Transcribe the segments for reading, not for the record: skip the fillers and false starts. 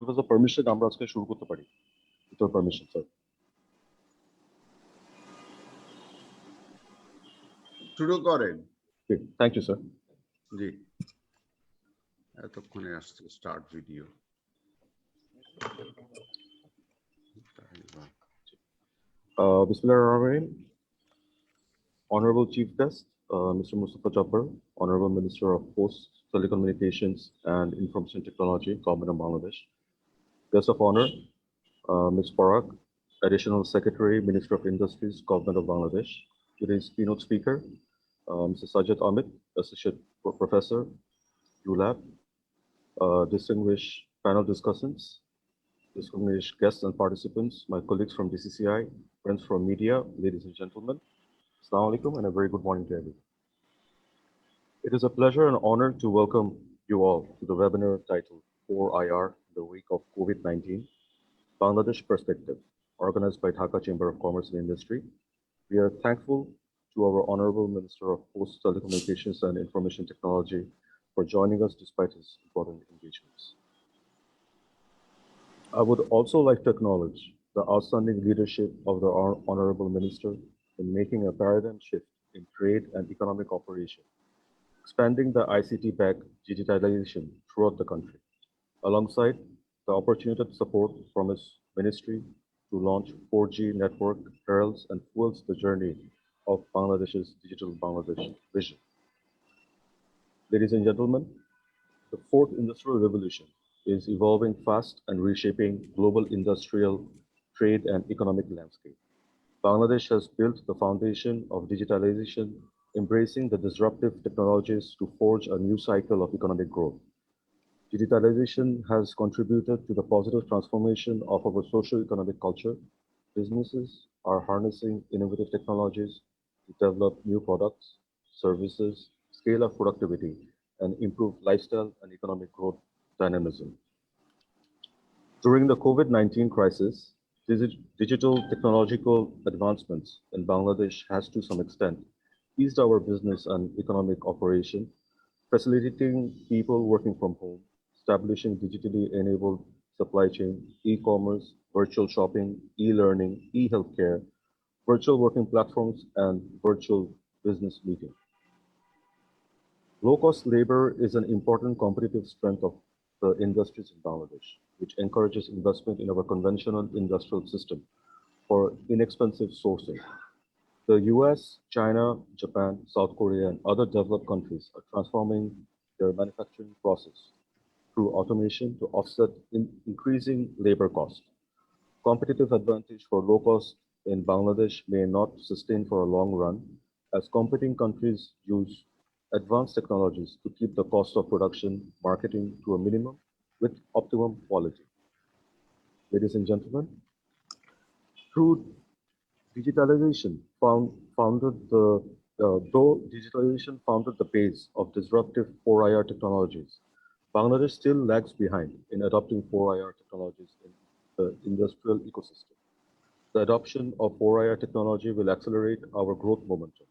Professor permission আমরা আজকে শুরু করতে পারি with your permission sir. শুরু করেন। Okay, thank you sir. জি এতক্ষণে আসছে start video. Bismillahirrahmanirrahim. Honorable Chief Guest, Mr. Mustafa Jabbar, Honorable Minister of Posts, Telecommunications and Information Technology, Government of Bangladesh. Guest of Honor, Ms. Parag, Additional Secretary, Minister of Industries, Government of Bangladesh. Today's keynote speaker, Mr. Sajid Amit, Associate Professor, ULAB. Distinguished panel discussants, distinguished guests and participants, my colleagues from DCCI, friends from media, ladies and gentlemen, Assalamu alaikum and a very good morning to everyone. It is a pleasure and honor to welcome you all to the webinar titled 4IR, the Week of COVID-19, Bangladesh Perspective, organized by Dhaka Chamber of Commerce and Industry. We are thankful to our Honorable Minister of Posts, Telecommunications and Information Technology for joining us despite his important engagements. I would also like to acknowledge the outstanding leadership of the Honorable Minister in making a paradigm shift in trade and economic operation, expanding the ICT-backed digitalization throughout the country, alongside the opportunity support from his ministry to launch 4G network heralds and fuels the journey of Bangladesh's digital Bangladesh vision. Ladies and gentlemen, the fourth industrial revolution is evolving fast and reshaping global industrial, trade, and economic landscape. Bangladesh has built the foundation of digitalization, embracing the disruptive technologies to forge a new cycle of economic growth. Digitalization has contributed to the positive transformation of our socio-economic culture. Businesses are harnessing innovative technologies to develop new products, services, scale up productivity, and improve lifestyle and economic growth dynamism. During the COVID-19 crisis, digital technological advancements in Bangladesh has to some extent eased our business and economic operation, facilitating people working from home, establishing digitally enabled supply chain, e-commerce, virtual shopping, e-learning, e-healthcare, virtual working platforms, and virtual business meeting. Low-cost labor is an important competitive strength of the industries in Bangladesh, which encourages investment in our conventional industrial system for inexpensive sourcing. The US, China, Japan, South Korea, and other developed countries are transforming their manufacturing process through automation to offset increasing labor costs. Competitive advantage for low cost in Bangladesh may not sustain for a long run, as competing countries use advanced technologies to keep the cost of production, marketing to a minimum with optimum quality. Ladies and gentlemen, through digitalization though digitalization founded the base of disruptive 4IR technologies, Bangladesh still lags behind in adopting 4IR technologies in the industrial ecosystem. The adoption of 4IR technology will accelerate our growth momentum.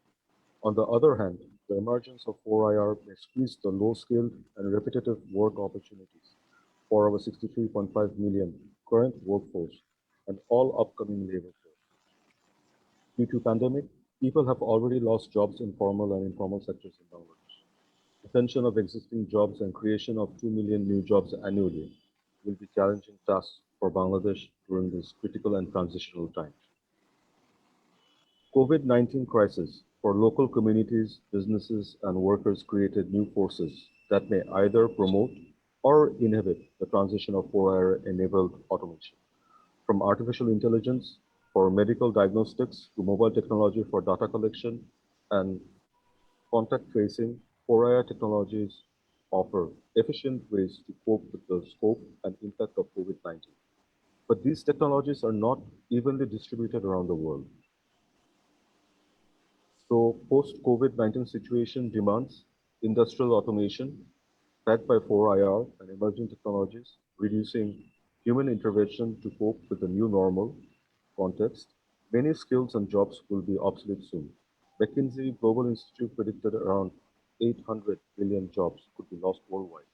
On the other hand, the emergence of 4IR may squeeze the low-skilled and repetitive work opportunities for our 63.5 million current workforce and all upcoming labor force. Due to pandemic, people have already lost jobs in formal and informal sectors in Bangladesh. Retention of existing jobs and creation of 2 million new jobs annually will be challenging tasks for Bangladesh during this critical and transitional time. COVID-19 crisis for local communities, businesses, and workers created new forces that may either promote or inhibit the transition of 4IR-enabled automation. From artificial intelligence for medical diagnostics to mobile technology for data collection and contact tracing, 4IR technologies offer efficient ways to cope with the scope and impact of COVID-19. But these technologies are not evenly distributed around the world. So post-COVID-19 situation demands industrial automation backed by 4IR and emerging technologies, reducing human intervention to cope with the new normal context. Many skills and jobs will be obsolete soon. McKinsey Global Institute predicted around 800 million jobs could be lost worldwide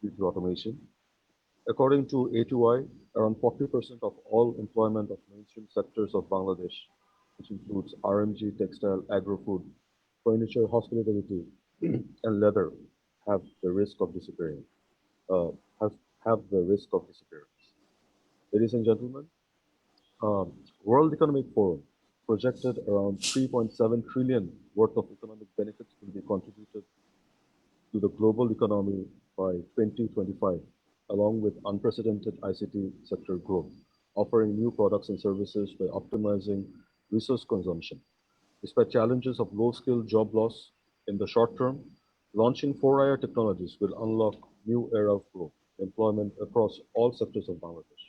due to automation. According to A2I, around 40% of all employment of mainstream sectors of Bangladesh, which includes RMG, textile, agro-food, furniture, hospitality, and leather, have the risk of disappearing. Uh, have have the risk of disappearance. Ladies and gentlemen, World Economic Forum projected around 3.7 trillion worth of economic benefits will be contributed to the global economy by 2025, along with unprecedented ICT sector growth, offering new products and services by optimizing resource consumption. Despite challenges of low-skilled job loss in the short term, launching 4IR technologies will unlock new era of growth, employment across all sectors of Bangladesh.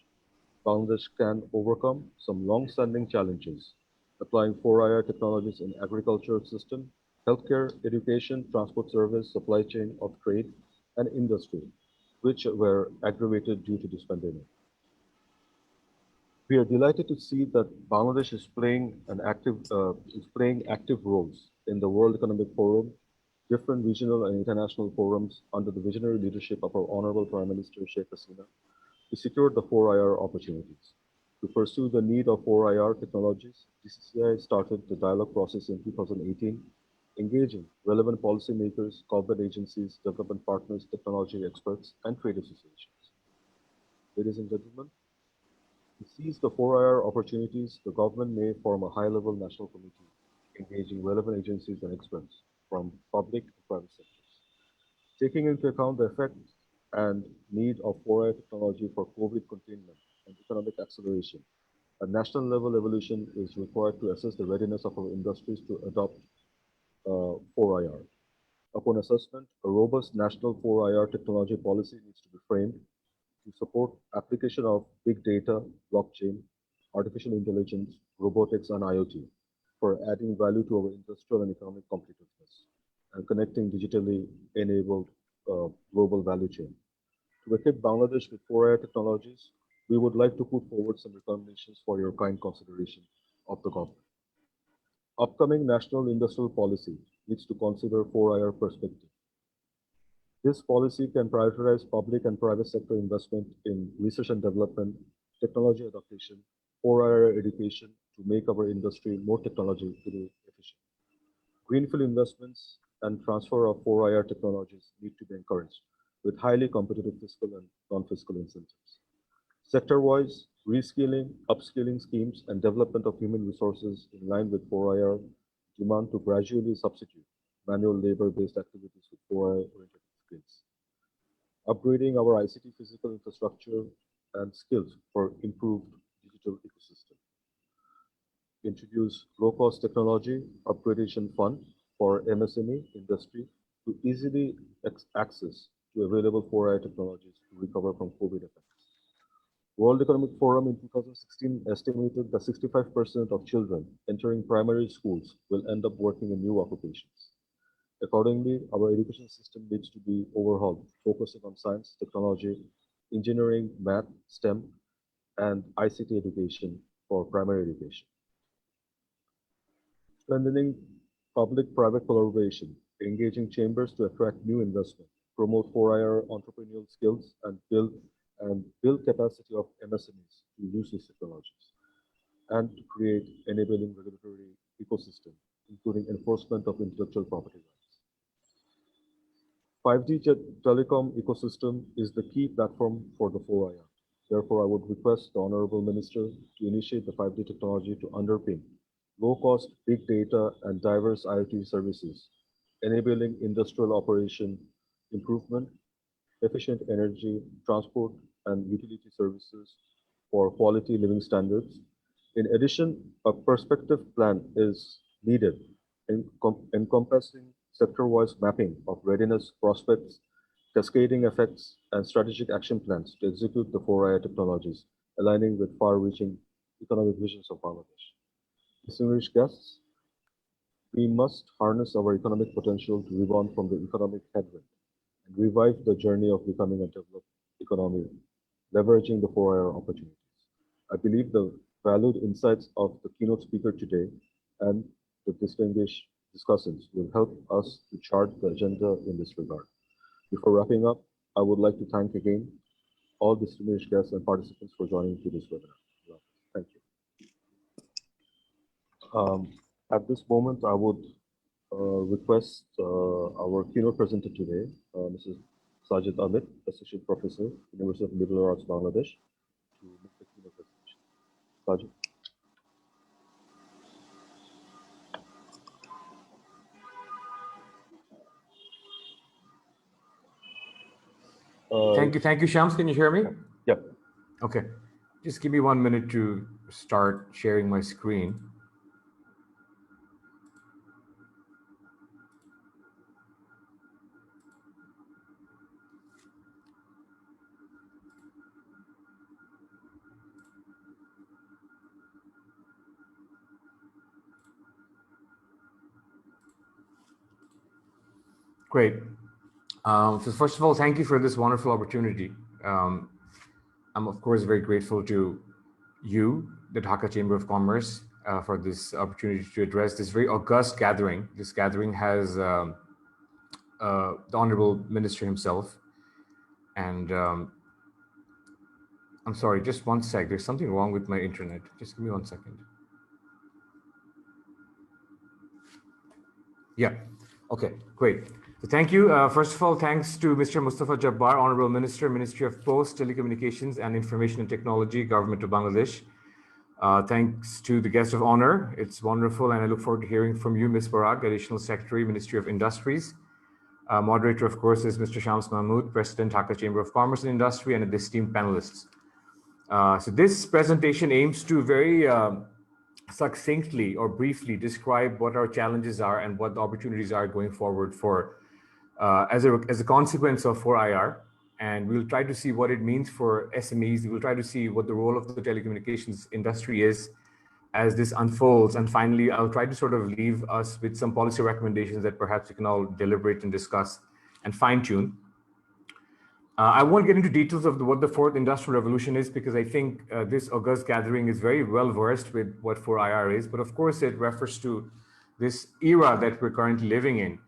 Bangladesh can overcome some long-standing challenges, applying 4IR technologies in agriculture system, healthcare, education, transport service, supply chain of trade, and industry, which were aggravated due to this pandemic. We are delighted to see that Bangladesh is playing active roles in the World Economic Forum, different regional and international forums under the visionary leadership of our Honorable Prime Minister Sheikh Hasina to secure the 4IR opportunities. To pursue the need of 4IR technologies, DCCI started the dialogue process in 2018, engaging relevant policymakers, government agencies, development partners, technology experts, and trade associations. Ladies and gentlemen, to seize the 4IR opportunities, the government may form a high-level national committee engaging relevant agencies and experts from public and private sectors. Taking into account the effects and need of 4IR technology for COVID containment and economic acceleration, a national level evolution is required to assess the readiness of our industries to adopt 4IR. Upon assessment, a robust national 4IR technology policy needs to be framed to support application of big data, blockchain, artificial intelligence, robotics, and IoT for adding value to our industrial and economic competitiveness and connecting digitally enabled global value chain. To equip Bangladesh with 4IR technologies, we would like to put forward some recommendations for your kind consideration of the government. Upcoming national industrial policy needs to consider 4IR perspective. This policy can prioritize public and private sector investment in research and development, technology adaptation, 4IR education to make our industry more technologically efficient. Greenfield investments and transfer of 4IR technologies need to be encouraged with highly competitive fiscal and non-fiscal incentives. Sector-wise, reskilling, upskilling schemes, and development of human resources in line with 4IR demand to gradually substitute manual labor-based activities with 4IR-oriented skills. Upgrading our ICT physical infrastructure and skills for improved digital ecosystem. Introduce low-cost technology upgradation fund for MSME industry to easily access to available 4IR technologies to recover from COVID effects. World Economic Forum in 2016 estimated that 65% of children entering primary schools will end up working in new occupations. Accordingly, our education system needs to be overhauled, focusing on science, technology, engineering, math, STEM, and ICT education for primary education. Strengthening public-private collaboration, engaging chambers to attract new investment, promote 4IR entrepreneurial skills, and build capacity of MSMEs to use these technologies, and to create enabling regulatory ecosystem, including enforcement of intellectual property rights. 5G telecom ecosystem is the key platform for the 4IR. Therefore, I would request the Honorable Minister to initiate the 5G technology to underpin low-cost big data and diverse IoT services, enabling industrial operation improvement, efficient energy, transport, and utility services for quality living standards. In addition, a perspective plan is needed encompassing sector-wise mapping of readiness prospects, cascading effects, and strategic action plans to execute the 4IR technologies, aligning with far-reaching economic visions of Bangladesh. Distinguished guests, we must harness our economic potential to rebound from the economic headwind and revive the journey of becoming a developed economy, leveraging the 4IR opportunities. I believe the valued insights of the keynote speaker today and the distinguished discussants will help us to chart the agenda in this regard. Before wrapping up, I would like to thank again all distinguished guests and participants for joining to this webinar. Thank you. At this moment, I would request our keynote presenter today, Mrs. Sajid Amit, Associate Professor, University of Liberal Arts, Bangladesh, to make the keynote presentation. Sajid. Thank you, Shams. Can you hear me? Yeah. Okay. Just give me 1 minute to start sharing my screen. Great. So first of all, thank you for this wonderful opportunity. I'm of course very grateful to you, the Dhaka Chamber of Commerce, for this opportunity to address this very august gathering. This gathering has the Honorable Minister himself, and I'm sorry, just 1 sec. There's something wrong with my internet. Just give me 1 second. Yeah. Okay, great. So thank you. First of all, thanks to Mr. Mustafa Jabbar, Honorable Minister, Ministry of Posts, Telecommunications and Information and Technology, Government of Bangladesh. Thanks to the guest of honor. It's wonderful, and I look forward to hearing from you, Ms. Barak, Additional Secretary, Ministry of Industries. Moderator, of course, is Mr. Shams Mahmood, President, Dhaka Chamber of Commerce and Industry, and the esteemed panelists. So this presentation aims to very succinctly or briefly describe what our challenges are and what the opportunities are going forward for as a consequence of 4IR. And we'll try to see what it means for SMEs. We'll try to see what the role of the telecommunications industry is as this unfolds. And finally, I'll try to sort of leave us with some policy recommendations that perhaps we can all deliberate and discuss and fine tune. I won't get into details of what the fourth industrial revolution is, because I think this august gathering is very well versed with what 4IR is, but of course it refers to this era that we're currently living in.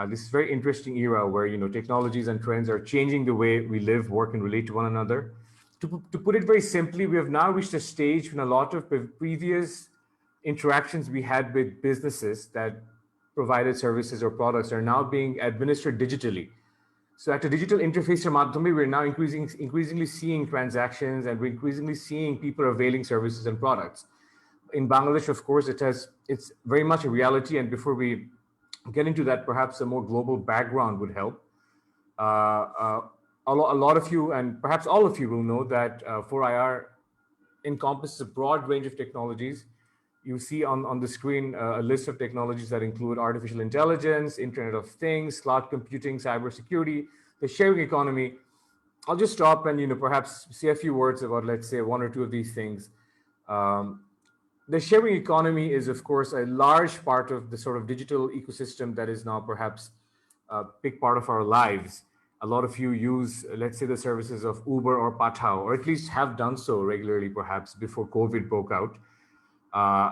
This very interesting era where technologies and trends are changing the way we live, work, and relate to one another. To put it very simply, we have now reached a stage when a lot of previous interactions we had with businesses that provided services or products are now being administered digitally. So at a digital interface or madhyame, we're now increasingly seeing transactions, and we're increasingly seeing people availing services and products. In Bangladesh, of course, it's very much a reality. And before we get into that, perhaps a more global background would help. A lot of you, and perhaps all of you, will know that 4IR encompasses a broad range of technologies. You see on the screen a list of technologies that include artificial intelligence, Internet of Things, cloud computing, cybersecurity, the sharing economy. I'll just stop and perhaps say a few words about, let's say, one or two of these things. The sharing economy is, of course, a large part of the sort of digital ecosystem that is now perhaps a big part of our lives. A lot of you use, let's say, the services of Uber or Pathao, or at least have done so regularly, perhaps before COVID broke out.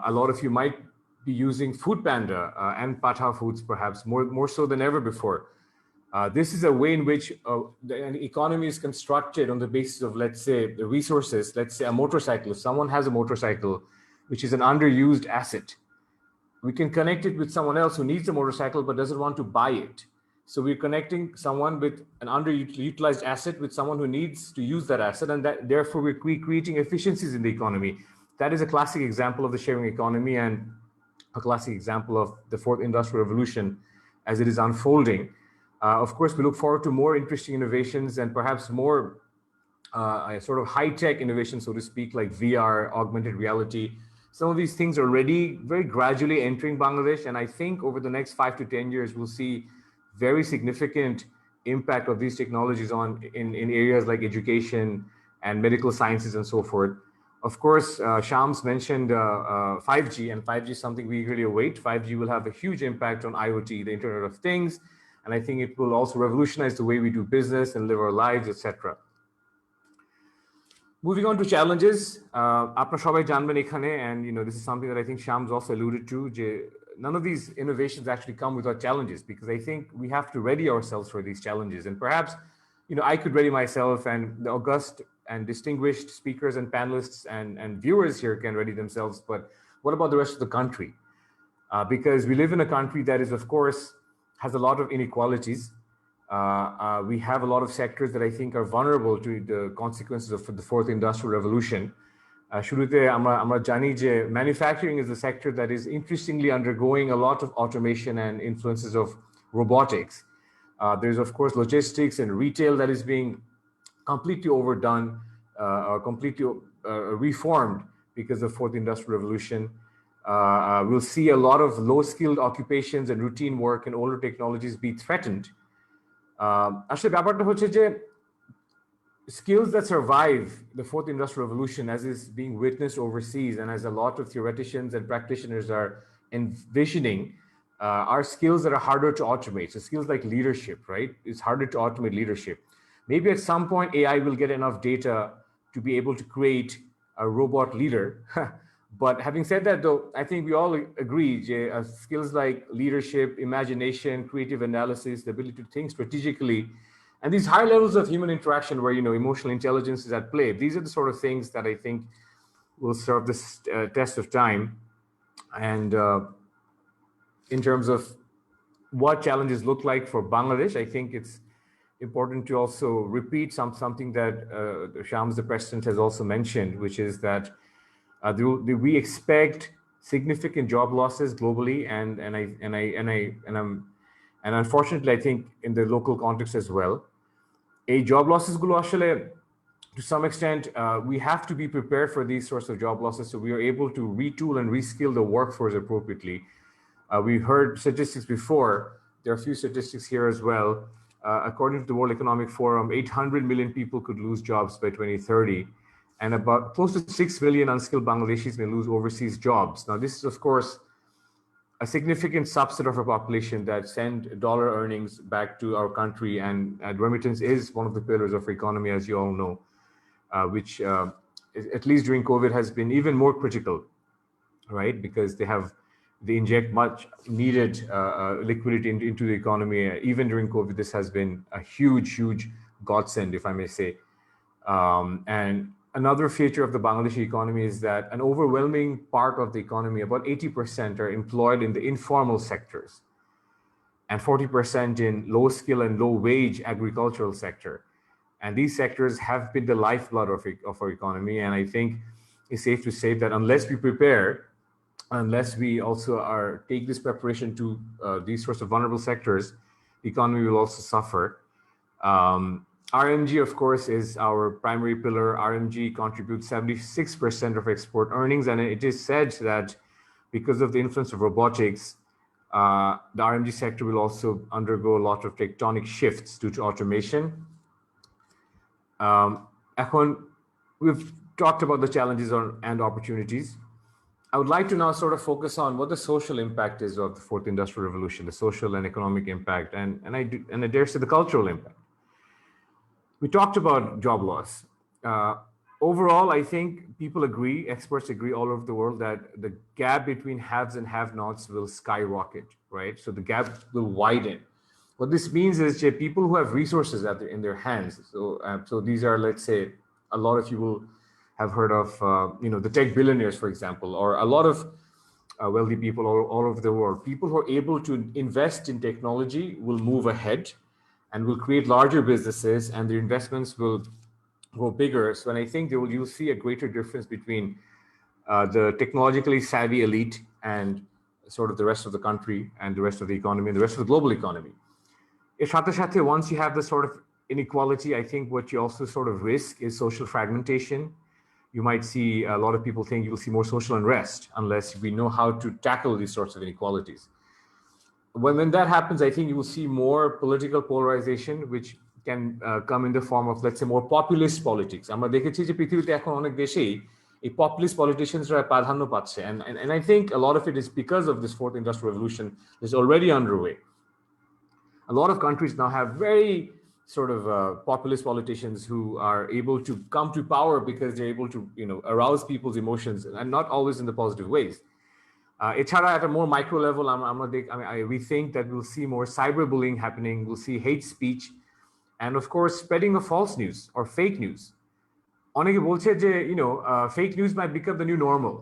A lot of you might be using Foodpanda and Pathao Foods, perhaps more so than ever before. This is a way in which an economy is constructed on the basis of, let's say, the resources. Let's say a motorcycle. If someone has a motorcycle, which is an underused asset, we can connect it with someone else who needs a motorcycle but doesn't want to buy it. So we're connecting someone with an underutilized asset with someone who needs to use that asset, and therefore we're creating efficiencies in the economy. That is a classic example of the sharing economy and a classic example of the fourth industrial revolution as it is unfolding. Of course, we look forward to more interesting innovations and perhaps more sort of high-tech innovations, so to speak, like VR, augmented reality. Some of these things are already very gradually entering Bangladesh, and I think over the next 5 to 10 years, we'll see very significant impact of these technologies in areas like education and medical sciences and so forth. Of course, Shams mentioned 5G, and 5G is something we really await. 5G will have a huge impact on IoT, the Internet of Things, and I think it will also revolutionize the way we do business and live our lives, etc. Moving on to challenges, আপনারা সবাই জানবেন এখানে, and this is something that I think Shams also alluded to, যে none of these innovations actually come without challenges, because I think we have to ready ourselves for these challenges. And perhaps I could ready myself, and the august and distinguished speakers and panelists and viewers here can ready themselves. But what about the rest of the country? Because we live in a country that is, of course, has a lot of inequalities. We have a lot of sectors that I think are vulnerable to the consequences of the fourth industrial revolution. শুরুতে আমরা জানি যে manufacturing is a sector that is interestingly undergoing a lot of automation and influences of robotics. There's, of course, logistics and retail that is being completely overdone or completely reformed because of fourth industrial revolution. We'll see a lot of low-skilled occupations and routine work and older technologies be threatened. আসলে ব্যাপারটা হচ্ছে যে skills that survive the fourth industrial revolution, as is being witnessed overseas and as a lot of theoreticians and practitioners are envisioning, are skills that are harder to automate. So skills like leadership, right? It's harder to automate leadership. Maybe at some point AI will get enough data to be able to create a robot leader. But having said that, though, I think we all agree skills like leadership, imagination, creative analysis, the ability to think strategically, and these high levels of human interaction where emotional intelligence is at play. These are the sort of things that I think will serve this test of time. And in terms of what challenges look like for Bangladesh, I think it's important to also repeat something that Shams, the president, has also mentioned, which is that we expect significant job losses globally, and unfortunately, I think in the local context as well. A job losses gulo ashole, to some extent, we have to be prepared for these sorts of job losses so we are able to retool and reskill the workforce appropriately. We heard statistics before. There are a few statistics here as well. According to the World Economic Forum, 800 million people could lose jobs by 2030. And about close to 6 million unskilled Bangladeshis may lose overseas jobs. Now, this is, of course, a significant subset of our population that send dollar earnings back to our country. And remittance is one of the pillars of our economy, as you all know, which, at least during COVID, has been even more critical, right? Because they inject much needed liquidity into the economy. Even during COVID, this has been a huge, huge godsend, if I may say. And another feature of the Bangladeshi economy is that an overwhelming part of the economy, about 80%, are employed in the informal sectors and 40% in low skill and low wage agricultural sector. And these sectors have been the lifeblood of our economy. And I think it's safe to say that unless we prepare, unless we also take this preparation to these sorts of vulnerable sectors, the economy will also suffer. RMG, of course, is our primary pillar. RMG contributes 76% of export earnings, and it is said that because of the influence of robotics, the RMG sector will also undergo a lot of tectonic shifts due to automation. We've talked about the challenges and opportunities. I would like to now sort of focus on what the social impact is of the fourth industrial revolution, the social and economic impact, and I dare say the cultural impact. We talked about job loss. Overall, I think people agree, experts agree all over the world, that the gap between haves and have-nots will skyrocket, right? So the gap will widen. What this means is that people who have resources in their hands. So these are, let's say, a lot of you will have heard of, the tech billionaires, for example, or a lot of wealthy people all over the world. People who are able to invest in technology will move ahead and will create larger businesses, and their investments will grow bigger. So, and I think you'll see a greater difference between the technologically savvy elite and sort of the rest of the country and the rest of the economy and the rest of the global economy. Once you have this sort of inequality, I think what you also sort of risk is social fragmentation. You might see a lot of people think you will see more social unrest unless we know how to tackle these sorts of inequalities. When that happens, I think you will see more political polarization, which can come in the form of, let's say, more populist politics. আমরা দেখেছি যে পৃথিবীতে এখন অনেক দেশেই এই populist politiciansরা প্রাধান্য পাচ্ছে, and I think a lot of it is because of this fourth industrial revolution is already underway. A lot of countries now have very sort of populist politicians who are able to come to power because they're able to arouse people's emotions, and not always in the positive ways. Eçhara at a more micro level, we think that we'll see more cyberbullying happening. We'll see hate speech. and of course spreading of false news or fake news. অনেকে বলছে যে fake news might become the new normal,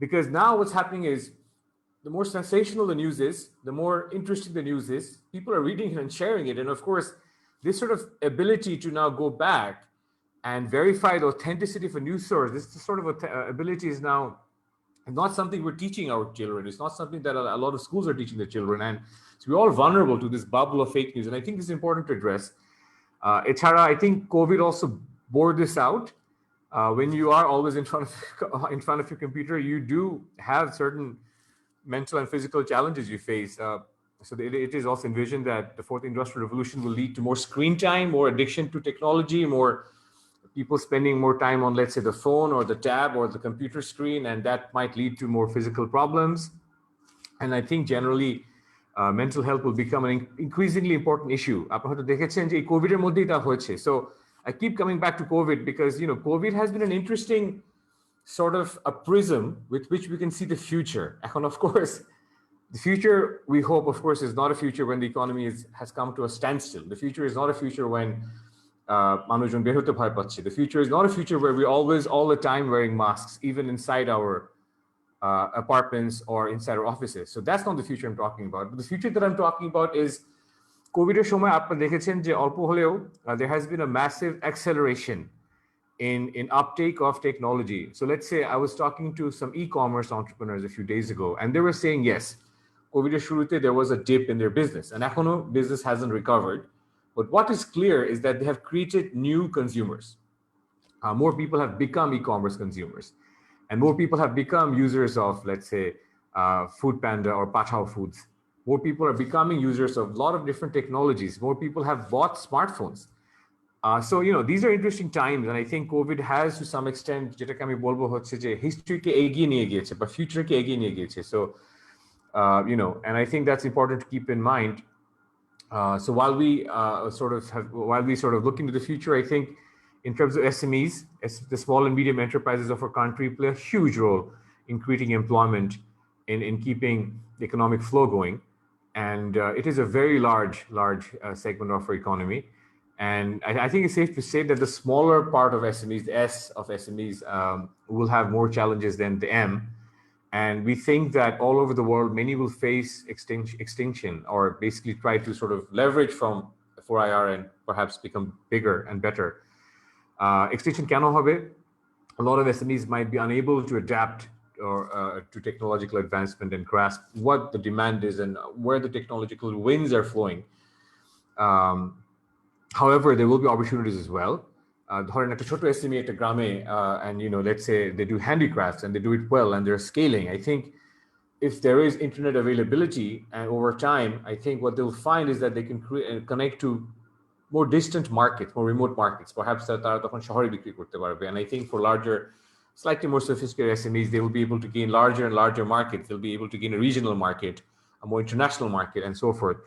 because now what's happening is the more sensational the news is, the more interesting the news is, people are reading it and sharing it. And of course, this sort of ability to now go back and verify the authenticity of a news source, this sort of ability is now not something we're teaching our children. It's not something that a lot of schools are teaching their children. And so we're all vulnerable to this bubble of fake news. And I think it's important to address. I think COVID also bore this out. When you are always in front of your computer, you do have certain mental and physical challenges you face. So it is also envisioned that the fourth industrial revolution will lead to more screen time, more addiction to technology, more people spending more time on, let's say, the phone or the tab or the computer screen, and that might lead to more physical problems. And I think generally mental health will become an increasingly important issue. আপনারা হয়তো দেখেছেন যে এই কোভিডের মধ্যেই তা হয়েছে. So I keep coming back to COVID because COVID has been an interesting sort of a prism with which we can see the future. And of course, the future, we hope, of course, is not a future when the economy has come to a standstill. The future is not a future when মানুষজন বের হতে ভয় পাচ্ছে. The future is not a future where we're always all the time wearing masks, even inside our apartments or inside our offices. So that's not the future I'm talking about. But the future that I'm talking about is COVID-এর সময় আপনারা দেখেছেন যে অল্প হলেও there has been a massive acceleration in uptake of technology. So let's say I was talking to some e-commerce entrepreneurs a few days ago, and they were saying, yes, COVID-এর শুরুতে there was a dip in their business, and এখনো business hasn't recovered. But what is clear is that they have created new consumers. More people have become e-commerce consumers, and more people have become users of, let's say, Food Panda or Pathao Foods. More people are becoming users of a lot of different technologies. More people have bought smartphones. So these are interesting times, and I think COVID has, to some extent, যেটাকে আমি বলবো হচ্ছে যে হিস্ট্রিকে এগিয়ে নিয়ে গিয়েছে বা ফিউচারকে এগিয়ে নিয়ে গিয়েছে. So and I think that's important to keep in mind. So while we sort of look into the future, I think in terms of SMEs, the small and medium enterprises of our country play a huge role in creating employment, in keeping the economic flow going, and it is a very large segment of our economy. And I think it's safe to say that the smaller part of SMEs, the S of SMEs, will have more challenges than the M. And we think that all over the world, many will face extinction, or basically try to sort of leverage from 4IR and perhaps become bigger and better. Extinction কেন হবে? A lot of SMEs might be unable to adapt or to technological advancement and grasp what the demand is and where the technological winds are flowing. However, there will be opportunities as well. ধরেন একটা ছোট SME একটা গ্রামে, and let's say they do handicrafts and they do it well and they're scaling. I think if there is internet availability, and over time, I think what they'll find is that they can connect to more distant markets, more remote markets. Perhaps তারা তখন শহরে বিক্রি করতে পারবে. And I think for larger, slightly more sophisticated SMEs, they will be able to gain larger and larger markets. They'll be able to gain a regional market, a more international market, and so forth.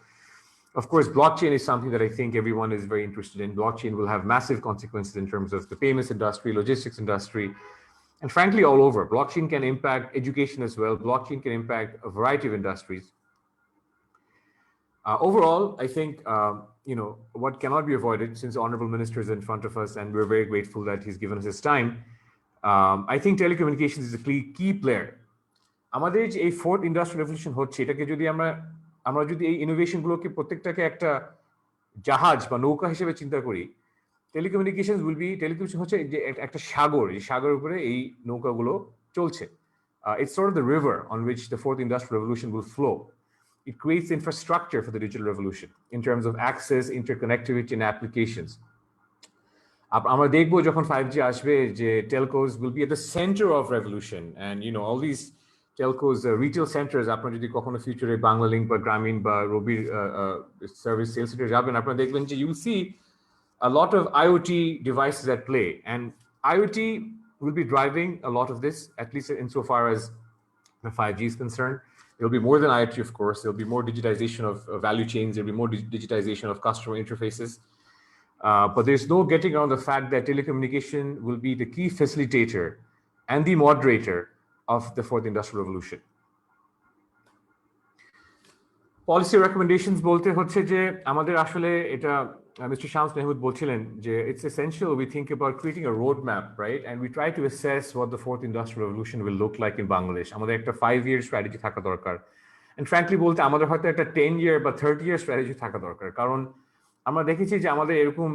Of course, blockchain is something that I think everyone is very interested in. Blockchain will have massive consequences in terms of the payments industry, logistics industry, and frankly, all over. Blockchain can impact education as well. Blockchain can impact a variety of industries. Overall, I think, what cannot be avoided, since the Honorable Minister is in front of us, and we're very grateful that he's given us his time, I think telecommunications is a key player. আমাদের যে এই fourth industrial revolution হচ্ছে, এটাকে যদি আমরা যদি এই ইনোভেশনগুলোকে প্রত্যেকটাকে একটা জাহাজ বা নৌকা হিসেবে চিন্তা করি, টেলিকমিউনিকেশন হচ্ছে যে একটা সাগর, এই সাগরের উপরে এই নৌকাগুলো চলছে. It's sort of the river on which the fourth industrial revolution will flow. It creates infrastructure for the digital revolution in terms of access, interconnectivity, and applications. আমরা দেখবো যখন 5G আসবে যে telcos will be at the center of revolution, and all these telcos, retail centers, আপনারা যদি কখনো ফিউচারে বাংলালিংক বা গ্রামীণ বা রবির সার্ভিস সেলস সেন্টার যাবেন, আপনারা দেখবেন যে you see a lot of IoT devices at play, and IoT will be driving a lot of this, at least insofar as the 5G is concerned. There'll be more than IoT, of course. There'll be more digitization of value chains. There'll be more digitization of customer interfaces. But there's no getting around the fact that telecommunication will be the key facilitator and the moderator of the fourth industrial revolution. Policy recommendations বলতে হচ্ছে যে আমাদের আসলে এটা Mr. Shams Mehmood বলছিলেন যে it's essential we think about creating a roadmap, right? And we try to assess what the fourth industrial revolution will look like in Bangladesh. আমাদের একটা 5-year strategy থাকা দরকার। And frankly বলতে আমাদের হয়তো একটা 10-year বা 30-year strategy থাকা দরকার, কারণ আমরা দেখেছি যে আমাদের এরকম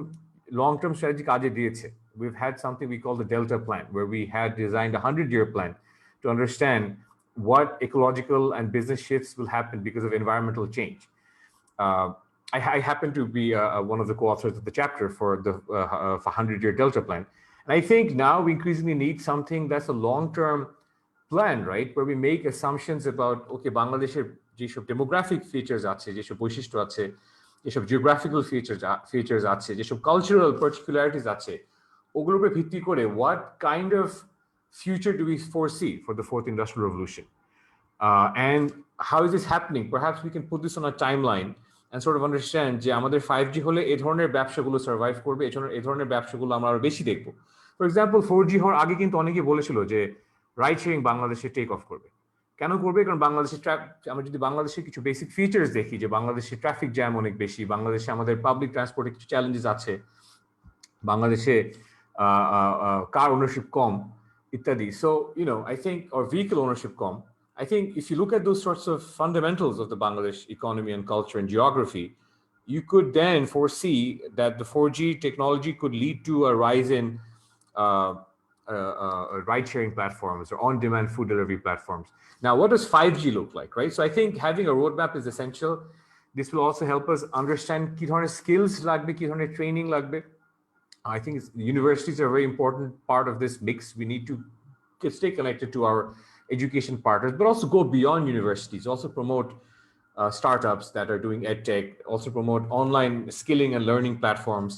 long-term strategy কাজে দিয়েছে। We've had something we call the Delta Plan, where we had designed a 100-year plan to understand what ecological and business shifts will happen because of environmental change. I happen to be one of the co-authors of the chapter for the 100-year Delta Plan. And I think now we increasingly need something that's a long-term plan, right? Where we make assumptions about, okay, Bangladesh's যেসব demographic features আছে, যেসব বৈশিষ্ট্য আছে, যেসব geographical features আছে, যেসব cultural particularities আছে, ওগুলোর উপর ভিত্তি করে what kind of future do we foresee for the fourth industrial revolution? And how is this happening? Perhaps we can put this on a timeline and sort of understand যে আমাদের 5G হলে এই ধরনের ব্যবসাগুলো সার্ভাইভ করবে, এই ধরনের ব্যবসাগুলো আমরা আরো বেশি দেখবো। ফর এক্সাম্পল 4G হওয়ার আগে কিন্তু অনেকেই বলেছিল যে রাইড শেয়ারিং বাংলাদেশে টেক অফ করবে। কেন করবে? কারণ বাংলাদেশের আমরা যদি বাংলাদেশের কিছু বেসিক ফিচার্স দেখি, যে বাংলাদেশে ট্রাফিক জ্যাম অনেক বেশি, বাংলাদেশে আমাদের পাবলিক ট্রান্সপোর্টে কিছু চ্যালেঞ্জেস আছে, বাংলাদেশে কার ওনারশিপ কম ইত্যাদি। So I think, or vehicle ownership com. I think if you look at those sorts of fundamentals of the Bangladesh economy and culture and geography, you could then foresee that the 4G technology could lead to a rise in ride-sharing platforms or on-demand food delivery platforms. Now, what does 5G look like, right? So I think having a roadmap is essential. This will also help us understand কি ধরনের skills লাগবে, কি ধরনের training লাগবে। I think universities are a very important part of this mix. We need to stay connected to our education partners, but also go beyond universities, also promote startups that are doing edtech, also promote online skilling and learning platforms.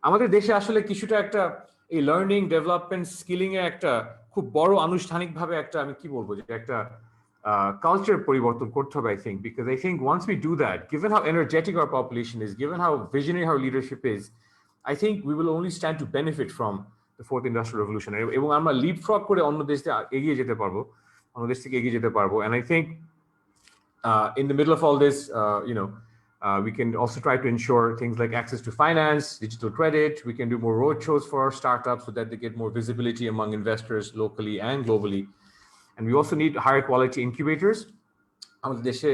আমাদের দেশে আসলে কিছুটা একটা এই learning development skilling এর একটা খুব বড় আনুষ্ঠানিকভাবে একটা আমি কি বলবো যে একটা কালচার পরিবর্তন করতে হবে, I think, because I think once we do that, given how energetic our population is, given how visionary our leadership is, I think we will only stand to benefit from the fourth industrial revolution. এবং আমরা লিপফ্রগ করে অন্য দেশ থেকে এগিয়ে যেতে পারবো, অন্য দেশ থেকে এগিয়ে যেতে পারবো। And I think in the middle of all this, we can also try to ensure things like access to finance, digital credit. We can do more roadshows for our startups so that they get more visibility among investors locally and globally. And we also need higher quality incubators. আমাদের দেশে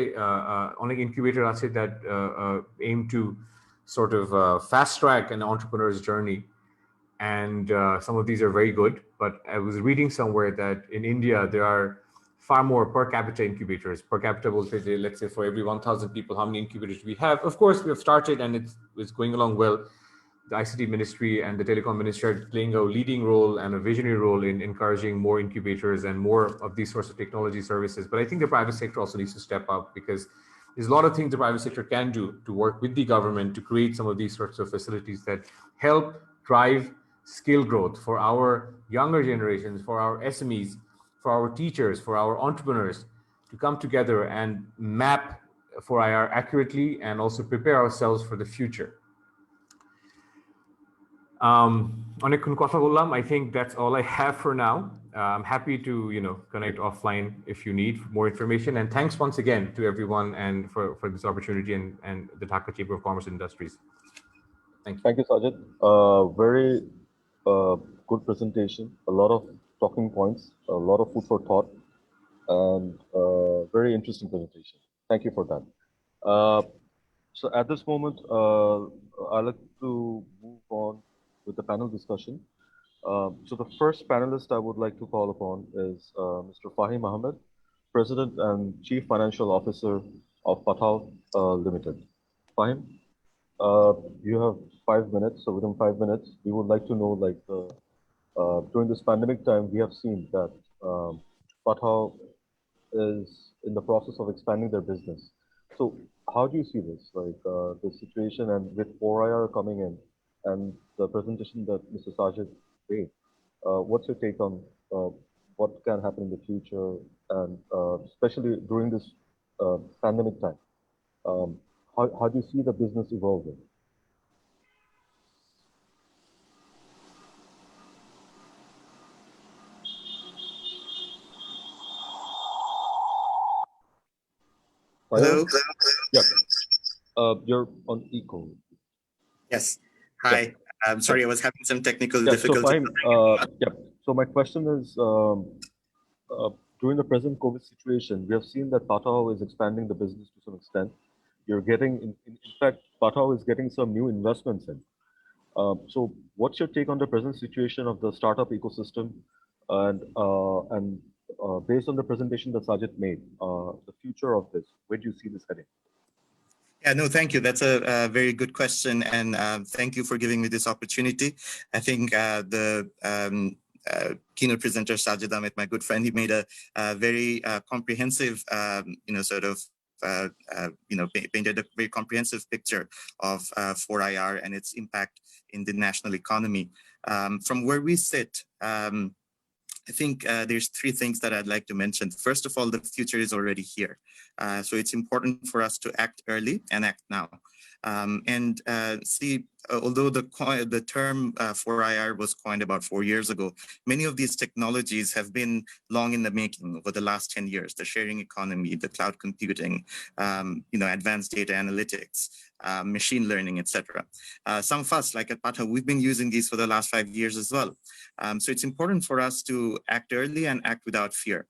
অনেক incubator আছে that aim to sort of fast track an entrepreneur's journey. And some of these are very good. But I was reading somewhere that in India, there are far more per capita incubators. Per capita will say, let's say for every 1,000 people, how many incubators do we have? Of course, we have started and it's going along well. The ICT ministry and the telecom ministry are playing a leading role and a visionary role in encouraging more incubators and more of these sorts of technology services. But I think the private sector also needs to step up, because there's a lot of things the private sector can do to work with the government to create some of these sorts of facilities that help drive skill growth for our younger generations, for our SMEs, for our teachers, for our entrepreneurs to come together and map 4IR accurately and also prepare ourselves for the future. অনেকক্ষণ কথা বললাম. I think that's all I have for now. I'm happy to connect offline if you need more information. And thanks once again to everyone and for this opportunity and the Dhaka Chamber of Commerce and Industries. Thank you. Thank you, Sajid. Very good presentation. A lot of talking points, a lot of food for thought, and very interesting presentation. Thank you for that. So at this moment, I'd like to move on with the panel discussion. So the first panelist I would like to call upon is Mr. Fahim Ahmed, President and Chief Financial Officer of Pathao Limited. Fahim, you have 5 minutes. So within 5 minutes, we would like to know, like, during this pandemic time, we have seen that Pathao is in the process of expanding their business. So how do you see this, like the situation, and with 4IR coming in and the presentation that Mr. Sajid made, what's your take on what can happen in the future, and especially during this pandemic time? How do you see the business evolving? Hello. Yeah. You're on eco. Yes. Yeah. Hi. I'm sorry, I was having some technical Yeah. So difficulties. fine. Yeah. So my question is, during the present COVID situation, we have seen that Patao is expanding the business to some extent. You're getting, in fact, Patao is getting some new investments in. So what's your take on the present situation of the startup ecosystem, and based on the presentation that Sajid made, the future of this, where do you see this heading? Yeah, no, thank you. That's a very good question. And thank you for giving me this opportunity. I think the keynote presenter, Sajid Ahmed, my good friend, he made a very comprehensive, painted a very comprehensive picture of 4IR and its impact in the national economy. From where we sit, I think there's three things that I'd like to mention. First of all, the future is already here. So it's important for us to act early and act now. Although the term 4IR was coined about 4 years ago, many of these technologies have been long in the making over the last 10 years, the sharing economy, the cloud computing, advanced data analytics, machine learning, etc. Some of us, like at Patao, we've been using these for the last 5 years as well. So it's important for us to act early and act without fear.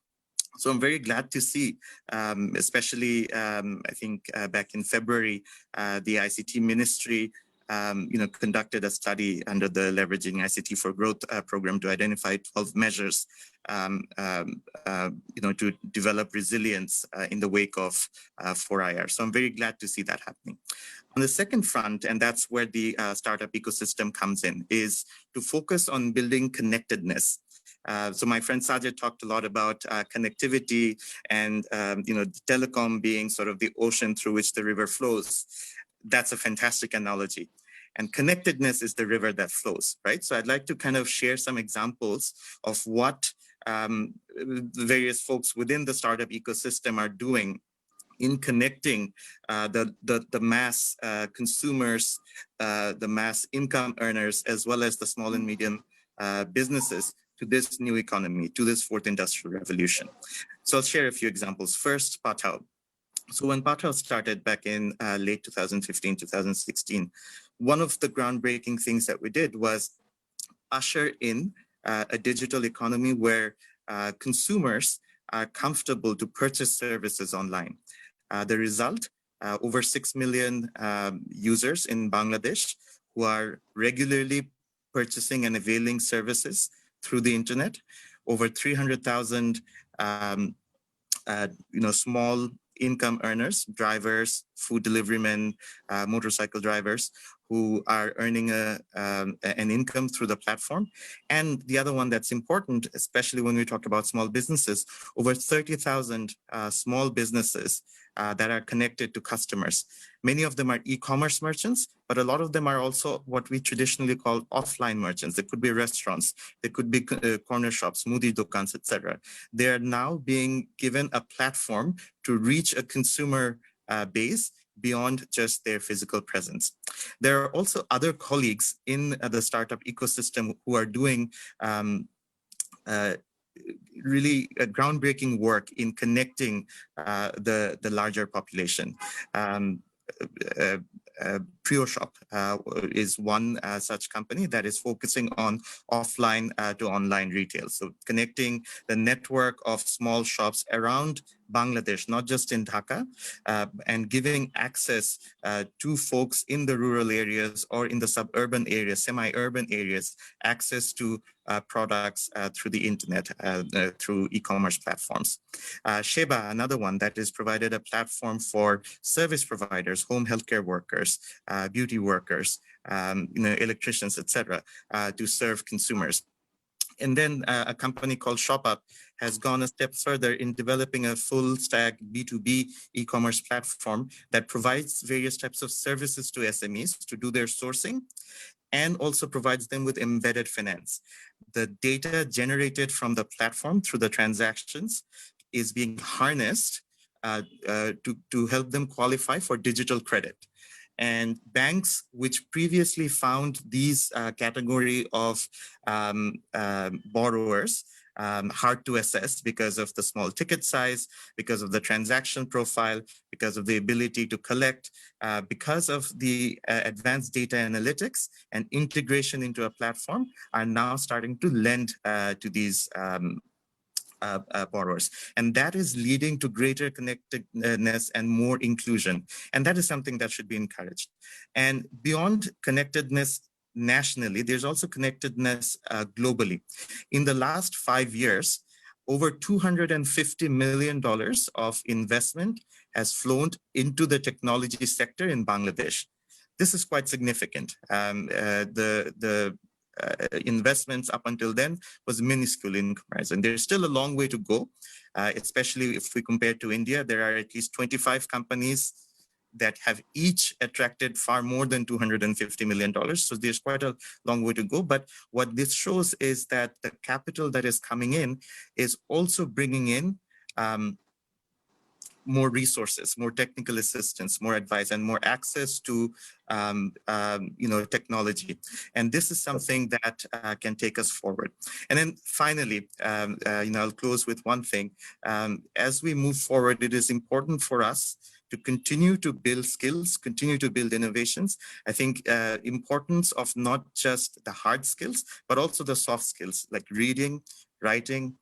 So I'm very glad to see, especially I think back in February, the ICT Ministry conducted a study under the Leveraging ICT for Growth program to identify 12 measures to develop resilience in the wake of 4IR. So I'm very glad to see that happening. On the second front, and that's where the startup ecosystem comes in, is to focus on building connectedness. So my friend Sajid talked a lot about connectivity and telecom being sort of the ocean through which the river flows. That's a fantastic analogy. And connectedness is the river that flows, right? So I'd like to kind of share some examples of what the various folks within the startup ecosystem are doing in connecting the mass consumers, the mass income earners, as well as the small and medium businesses to this new economy, to this fourth industrial revolution. So I'll share a few examples. First, Patao. So when Patao started back in late 2015, 2016, one of the groundbreaking things that we did was usher in a digital economy where consumers are comfortable to purchase services online. The result, over 6 million users in Bangladesh who are regularly purchasing and availing services through the internet, over 300,000 small income earners, drivers, food delivery men, motorcycle drivers who are earning an income through the platform. And the other one that's important, especially when we talk about small businesses, over 30,000 small businesses that are connected to customers. Many of them are e-commerce merchants, but a lot of them are also what we traditionally call offline merchants. They could be restaurants, they could be corner shops, smoothie dukans, etc. They are now being given a platform to reach a consumer base beyond just their physical presence. There are also other colleagues in the startup ecosystem who are doing really groundbreaking work in connecting the larger population. PrioShop is one such company that is focusing on offline to online retail. So connecting the network of small shops around Bangladesh, not just in Dhaka, and giving access to folks in the rural areas or in the suburban areas, semi-urban areas, access to products through the internet, through e-commerce platforms. Sheba, another one that is provided a platform for service providers, home healthcare workers, beauty workers, electricians, etc., to serve consumers. And then a company called ShopUp has gone a step further in developing a full stack B2B e-commerce platform that provides various types of services to SMEs to do their sourcing, and also provides them with embedded finance. The data generated from the platform through the transactions is being harnessed to help them qualify for digital credit. And banks which previously found these category of borrowers hard to assess because of the small ticket size, because of the transaction profile, because of the ability to collect, because of the advanced data analytics and integration into a platform are now starting to lend to these borrowers. And that is leading to greater connectedness and more inclusion. And that is something that should be encouraged. And beyond connectedness nationally, there's also connectedness globally. In the last 5 years, over $250 million of investment has flown into the technology sector in Bangladesh. This is quite significant. The investments up until then was minuscule in comparison. There's still a long way to go, especially if we compare to India. There are at least 25 companies that have each attracted far more than $250 million. So there's quite a long way to go. But what this shows is that the capital that is coming in is also bringing in more resources, more technical assistance, more advice, and more access to technology. And this is something that can take us forward. And then finally, I'll close with one thing. As we move forward, it is important for us to continue to build skills, continue to build innovations. I think importance of not just the hard skills, but also the soft skills like reading, writing,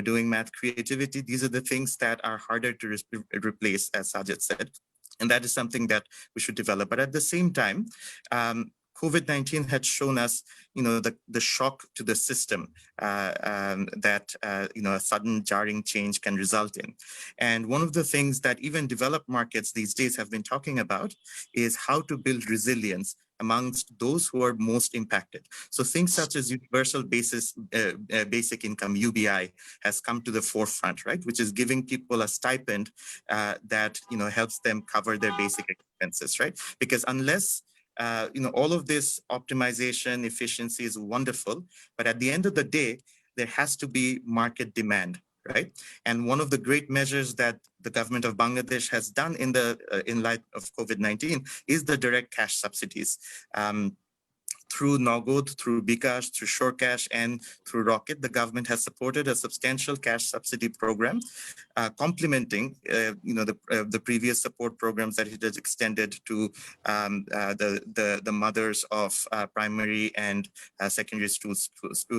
doing math, creativity. These are the things that are harder to replace, as Sajid said. And that is something that we should develop. But at the same time, COVID-19 had shown us, the shock to the system that, a sudden jarring change can result in. And one of the things that even developed markets these days have been talking about is how to build resilience amongst those who are most impacted. So things such as universal basic income, UBI, has come to the forefront, right? Which is giving people a stipend that, helps them cover their basic expenses, right? Because unless all of this optimization, efficiency is wonderful, but at the end of the day, there has to be market demand, right? And one of the great measures that the government of Bangladesh has done in light of COVID-19 is the direct cash subsidies. Through Nagod, through bKash, through SureCash, and through Rocket, the government has supported a substantial cash subsidy program, complementing, the previous support programs that it has extended to the mothers of primary and secondary school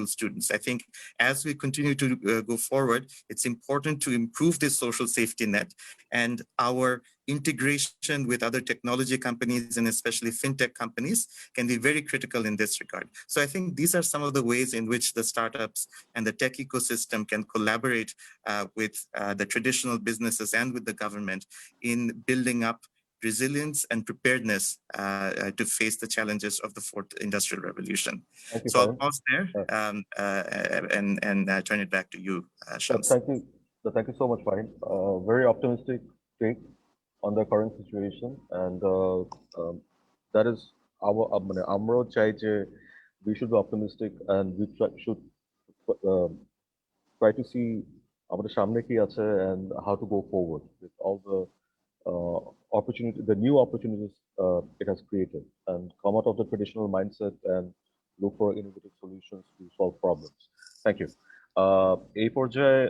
students. I think as we continue to go forward, it's important to improve this social safety net, and our integration with other technology companies and especially fintech companies can be very critical in this regard. So I think these are some of the ways in which the startups and the tech ecosystem can collaborate with the traditional businesses and with the government in building up resilience and preparedness to face the challenges of the fourth industrial revolution. So I'll pause there and turn it back to you, Shams. Thank you so much, Fahim. Very optimistic take on the current situation, and that is our Amro chai je we should be optimistic, and we should try to see আমাদের সামনে কি আছে and how to go forward with all the the new opportunities it has created, and come out of the traditional mindset and look for innovative solutions to solve problems. Thank you. A পর্যায়ে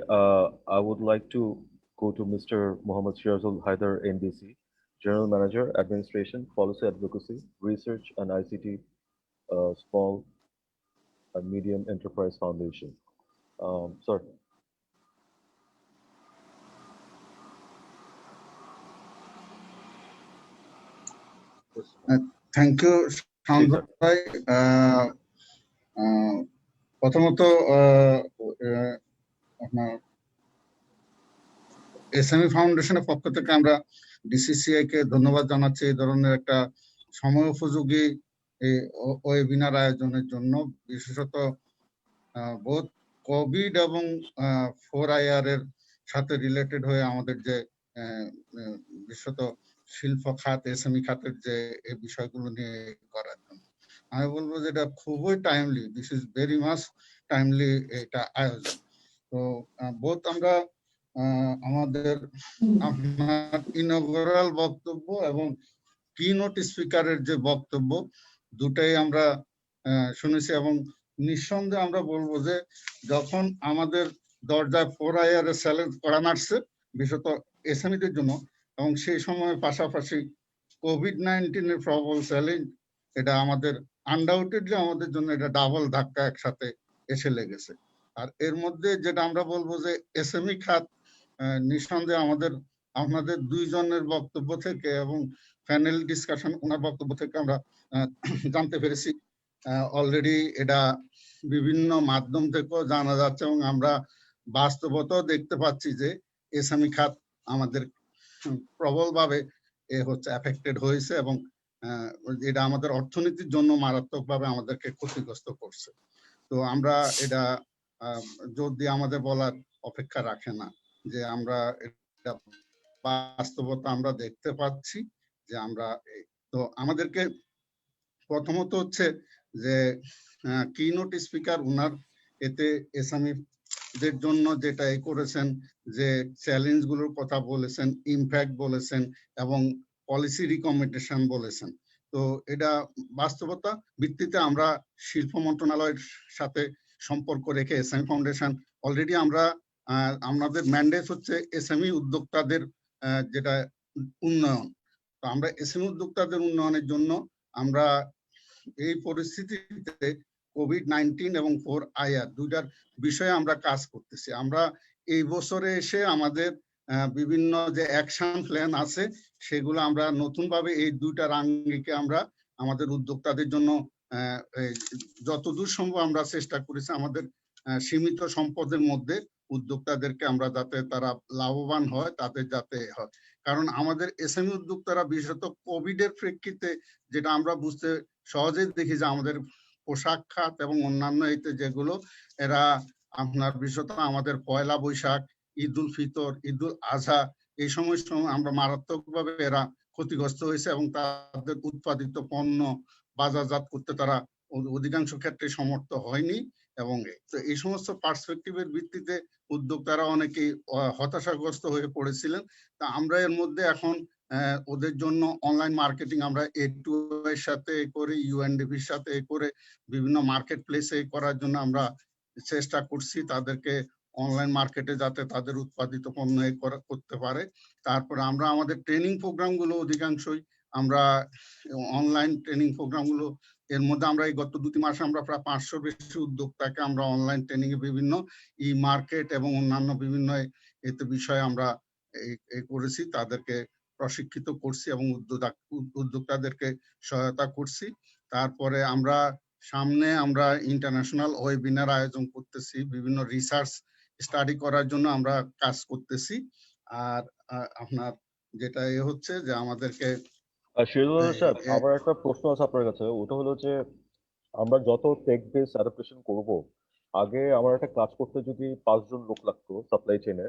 I would like to go to Mr. Mohammad Shirazul Haider, NDC, General Manager, Administration, Policy Advocacy, Research and ICT, Small and Medium Enterprise Foundation. Sir. Thank you, Shandra bhai. প্রথমত আপনার SME ফাউন্ডেশনের পক্ষ থেকে আমরা DCCI কে ধন্যবাদ জানাচ্ছি এই ধরনের একটা সময়োপযোগী ওয়েবিনার আয়োজনের জন্য, বিশেষত বোধ কোভিড এবং 4IR এর সাথে রিলেটেড হয়ে আমাদের যে বিশেষত শিল্প খাত, এসএমই খাতের যে এই বিষয়গুলো নিয়ে করার জন্য আমি বলবো যে এটা খুবই timely, this is very much timely এটা আয়োজন। তো বোধ আমরা আমাদের আপনার ইনঅগারাল বক্তব্য এবং কিনোট স্পিকারের যে বক্তব্য দুটাই আমরা শুনেছি, এবং নিঃসন্দেহে আমরা বলবো যে যখন আমাদের দরজায় 4IR চ্যালেঞ্জ করা নাড়ছে বিশেষত এসএমইদের জন্য, এবং সেই সময় পাশাপাশি COVID-19 প্রবল চ্যালেঞ্জ, এটা আমাদের আনডাউটেডলি আমাদের জন্য এটা ডাবল ধাক্কা একসাথে এসে লেগেছে। আর এর মধ্যে যেটা আমরা বলবো যে এসএমই খাত নিঃসন্দেহে আমাদের দুইজনের বক্তব্য থেকে এবং প্যানেল ডিসকাশন ওনার বক্তব্য থেকে আমরা জানতে পেরেছি, অলরেডি এটা বিভিন্ন মাধ্যম থেকেও জানা যাচ্ছে এবং আমরা বাস্তবতাও দেখতে পাচ্ছি যে এসএমই খাত আমাদের প্রবলভাবে এফেক্টেড হয়েছে এবং এটা আমাদের অর্থনীতির জন্য মারাত্মকভাবে আমাদেরকে ক্ষতিগ্রস্ত করছে। তো আমরা এটা জোর দিয়ে আমাদের বলার অপেক্ষা রাখে না যে আমরা এটা বাস্তবতা আমরা দেখতে পাচ্ছি যে আমরা তো আমাদেরকে প্রথমত হচ্ছে যে কিনোট স্পিকার উনার এতে এসএমইদের জন্য যেটা করেছেন যে চ্যালেঞ্জ গুলোর কথা বলেছেন, ইমপ্যাক্ট বলেছেন এবং পলিসি রিকমেন্ডেশন বলেছেন। তো এটা বাস্তবতা ভিত্তিতে আমরা শিল্প মন্ত্রণালয়ের সাথে সম্পর্ক রেখে এসএমই ফাউন্ডেশন অলরেডি আমাদের ম্যান্ডেট হচ্ছে এসএমই উদ্যোক্তাদের যেটা উন্নয়ন। তো আমরা এসএমই উদ্যোক্তাদের উন্নয়নের জন্য আমরা এই পরিস্থিতিতে COVID-19 এবং 4IR দুইটার বিষয়ে আমরা কাজ করতেছি। আমরা এই বছরে এসে আমাদের বিভিন্ন যে অ্যাকশন প্ল্যান আছে সেগুলো আমরা নতুন ভাবে এই দুইটার আঙ্গিকে আমরা আমাদের উদ্যোক্তাদের জন্য যতদূর সম্ভব আমরা চেষ্টা করেছি আমাদের সীমিত সম্পদের মধ্যে উদ্যোক্তাদেরকে আমরা যাতে তারা লাভবান হয় তাদের যাতে হয়। কারণ আমাদের এসএমই উদ্যোক্তারা বিশেষত কোভিড এর প্রেক্ষিতে যেটা আমরা বুঝতে সহজেই দেখি যে আমাদের পোশাক খাত এবং অন্যান্য এতে যেগুলো এরা আপনার বিশেষত আমাদের পয়লা বৈশাখ, ঈদ উল ফিতর, ঈদ উল আজহা এই সময় আমরা মারাত্মকভাবে এরা ক্ষতিগ্রস্ত হয়েছে এবং তাদের উৎপাদিত পণ্য বাজারজাত করতে তারা অধিকাংশ ক্ষেত্রে সমর্থ হয়নি। এবং এই সমস্ত পার্সপেক্টিভের ভিত্তিতে উদ্যোক্তারা অনেকেই হতাশাগ্রস্ত হয়ে পড়েছিলেন। তা আমরা এর মধ্যে এখন ওদের জন্য অনলাইন মার্কেটিং আমরা A2 এর সাথে করে UNDPর সাথে করে বিভিন্ন মার্কেট প্লেসে করার জন্য আমরা চেষ্টা করছি তাদেরকে অনলাইন মার্কেটে যাতে তাদের উৎপাদিত পণ্য করতে পারে। তারপরে আমরা আমাদের ট্রেনিং প্রোগ্রামগুলো অধিকাংশই আমরা অনলাইন ট্রেনিং প্রোগ্রামগুলো এর মধ্যে আমরা এই গত 2-3 মাসে আমরা প্রায় 500 বেশি উদ্যোক্তাকে আমরা অনলাইন ট্রেনিং এ বিভিন্ন মার্কেট এবং অন্যান্য বিভিন্ন এতে বিষয়ে আমরা করেছি, তাদেরকে প্রশিক্ষিত করছি এবং উদ্যোক্তাদেরকে সহায়তা করছি। তারপরে আমরা সামনে আমরা ইন্টারন্যাশনাল ওয়েবিনার আয়োজন করতেছি, বিভিন্ন রিসার্চ স্টাডি করার জন্য আমরা কাজ করতেছি। আর আপনার যেটা হচ্ছে যে আমাদেরকে আমার একটা প্রশ্ন আছে আপনার কাছে, ওটা হলো যে আমরা যত টেক বেস অ্যাডাপ্টেশন করব, আগে আমার একটা কাজ করতে যদি 5 জন লোক লাগতো সাপ্লাই চেইনে,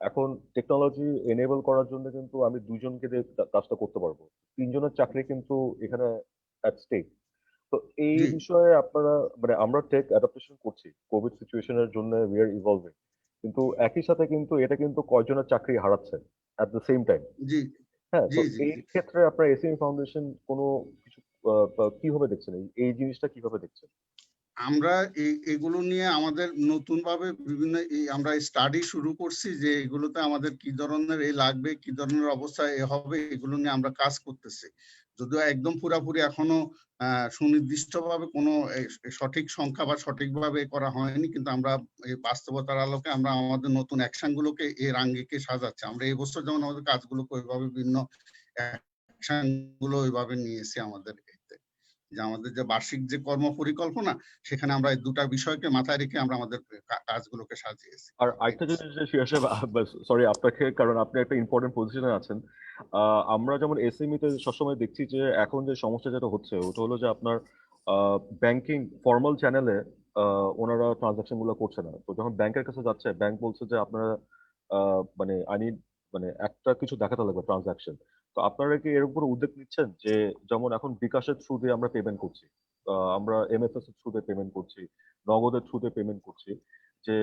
এখন টেকনোলজি এনেবল করার জন্য কিন্তু আমি 2 জনকে দিয়ে কাজটা করতে পারবো। 3 জনের চাকরি কিন্তু এখানে অ্যাট স্টেক। তো এই বিষয়ে আপনারা মানে আমরা টেক অ্যাডাপ্টেশন করছি কোভিড সিচুয়েশনের জন্য, উই আর ইভলভিং, কিন্তু একই সাথে কিন্তু এটা কিন্তু কয়জনের চাকরি হারাচ্ছে অ্যাট দ্য সেম টাইম। হ্যাঁ, তো এই ক্ষেত্রে আপনার এসএমই ফাউন্ডেশন কোনো কিছু কিভাবে দেখছেন, এই জিনিসটা কিভাবে দেখছেন? আমরা এগুলো নিয়ে আমাদের নতুন ভাবে বিভিন্ন আমরা স্টাডি শুরু করছি যে এগুলোতে আমাদের কি ধরনের লাগবে, কি ধরনের অবস্থায় হবে, এগুলো নিয়ে আমরা কাজ করতেছি। যদিও একদম পুরাপুরি এখনো সুনির্দিষ্টভাবে কোনো সঠিক সংখ্যা বা সঠিকভাবে করা হয়নি, কিন্তু আমরা এই বাস্তবতার আলোকে আমরা আমাদের নতুন অ্যাকশন গুলোকে এর আঙ্গিকে সাজাচ্ছি। আমরা এই বছর যেমন আমাদের কাজগুলোকে ওইভাবে বিভিন্ন অ্যাকশন গুলো ওইভাবে নিয়েছি আমাদের যে আমাদের যে বার্ষিক যে কর্ম পরিকল্পনা সেখানে আমরা এই দুটা বিষয়কে মাথায় রেখে আমরা আমাদের কাজগুলোকে সাজিয়েছি। আর আরেকটা জিনিস যে সরি আপনাকে, কারণ আপনি একটা ইম্পর্টেন্ট পজিশনে আছেন। আমরা যেমন এসএমই তে সবসময় দেখছি যে এখন যে সমস্যা যেটা হচ্ছে ওটা হলো যে আপনার ব্যাংকিং ফর্মাল চ্যানেলে ওনারা ট্রানজাকশন গুলো করছে না। তো যখন ব্যাংকের কাছে যাচ্ছে, ব্যাংক বলছে যে আপনারা মানে মানে একটা কিছু দেখাতে লাগবে ট্রানজাকশন। তো আপনারা কি এর উপর উদ্যোগ নিচ্ছেন যে যেমন এখন বিকাশের থ্রু দিয়ে আমরা পেমেন্ট করছি, আমরা এমএফএস এর থ্রু দিয়ে পেমেন্ট করছি, নগদের থ্রু দিয়ে পেমেন্ট করছি, যে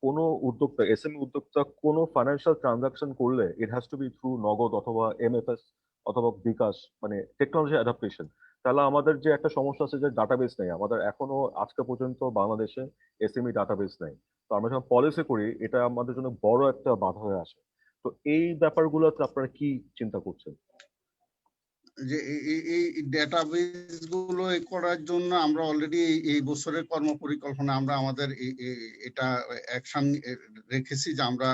কোনো উদ্যোক্তা এসএমই উদ্যোক্তা কোনো ফাইন্যান্সিয়াল ট্রানজাকশন করলে it has to B through নগদ অথবা এমএফএস অথবা বিকাশ, মানে টেকনোলজি অ্যাডাপ্টেশন। তাহলে আমাদের যে একটা সমস্যা আছে যে ডাটাবেস নেই, আমাদের এখনো আজকে পর্যন্ত বাংলাদেশে এসএমই ডাটাবেস নেই। তো আমরা যখন পলিসি করি এটা আমাদের জন্য বড় একটা বাধা হয়ে আসে। তো এই ব্যাপারগুলোতে আপনারা কি চিন্তা করছেন? যে এই ডেটাবেস গুলো করার জন্য আমরা অলরেডি এই বছরের কর্মপরিকল্পনা আমরা আমাদের এটা অ্যাকশন রেখেছি যে আমরা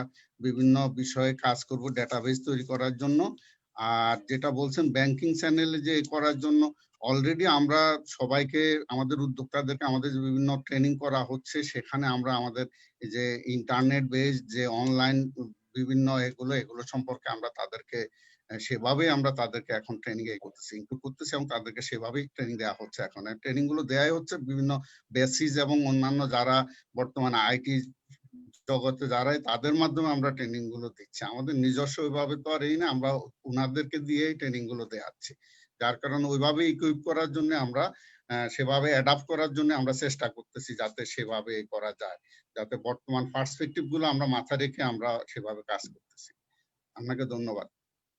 বিভিন্ন বিষয়ে কাজ করব ডেটাবেস তৈরি করার জন্য। আর যেটা বলছেন ব্যাংকিং চ্যানেলে যে করার জন্য অলরেডি আমরা সবাইকে আমাদের উদ্যোক্তাদেরকে আমাদের যে বিভিন্ন ট্রেনিং করা হচ্ছে, সেখানে আমরা আমাদের যে ইন্টারনেট বেস যে অনলাইন বিভিন্ন এগুলো সম্পর্কে আমরা তাদেরকে সেভাবে আমরা তাদেরকে এখন ট্রেনিং করতেছি, ইনক্লুড করতেছি এবং তাদেরকে সেভাবেই ট্রেনিং দেওয়া হচ্ছে। এখন ট্রেনিং গুলো দেওয়াই হচ্ছে বিভিন্ন বেসিস এবং অন্যান্য যারা বর্তমানে আইটি জগতে যারাই তাদের মাধ্যমে আমরা ট্রেনিং গুলো দিচ্ছি। আমাদের নিজস্ব ওইভাবে তো আর এই না, আমরা ওনাদেরকে দিয়েই ট্রেনিং গুলো দেওয়াচ্ছি। যার কারণে ওইভাবে ইকুইপ করার জন্য আমরা সেভাবে অ্যাডাপ্ট করার জন্য আমরা চেষ্টা করতেছি যাতে সেভাবে করা যায়, যাতে বর্তমান পার্সপেক্টিভ গুলো আমরা মাথায় রেখে আমরা সেভাবে কাজ করতেছি। আপনাকে ধন্যবাদ।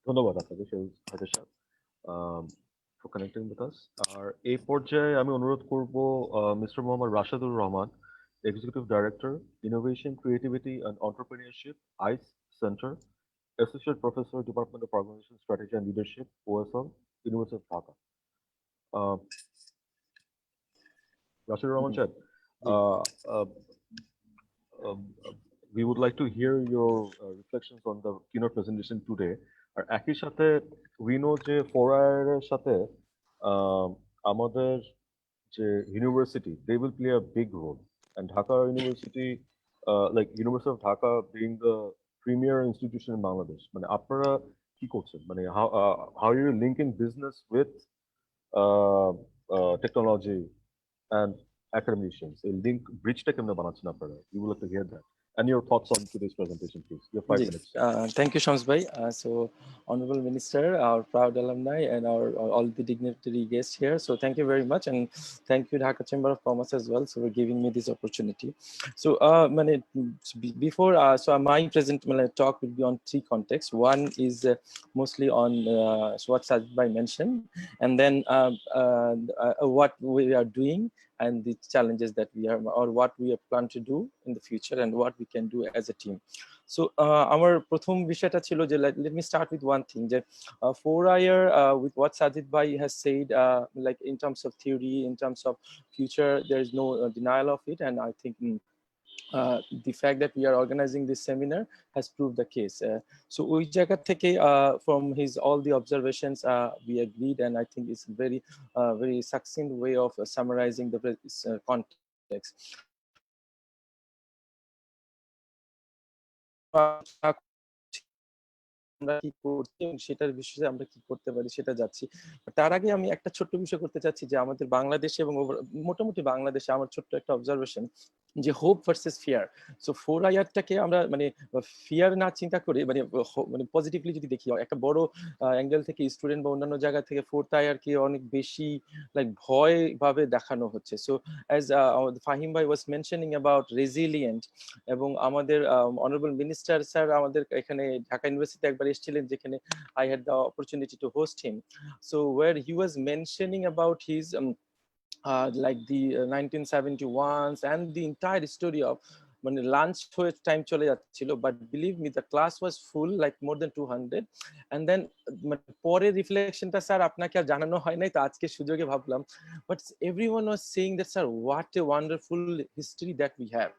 ধন্যবাদ আপনাকে হাতের সাথে ফর কানেক্টিং উইথ আস। আর এই পর্যায়ে আমি অনুরোধ করব mister Mohammad Rashedur Rahman, executive director, innovation, creativity and entrepreneurship, ICE centre, associate professor, department of organisation strategy and leadership, OSL, university of Dhaka. Rashid Rahman Chad, uh, uh, we would like to hear your reflections on the keynote presentation today. আর একই সাথে we know যে 4IR এর সাথে আমাদের যে university, they will play a big role. And Dhaka University, like University of Dhaka being the premier institution in Bangladesh, মানে আপনারা কি করছেন? মানে how are you linking business with technology and academicians? A link bridge টা কেমনে বানাচ্ছেন আপনারা? We would like to hear that. And your thoughts on today's presentation, please. You have 5 minutes. Thank you, Shams bhai. So, Honorable Minister, our proud alumni, and our all the dignitary guests here. So, thank you very much, and thank you Dhaka Chamber of Commerce as well, so for giving me this opportunity. So, before, so my present talk will be on 3 contexts. One is mostly on what Sajid bhai mentioned, and then what we are doing and the challenges that we are, or what we have planned to do in the future, and what we can do as a team. So our prothom bishayta chilo je let me start with one thing, je 4IR with what Sajid bhai has said, like in terms of theory, in terms of future, there is no denial of it, and I think the fact that we are organizing this seminar has proved the case. So ওই জায়গা থেকে from his all the observations we agreed, and I think it's a very succinct way of summarizing the context. আমরা কি করছি এবং সেটার বিষয়ে আমরা কি করতে পারি সেটা যাচ্ছি। তার আগে আমি একটা ছোট্ট বিষয় করতে চাচ্ছি যে আমাদের বাংলাদেশে এবং মোটামুটি বাংলাদেশে আমার ছোট্ট একটা অবজারভেশন যে হোপ ভার্সেস ফিয়ার। সো 4IRটাকে আমরা মানে ফিয়ার না চিন্তা করে মানে পজিটিভলি যদি দেখি, একটা বড় অ্যাঙ্গেল থেকে স্টুডেন্ট বা অন্যান্য জায়গা থেকে 4IRকে অনেক বেশি লাইক ভয় ভাবে দেখানো হচ্ছে। সো অ্যাজ ফাহিম ভাই ওয়াজ মেনশনিং অ্যাবাউট রেজিলিয়েন্ট, এবং আমাদের অনারেবল মিনিস্টার স্যার আমাদের এখানে ঢাকা ইউনিভার্সিটি একবার এসেছিলেন, যেখানে I had the opportunity to host him. So where he was mentioning about his like the 1971s and the entire story of মানে lunch হয়ে টাইম চলে যাচ্ছিল, but believe me the class was full like more than 200, and then পরে রিফ্লেকশনটা sir আপনাকে আর জানানো হয় নাই, তো আজকে সুযোগে ভাবলাম, but everyone was saying that sir what a wonderful history that we have.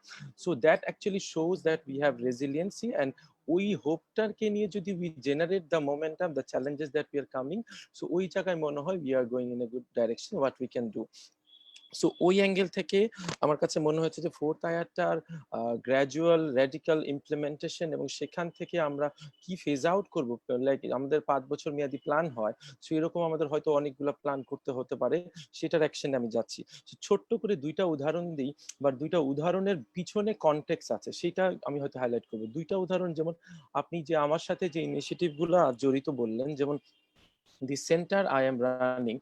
So that actually shows that we have resiliency, and ওই হোপটাকে নিয়ে যদি we generate the momentum, the challenges that we are coming, so ওই জায়গায় মনে হয় we are going in a good direction, what we can do. So ওই angle থেকে আমার কাছে মনে হচ্ছে যে 4IRটার গ্র্যাজুয়াল র্যাডিক্যাল ইমপ্লিমেন্টেশন, এবং সেখান থেকে আমরা কি ফেজ আউট করবো, লাইক আমাদের 5 বছর মেয়াদি প্ল্যান হয়, সো এরকম আমাদের হয়তো অনেকগুলো প্ল্যান করতে হতে পারে, সেটার অ্যাকশনে আমি যাচ্ছি। ছোট্ট করে 2টা উদাহরণ দিই, বা 2টা উদাহরণের পিছনে কনটেক্সট আছে, সেটা আমি হয়তো হাইলাইট করবো। 2টা উদাহরণ, যেমন আপনি যে আমার সাথে যে ইনিশিয়েটিভ গুলো জড়িত বললেন, যেমন দি centre I am running,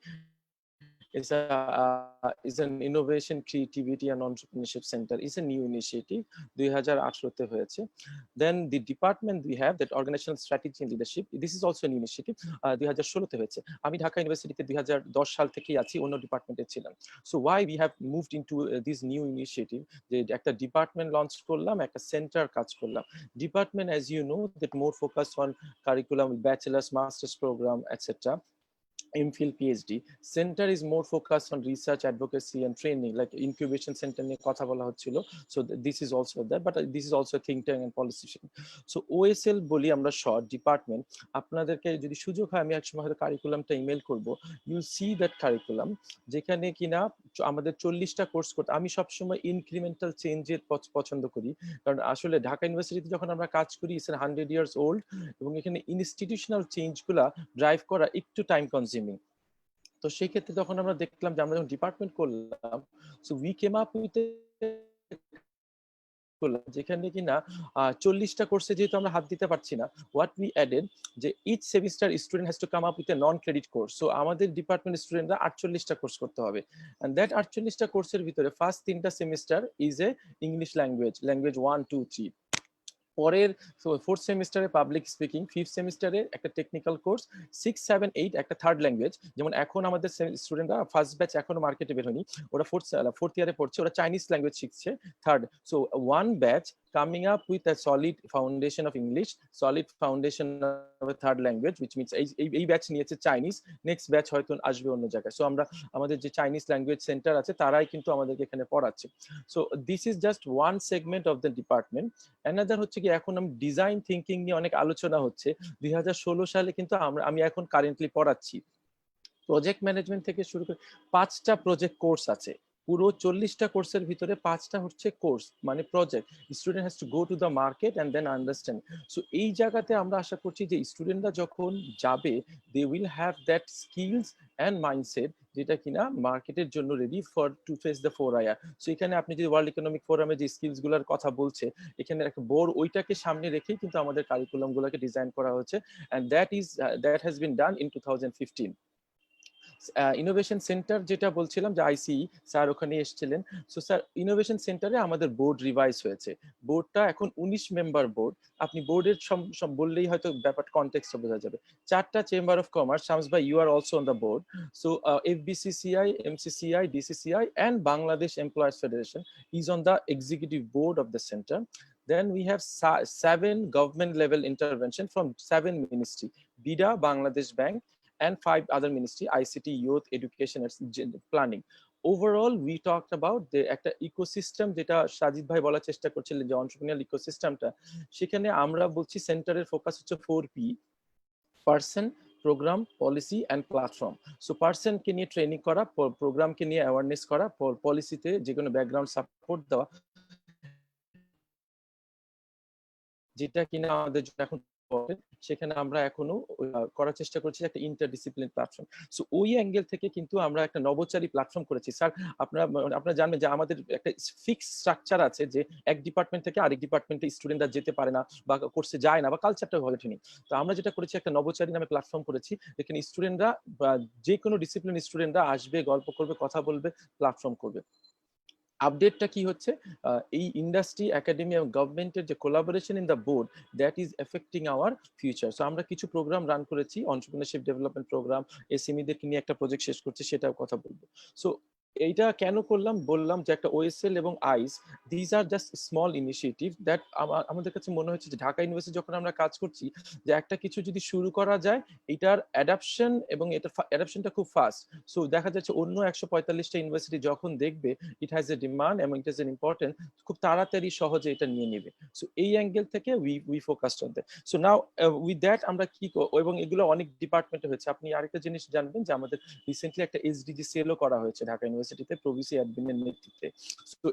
is an innovation, creativity and entrepreneurship center. Is a new initiative 2018 তে হয়েছে। Then the department we have, that organizational strategy and leadership, this is also an initiative 2016 তে হয়েছে। আমি ঢাকা ইউনিভার্সিটিতে 2010 সাল থেকেই আছি, অন্য ডিপার্টমেন্টে ছিলাম। So why we have moved into this new initiative, যে একটা ডিপার্টমেন্ট লঞ্চ করলাম, একটা সেন্টার কাজ করলাম। Department, as you know, that more focused on curriculum, bachelor's, master's program, etc. MPhil, PhD. Center is more focused on research, advocacy and training, like incubation center নিয়ে কথা বলা হচ্ছিল। So this is also that, but this is also a think tank and policy. So OSL বলি আমরা short department। আপনাদেরকে যদি সুযোগ হয়, আমি একসময় হয়তো কারিকুলামটা ইমেল করব। You see that curriculum, যেখানে কিনা আমাদের 40টা কোর্স করতে, আমি সবসময় ইনক্রিমেন্টাল চেঞ্জের পছন্দ করি, কারণ আসলে ঢাকা ইউনিভার্সিটিতে যখন আমরা কাজ করি, ইটস 100 years old, এবং এখানে ইনস্টিটিউশনাল চেঞ্জগুলা ড্রাইভ করা একটু টাইম কনজিউমিং। তো সেই ক্ষেত্রে যখন আমরা দেখলাম যে আমরা যখন ডিপার্টমেন্ট করলাম, so we came up with যেখানে কিনা 40টা কোর্সে যেহেতু আমরা হাত দিতে পারছি না, হোয়াট উই অ্যাডেড, যে each semester student has to come up with a non credit course. So আমাদের ডিপার্টমেন্ট স্টুডেন্টরা 48টা কোর্স করতে হবে, এন্ড দ্যাট 48টা কোর্সের ভিতরে ফার্স্ট 3টা semester is a English language 1, 2, 3। পরের 4th সেমিস্টারে পাবলিক স্পিকিং, 5th সেমিস্টারে একটা টেকনিক্যাল কোর্স, 6, 7, 8 একটা থার্ড ল্যাঙ্গুয়েজ। যেমন এখন আমাদের স্টুডেন্টরা ফার্স্ট ব্যাচ এখনো মার্কেটে বের হয়নি, ওরা ফোর্থ ইয়ারে পড়ছে, ওরা চাইনিজ ল্যাঙ্গুয়েজ শিখছে third. So one batch coming up with a solid foundation of English, solid foundation of a third language, which means এই ব্যাচ নিয়েছে চাইনিজ, নেক্সট ব্যাচ হয়তো আসবে অন্য জায়গায়। সো আমরা আমাদের যে চাইনিজ ল্যাঙ্গুয়েজ সেন্টার আছে তারাই কিন্তু আমাদেরকে এখানে পড়াচ্ছে। So this is just one segment of the department. Another হচ্ছে কি, এখন আমি ডিজাইন থিঙ্কিং নিয়ে অনেক আলোচনা হচ্ছে। 2016 সালে কিন্তু আমি এখন কারেন্টলি পড়াচ্ছি। প্রজেক্ট ম্যানেজমেন্ট থেকে শুরু করে 5টা প্রজেক্ট কোর্স আছে। পুরো 40টা কোর্সের ভিতরে 5টা হচ্ছে কোর্স, মানে project. Student has to go to the market and then understand. So এই জায়গাতে আমরা আশা করছি যে স্টুডেন্টরা যখন যাবে, they will have that skills and mindset, যেটা কিনা মার্কেটের জন্য ready for to face the 4IR। So এখানে আপনি যদি ওয়ার্ল্ড ইকোনমিক ফোরামে যে স্কিলস গুলোর কথা বলছে, এখানে একটা বোর্ড, ওইটাকে সামনে রেখেই কিন্তু আমাদের কারিকুলাম গুলোকে ডিজাইন করা হচ্ছে, and that has been done in 2015। Innovation centre যেটা বলছিলাম, যে আইসিই স্যার ওখানে এসেছিলেন। সো স্যার, ইনোভেশন সেন্টারে আমাদের বোর্ড রিভাইজ হয়েছে। বোর্ডটা এখন 19 মেম্বার বোর্ড। আপনি বোর্ডের সব বললেই হয়তো ব্যাপারটা কনটেক্সট বোঝা যাবে। 4টা চেম্বার অফ কমার্স, শামস ভাই, you are also on the board. So FBCCI, MCCI, DCCI and Bangladesh Employers Federation is on the executive board of the center. Then we have 7 government level intervention from 7 ministry, BIDA, Bangladesh Bank, and 5 other ministry, ICT, youth, education and planning. Overall we talked about the একটা ecosystem, যেটা সাজিদ ভাই বলার চেষ্টা করছিলেন, যে এন্টারপ্রেনিউরিয়াল ইকোসিস্টেমটা। সেখানে আমরা বলছি সেন্টারের ফোকাস হচ্ছে 4P: person, programme, policy and platform. So পারসনকে নিয়ে ট্রেনিং করা, প্রোগ্রামকে নিয়ে অ্যাওয়ারনেস করা, পলিসিতে যে কোনো ব্যাকগ্রাউন্ড সাপোর্ট দেওয়া, যেটা কিনা আমাদের এখন সেখানে আমরা এখনো করার চেষ্টা করছি একটা ইন্টারডিসিপ্লিন প্ল্যাটফর্ম। সো ওই অ্যাঙ্গেল থেকে কিন্তু আমরা একটা নবচারী প্ল্যাটফর্ম করেছি। স্যার, আপনারা জানবেন যে আমাদের একটা ফিক্স স্ট্রাকচার আছে, যে এক ডিপার্টমেন্ট থেকে আরেক ডিপার্টমেন্টে স্টুডেন্টরা যেতে পারে না বা কোর্সে যায় না, বা কালচারটা ভালো ঠিক নেই। তো আমরা যেটা করেছি, একটা নবচারী নামে প্ল্যাটফর্ম করেছি, যেখানে স্টুডেন্টরা বা যে কোনো ডিসিপ্লিন স্টুডেন্টরা আসবে, গল্প করবে, কথা বলবে, প্ল্যাটফর্ম করবে। আপডেটটা কি হচ্ছে, এই ইন্ডাস্ট্রি, একাডেমি এবং গভর্নমেন্টের যে collaboration in the board, that is affecting our future. So আমরা কিছু প্রোগ্রাম রান করেছি, এন্টারপ্রেনিউরশিপ ডেভেলপমেন্ট প্রোগ্রাম, SMEদেরকে নিয়ে একটা প্রজেক্ট শেষ করছি, সেটাও কথা বলবো। সো এইটা কেন করলাম, বললাম যে একটা OSL এবং ICE, these are just small initiative that আমাদের কাছে মনে হচ্ছে যে ঢাকা ইউনিভার্সিটি যখন আমরা কাজ করছি, যে একটা কিছু যদি শুরু করা যায়, এটার অ্যাডাপশন এবং এটার অ্যাডাপশনটা খুব ফাস্ট। সো দেখা যাচ্ছে অন্য 145টা ইউনিভার্সিটি যখন দেখবে ইট হ্যাজ এ ডিমান্ড এবং ইট হ্যাজ এন ইম্পর্টেন্ট, খুব তাড়াতাড়ি সহজে এটা নিয়ে নেবে। সো এই অ্যাঙ্গেল থেকে we focused on that. So now with that আমরা কি, এবং এগুলো অনেক ডিপার্টমেন্টে হয়েছে। আপনি আরেকটা জিনিস জানবেন, যে আমাদের রিসেন্টলি একটা SDG সেলও করা হয়েছে ঢাকা ইউনিভার্সিটিতে, প্রভিসি অ্যাডমিনের নেতৃত্বে। সো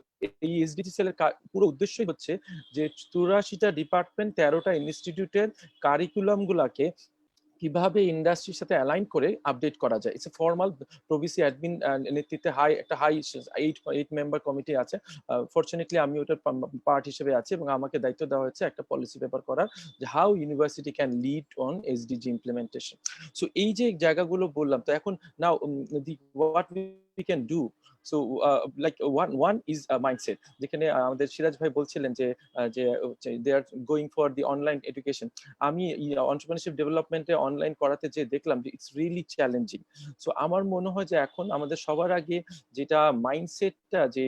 এই SDG সেলের পুরো উদ্দেশ্যই হচ্ছে যে 84টা ডিপার্টমেন্ট, 13টা ইনস্টিটিউটের কারিকুলাম গুলাকে কিভাবে ইন্ডাস্ট্রির সাথে অ্যালাইন করে আপডেট করা যায়। It's a formal pro-VC admin নেতৃত্বে একটা হাই 8 মেম্বার কমিটি আছে। ফরচুনেটলি আমি ওটার পার্ট হিসেবে আছি এবং আমাকে দায়িত্ব দেওয়া হয়েছে একটা পলিসি পেপার করার, যে how university can lead on SDG implementation. So এই যে জায়গাগুলো বললাম, তো এখন now what we can do. So like one is mindset, যেখানে আমাদের সিরাজ ভাই বলছিলেন যে they are going for the online education. আমি এন্টারপ্রেনারশিপ ডেভেলপমেন্টে অনলাইন করাতে যে দেখলাম যে ইটস রিয়েলি চ্যালেঞ্জিং। সো আমার মনে হয় যে এখন আমাদের সবার আগে যেটা মাইন্ডসেটটা, যে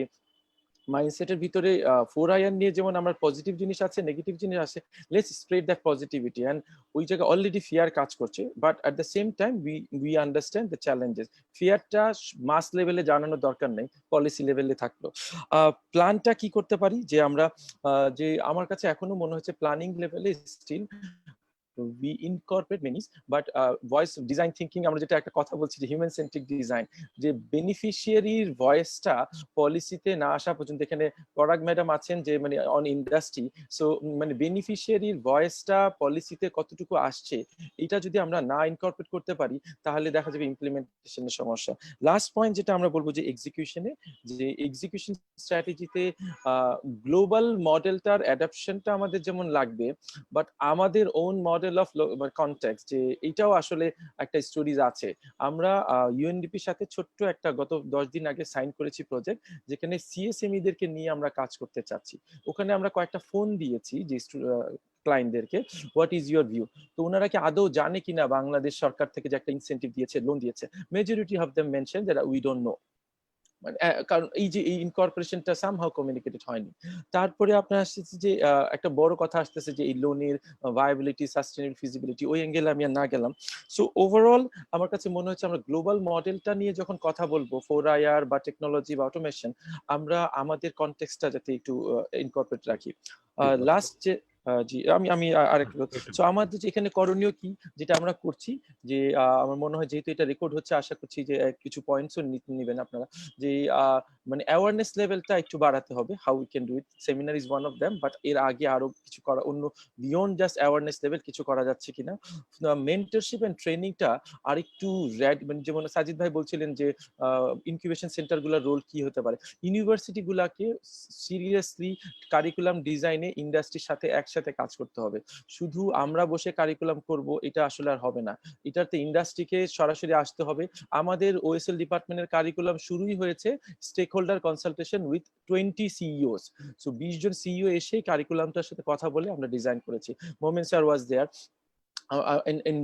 মাইন্ডসেটের ভিতরে 4IR নিয়ে যেমন আমার পজিটিভ জিনিস আছে, নেগেটিভ জিনিস আছে, let's spread that positivity. And ওই জায়গায় অলরেডি ফিয়ার কাজ করছে, but at the same time we understand the challenges. ফিয়ারটা মাস লেভেলে জানানোর দরকার নেই, পলিসি লেভেলে থাকলো। প্ল্যানটা কি করতে পারি, যে আমরা যে আমার কাছে এখনো মনে হচ্ছে প্ল্যানিং লেভেলে still we incorporate many, but voice design thinking আমরা যেটা একটা কথা বলছি যে হিউম্যান সেন্ট্রিক ডিজাইন, যে বেনিফিশিয়ারির ভয়েসটা পলিসিতে না আসা পর্যন্ত, এখানে পরাগ ম্যাডাম আছেন যে মানে অন ইন্ডাস্ট্রি, সো মানে বেনিফিশিয়ারির ভয়েসটা পলিসিতে কতটুকু আসছে, এটা যদি আমরা না ইনকর্পোরেট করতে পারি তাহলে দেখা যাবে ইমপ্লিমেন্টেশনের সমস্যা। লাস্ট পয়েন্ট যেটা আমরা বলবো যে এক্সিকিউশনে, যে এক্সিকিউশন স্ট্র্যাটেজিতে গ্লোবাল মডেলটার অ্যাডাপশনটা আমাদের যেমন লাগবে, বাট আমাদের ওন মডেল অফ কনটেক্সট, যে এটাও আসলে একটা স্টোরিজ আছে। আমরা ইউএনডিপির সাথে ছোট্ট একটা গত 10 দিন আগে সাইন করেছি প্রজেক্ট, যেখানে সিএসএমই দেরকে নিয়ে আমরা কাজ করতে চাচ্ছি। ওখানে আমরা কয়েকটা ফোন দিয়েছি যে ক্লায়েন্টদেরকে, হোয়াট ইজ ইউর ভিউ। তো ওনারা কি আদৌ জানে কিনা বাংলাদেশ সরকার থেকে যে একটা ইনসেন্টিভ দিয়েছে, লোন দিয়েছে? Majority of them mention that we don't know. মানে কারণ এই যে এই ইনকর্পোরেশনটা সামহাউ কমিউনিকেটেড হয়নি। তারপরে আপনার আসছে যে একটা বড় কথা আসতেছে যে এই লোনের ভায়াবিলিটি, সাস্টেনেবল ফিজিবিলিটি, ওই অ্যাঙ্গেলে আমি আর না গেলাম। সো ওভারঅল আমার কাছে মনে হচ্ছে আমরা গ্লোবাল মডেলটা নিয়ে যখন কথা বলবো, 4IR বা টেকনোলজি বা অটোমেশন, আমরা আমাদের কনটেক্সটটা যাতে একটু ইনকর্পোরেট রাখি। লাস্ট যে জি আমি আরেকটু, সো আমাদের এখানে করণীয় কি, যেটা আমরা করছি, যে আমার মনে হয় যেহেতু এটা রেকর্ড হচ্ছে, আশা করছি যে কিছু পয়েন্টসও নেবেন আপনারা, যে মানে অ্যাওয়ারনেস লেভেলটা একটু বাড়াতে হবে, how we can do it. Seminar is one of them, but এর আগে আরো কিছু করা, অন্য বিয়ন্ড জাস্ট অ্যাওয়ারনেস লেভেল কিছু করা যাচ্ছে কিনা। মেন্টরশিপ এন্ড ট্রেনিংটা আরেকটু মানে যেমন সাজিদ ভাই বলছিলেন যে ইনকিউবেশন সেন্টারগুলোর রোল কি হতে পারে। ইউনিভার্সিটি গুলাকে সিরিয়াসলি কারিকুলাম ডিজাইনে ইন্ডাস্ট্রির সাথে একসাথে কাজ করতে হবে। শুধু আমরা বসে কারিকুলাম করব, এটা আসলে আর হবে না। এটাতে ইন্ডাস্ট্রিকে সরাসরি আসতে হবে। আমাদের ওএসএল ডিপার্টমেন্টের কারিকুলাম শুরুই হয়েছে stakeholder consultation with 20 CEOs। So 20 জন সিইও এসেই কারিকুলামটার সাথে কথা বলে আমরা ডিজাইন করেছি। Momen sir was there in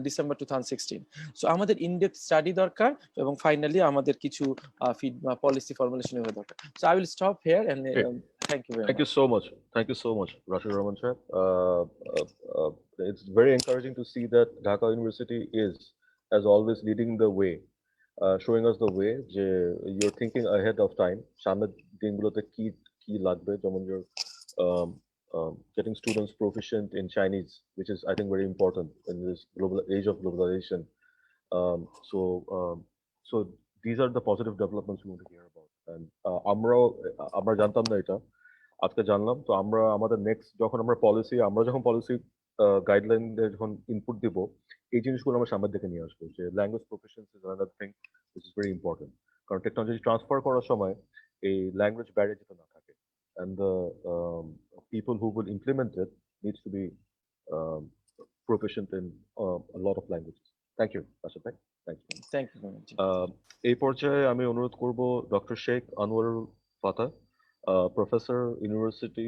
December 2016. So আমাদের ইনডেপথ স্টাডি দরকার, এবং ফাইনালি আমাদের কিছু পলিসি ফর্মুলেশনের দরকার। So I will stop here and thank you very much. Thank you so much. Thank you so much, Rashid Rahman sir. It's very encouraging to see that Dhaka University is, as always, leading the way, showing us the way. You're thinking ahead of time. সামনের দিনগুলোতে কি লাগবে, যেমন you're getting students proficient in Chinese, which is, I think, very important in this global age of globalization. So these are the positive developments we want to hear about. And আমরা জানতাম না এটা, আজকে জানলাম। তো আমরা আমাদের নেক্সট যখন আমরা যখন পলিসি গাইডলাইন যখন ইনপুট দিব, এই জিনিসগুলো আমরা সামনের দিকে নিয়ে আসবো, যে language proficiency is another thing which is very important. কারণ টেকনোলজি ট্রান্সফার করার সময় এই ল্যাঙ্গুয়েজ ব্যারিয়ার যাতে না থাকে, and the people who will implement it needs to be proficient in a lot of languages. Thank you, Rashid bhai. Thank you. Thank you very much. এই পর্যায়ে আমি অনুরোধ করব doctor Sheikh Anwarul Fata, professor, university,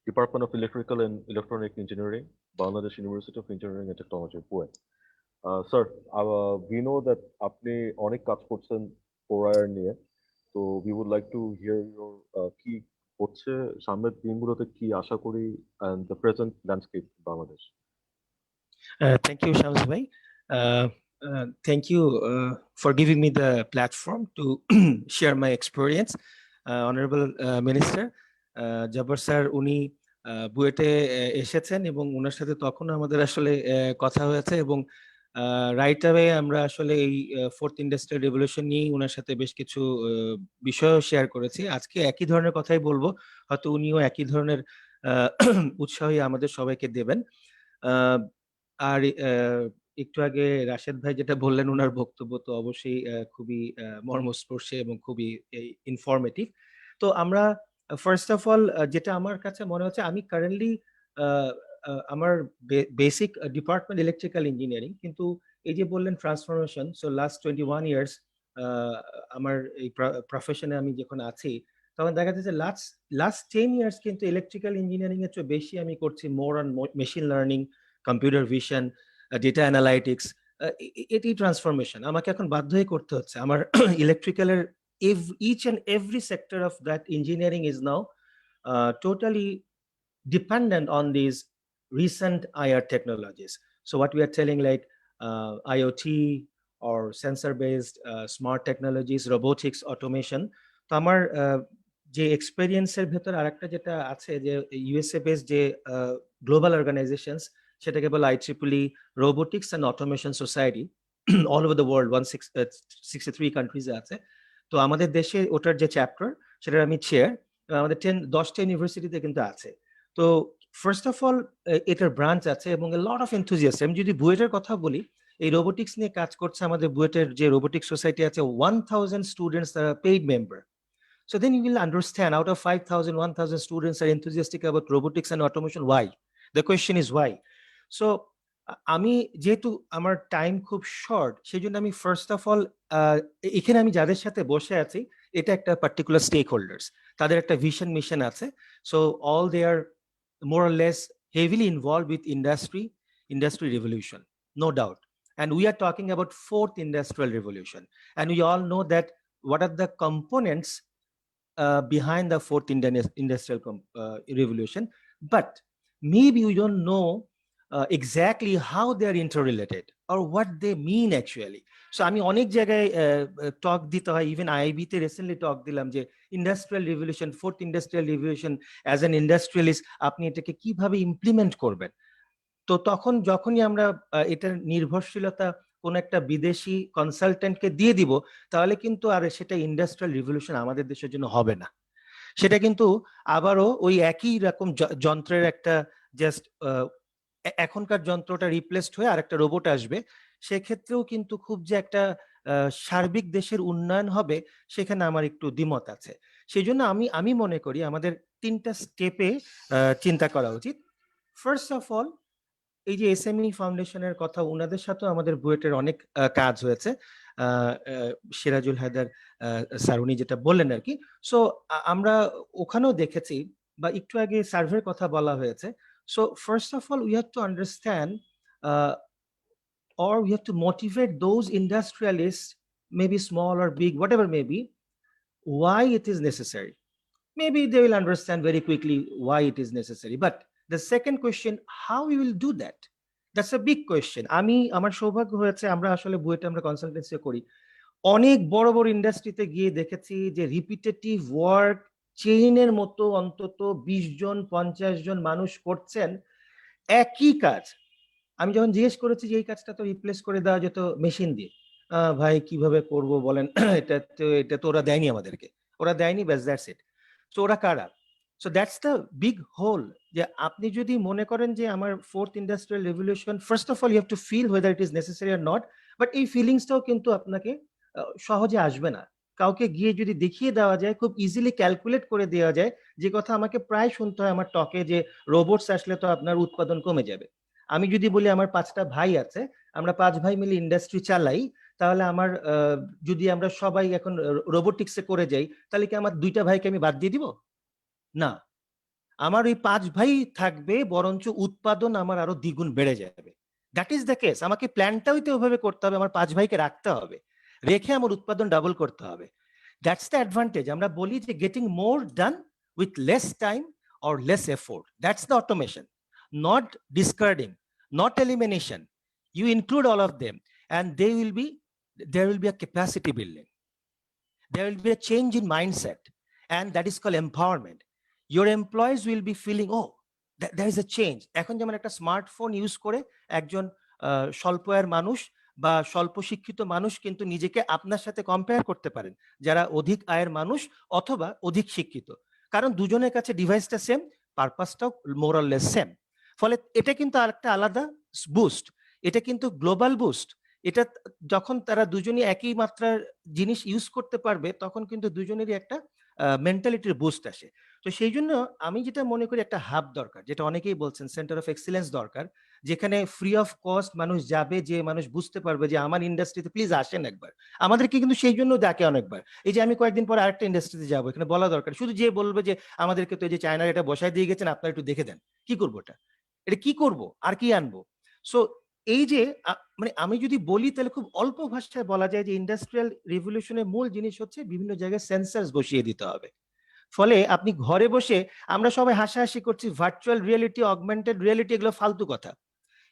department of electrical and electronic engineering, Bangladesh university of engineering and technology, পুয়ে। Sir, we know that আপনি অনেক কাজ করছেন 4IR নিয়ে, তো we would like to hear your কি হচ্ছে সামনের দিনগুলোতে, কি আশা করি, and the present landscape in Bangladesh. Thank you, Shams bhai. Thank you for giving me the platform to share my experience. Honorable Minister, Jabbar sir উনি বুয়েটে এসেছেন এবং ওনার সাথে তখন আমাদের আসলে কথা হয়েছে, এবং রাইট অ্যাওয়ে আমরা আসলে এই ফোর্থ ইন্ডাস্ট্রিয়াল রেভলিউশন নিয়ে ওনার সাথে বেশ কিছু বিষয় শেয়ার করেছি। আজকে একই ধরনের কথাই বলবো, হয়তো উনিও একই ধরনের উৎসাহই আমাদের সবাইকে দেবেন। আর একটু আগে রাশেদ ভাই যেটা বললেন ওনার বক্তব্য তো অবশ্যই খুবই মর্মস্পর্শী এবং খুবই ইনফরমেটিভ। তো আমরা ফার্স্ট অফ অল যেটা আমার কাছে মনে হচ্ছে, আমি কারেন্টলি আমার বেসিক ডিপার্টমেন্ট ইলেকট্রিক্যাল ইঞ্জিনিয়ারিং, কিন্তু এই যে বললেন ট্রান্সফরমেশন, সো লাস্ট 21 ইয়ার্স আমার এই প্রফেশনে আমি যখন আছি, তখন দেখা যাচ্ছে লাস্ট 10 ইয়ার্স কিন্তু ইলেকট্রিক্যাল ইঞ্জিনিয়ারিং এর চেয়ে বেশি আমি করছি more on machine learning, computer vision, data analytics. এটি ট্রান্সফরমেশন আমাকে এখন বাধ্য হয়ে করতে হচ্ছে। আমার ইলেকট্রিক্যালের each and every sector of that engineering is now totally dependent on these recent IR technologies. So what we are telling, like IoT or sensor-based smart technologies, robotics, automation. তো আমার যে এক্সপেরিয়েন্সের ভেতর আরেকটা যেটা আছে, যে ইউএসএ বেসড যে global organisations, সেটাকে বলে IEEE robotics and automation society, all over the world 163 কান্ট্রিজে আছে। তো আমাদের দেশে ওটার যে চ্যাপ্টার, সেটার আমি চেয়ার, আমাদের 10টা ইউনিভার্সিটিতে কিন্তু আছে। তো ফার্স্ট অফ অল এটার ব্রাঞ্চ আছে এবং লট অফ এনথুজিয়াস্ট। আমি যদি বুয়েটের কথা বলি, এই রোবোটিক্স নিয়ে কাজ করছে আমাদের বুয়েটের যে রোবোটিক্স সোসাইটি আছে, 1000 স্টুডেন্টস তারা paid member. So then you will understand, out of 5,000, 1,000 students are enthusiastic about robotics and automation. Why? The question is why. So আমি যেহেতু আমার টাইম খুব শর্ট, সেই জন্য আমি ফার্স্ট অফ অল এখানে আমি যাদের সাথে বসে আছি, এটা একটা পার্টিকুলার স্টেক হোল্ডার্স, তাদের একটা ভিশন মিশন আছে। So all they are more or less heavily involved with industry revolution, no doubt. And we are talking about fourth industrial revolution. And we all know that what are the components behind the fourth industrial revolution, but maybe we don't know exactly how they are interrelated or what they mean actually. So আমি অনেক জায়গায় টক দিতে হয়, even IIB তে recently টক দিলাম যে industrial revolution, fourth industrial revolution, as an industrialist আপনি এটাকে কিভাবে ইমপ্লিমেন্ট করবেন। তো তখন যখনই আমরা এটার নির্ভরশীলতা কোন একটা বিদেশি কনসালটেন্টকে দিয়ে দিব, তাহলে কিন্তু আর সেটা ইন্ডাস্ট্রিয়াল রিভলিউশন আমাদের দেশের জন্য হবে না। সেটা কিন্তু আবারও ওই একই রকম যন্ত্রের একটা জাস্ট এখনকার যন্ত্রটা রিপ্লেসড হয়ে আর একটা রোবট আসবে, সেক্ষেত্রেও কিন্তু খুব যে একটা সার্বিক দেশের উন্নয়ন হবে, সেখানে আমার একটু দ্বিমত আছে। সেই জন্য আমি মনে করি আমাদের 3টা স্টেপে চিন্তা করা উচিত। ফার্স্ট অফ অল, এই যে এসএমই ফাউন্ডেশনের কথা, ওনাদের সাথে আমাদের বুয়েটের অনেক কাজ হয়েছে, সিরাজুল হায়দার স্যার উনি যেটা বললেন আর কি। সো আমরা ওখানেও দেখেছি, বা একটু আগে সার্ভের কথা বলা হয়েছে। So first of all, we have to understand or we have to motivate those industrialists, maybe small or big, whatever may be, why it is necessary. Maybe they will understand very quickly why it is necessary. But the second question, how we will do that? That's a big question. আমার সৌভাগ্য হয়েছে, আমরা আসলে বুয়েটে আমরা consultancy করি, অনেক বড় বড় ইন্ডাস্ট্রিতে গিয়ে দেখেছি যে রিপিটেটিভ ওয়ার্ক চেইনের মতো অন্তত 20 জন 50 জন মানুষ করছেন একই কাজ। আমি যখন জিজ্ঞেস করেছি যে এই কাজটা তো রিপ্লেস করে দেওয়া যেত মেশিন দিয়ে, ভাই কিভাবে করব বলেন, এটা তো ওরা দেয়নি আমাদেরকে, ওরা দেয়নি, ব্যাস দ্যাটস ইট। সো ওরা কারা? So that's the big hole, যে আপনি যদি মনে করেন যে আমার fourth industrial revolution, first of all you have to feel whether it is necessary or not. But এই ফিলিংসটাও কিন্তু আপনাকে সহজে আসবে না। কাউকে গিয়ে যদি দেখিয়ে দেওয়া যায়, খুব ইজিলি ক্যালকুলেট করে দেওয়া যায়, যে কথা আমাকে প্রায় শুনতে হয় আমার টকে, যে রোবটস আসলে তো আপনার উৎপাদন কমে যাবে। আমি যদি বলি আমার 5টা ভাই আছে, আমরা 5 ভাই মিলে ইন্ডাস্ট্রি চালাই, তাহলে আমার যদি আমরা সবাই এখন রোবোটিক্সে করে যাই, তাহলে কি আমার 2টা ভাইকে আমি বাদ দিয়ে দিব? না, আমার ওই 5 ভাই থাকবে, বরঞ্চ উৎপাদন আমার আরো দ্বিগুণ বেড়ে যাবে। That is the case. আমাকে প্ল্যানটাও তো ওইভাবে করতে হবে, আমার 5 ভাইকে রাখতে হবে, রেখে আমার উৎপাদন ডাবল করতে হবে। That's the advantage. আমরা বলি যে getting more done with less time or less effort, that's the automation, not discarding, not elimination. You include all of them, and there will be a capacity building. There will be a change in mindset, and that is called empowerment. Your employees will be feeling, oh, there is a change. এখন যেমন একটা smartphone use করে একজন স্বল্প আয়ের মানুষ বা স্বল্প শিক্ষিত মানুষ কিন্তু নিজেকে আপনার সাথে কম্পেয়ার করতে পারেন, যারা অধিক আয়ের মানুষ অথবা অধিক শিক্ষিত, কারণ দুজনের কাছে ডিভাইসটা সেম, পারপাসটাও মোর অর লেস সেম। ফলে এটা কিন্তু আরেকটা আলাদা বুস্ট, এটা কিন্তু গ্লোবাল বুস্ট। এটা যখন তারা দুজনই একই মাত্রার জিনিস ইউজ করতে পারবে তখন কিন্তু দুজনেরই একটা মেন্টালিটির বুস্ট আসে। তো সেই জন্য আমি যেটা মনে করি একটা হাব দরকার, যেটা অনেকেই বলছেন সেন্টার অফ এক্সিলেন্স দরকার, যেখানে ফ্রি অফ কস্ট মানুষ যাবে, যে মানুষ বুঝতে পারবে যে আমার ইন্ডাস্ট্রিতে প্লিজ আসেন একবার। আমাদেরকে কিন্তু সেই জন্য ডাকে অনেকবার। এই যে আমি কয়েকদিন পর আরেকটা ইন্ডাস্ট্রিতে যাবো, এখানে বলা দরকার, শুধু যে বলবে যে আমাদেরকে তো এই যে চায়নার এটা বসায় দিয়ে গেছেন, আপনারা একটু দেখে দেন, কি করবো এটা কি করব আর কি আনবো। সো এই যে মানে আমি যদি বলি তাহলে খুব অল্প ভাষায় বলা যায় যে ইন্ডাস্ট্রিয়াল রিভলিউশনের মূল জিনিস হচ্ছে বিভিন্ন জায়গায় সেন্সার্স বসিয়ে দিতে হবে। ফলে আপনি ঘরে বসে, আমরা সবাই হাসাহাসি করছি ভার্চুয়াল রিয়েলিটি, অগমেন্টেড রিয়েলিটি, এগুলো ফালতু কথা।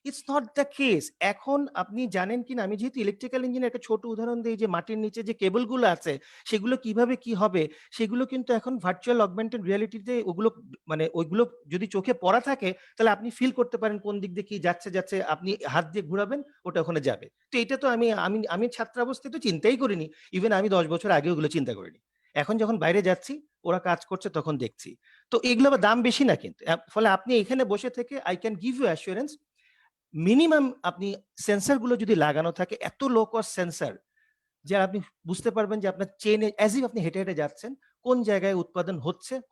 It's not the case. এখন আপনি জানেন কিনা, আমি যেহেতু ইলেকট্রিক্যাল ইঞ্জিনিয়ার, একটা ছোট উদাহরণ দিই, যে মাটির নিচে যে কেবলগুলো আছে সেগুলো কিভাবে কি হবে, সেগুলো কিন্তু এখন ভার্চুয়াল অগমেন্টেড রিয়েলিটিতে ওগুলো, মানে ওইগুলো যদি চোখে পড়া থাকে তাহলে আপনি ফিল করতে পারেন কোন দিক দিয়ে কি যাচ্ছে, আপনি হাত দিয়ে ঘুরাবেন ওটা ওখানে যাবে। তো এটা তো আমি আমি আমি ছাত্রাবস্থায় তো চিন্তাই করিনি, ইভেন আমি 10 বছর আগে ওগুলো চিন্তা করিনি। এখন যখন বাইরে যাচ্ছি, ওরা কাজ করছে, তখন দেখছি। তো এগুলো আবার দাম বেশি না কিন্তু। ফলে আপনি এখানে বসে থেকে I can give you assurance, minimum আপনি সেন্সর গুলো যদি লাগানো থাকে, এত লো কস্ট সেন্সর, যে আপনি বুঝতে পারবেন যে আপনার চেইনে অ্যাজ ইফ আপনি হেঁটে হেঁটে যাচ্ছেন, কোন জায়গায় উৎপাদন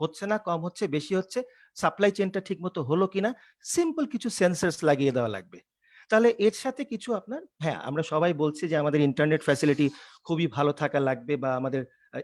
হচ্ছে না, কম হচ্ছে, বেশি হচ্ছে, সাপ্লাই চেইনটা ঠিক মতো হলো কিনা, সিম্পল কিছু সেন্সরস লাগিয়ে দেওয়া লাগবে। তাহলে এর সাথে কিছু আপনার, হ্যাঁ আমরা সবাই বলছি যে আমাদের ইন্টারনেট ফ্যাসিলিটি খুবই ভালো থাকা লাগবে, বা আমাদের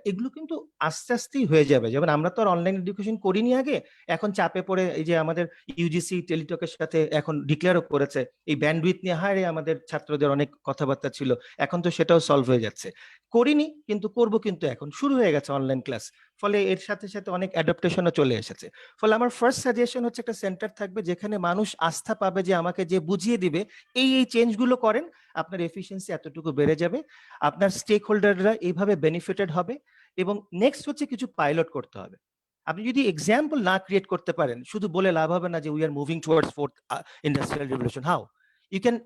এগুলো কিন্তু আস্তে আস্তেই হয়ে যাবে। যেমন আমরা তো আর অনলাইন এডুকেশন করিনি আগে, এখন চাপে পড়ে এই যে আমাদের ইউজিসি টেলিটকের সাথে এখন ডিক্লেয়ারও করেছে এই ব্যান্ডউইথ নিয়ে, হারে আমাদের ছাত্রদের অনেক কথাবার্তা ছিল, এখন তো সেটাও সলভ হয়ে যাচ্ছে। করিনি কিন্তু করব, কিন্তু এখন শুরু হয়ে গেছে অনলাইন ক্লাস। ফলে এর সাথে সাথে অনেক অ্যাডাপ্টেশনও চলে এসেছে। ফলে আমার ফার্স্ট সাজেশন হচ্ছে একটা সেন্টার থাকবে যেখানে মানুষ আস্থা পাবে যে আমাকে যে বুঝিয়ে দিবে এই চেঞ্জগুলো করেন, আপনার এফিসিয়েন্সি এতটুকু বেড়ে যাবে, আপনার স্টেক হোল্ডাররা এইভাবে বেনিফিটেড হবে। এবং নেক্সট হচ্ছে কিছু পাইলট করতে হবে। আপনি যদি এক্সাম্পল না ক্রিয়েট করতে পারেন, শুধু বলে লাভ হবে না যে we are moving towards fourth industrial revolution. How you can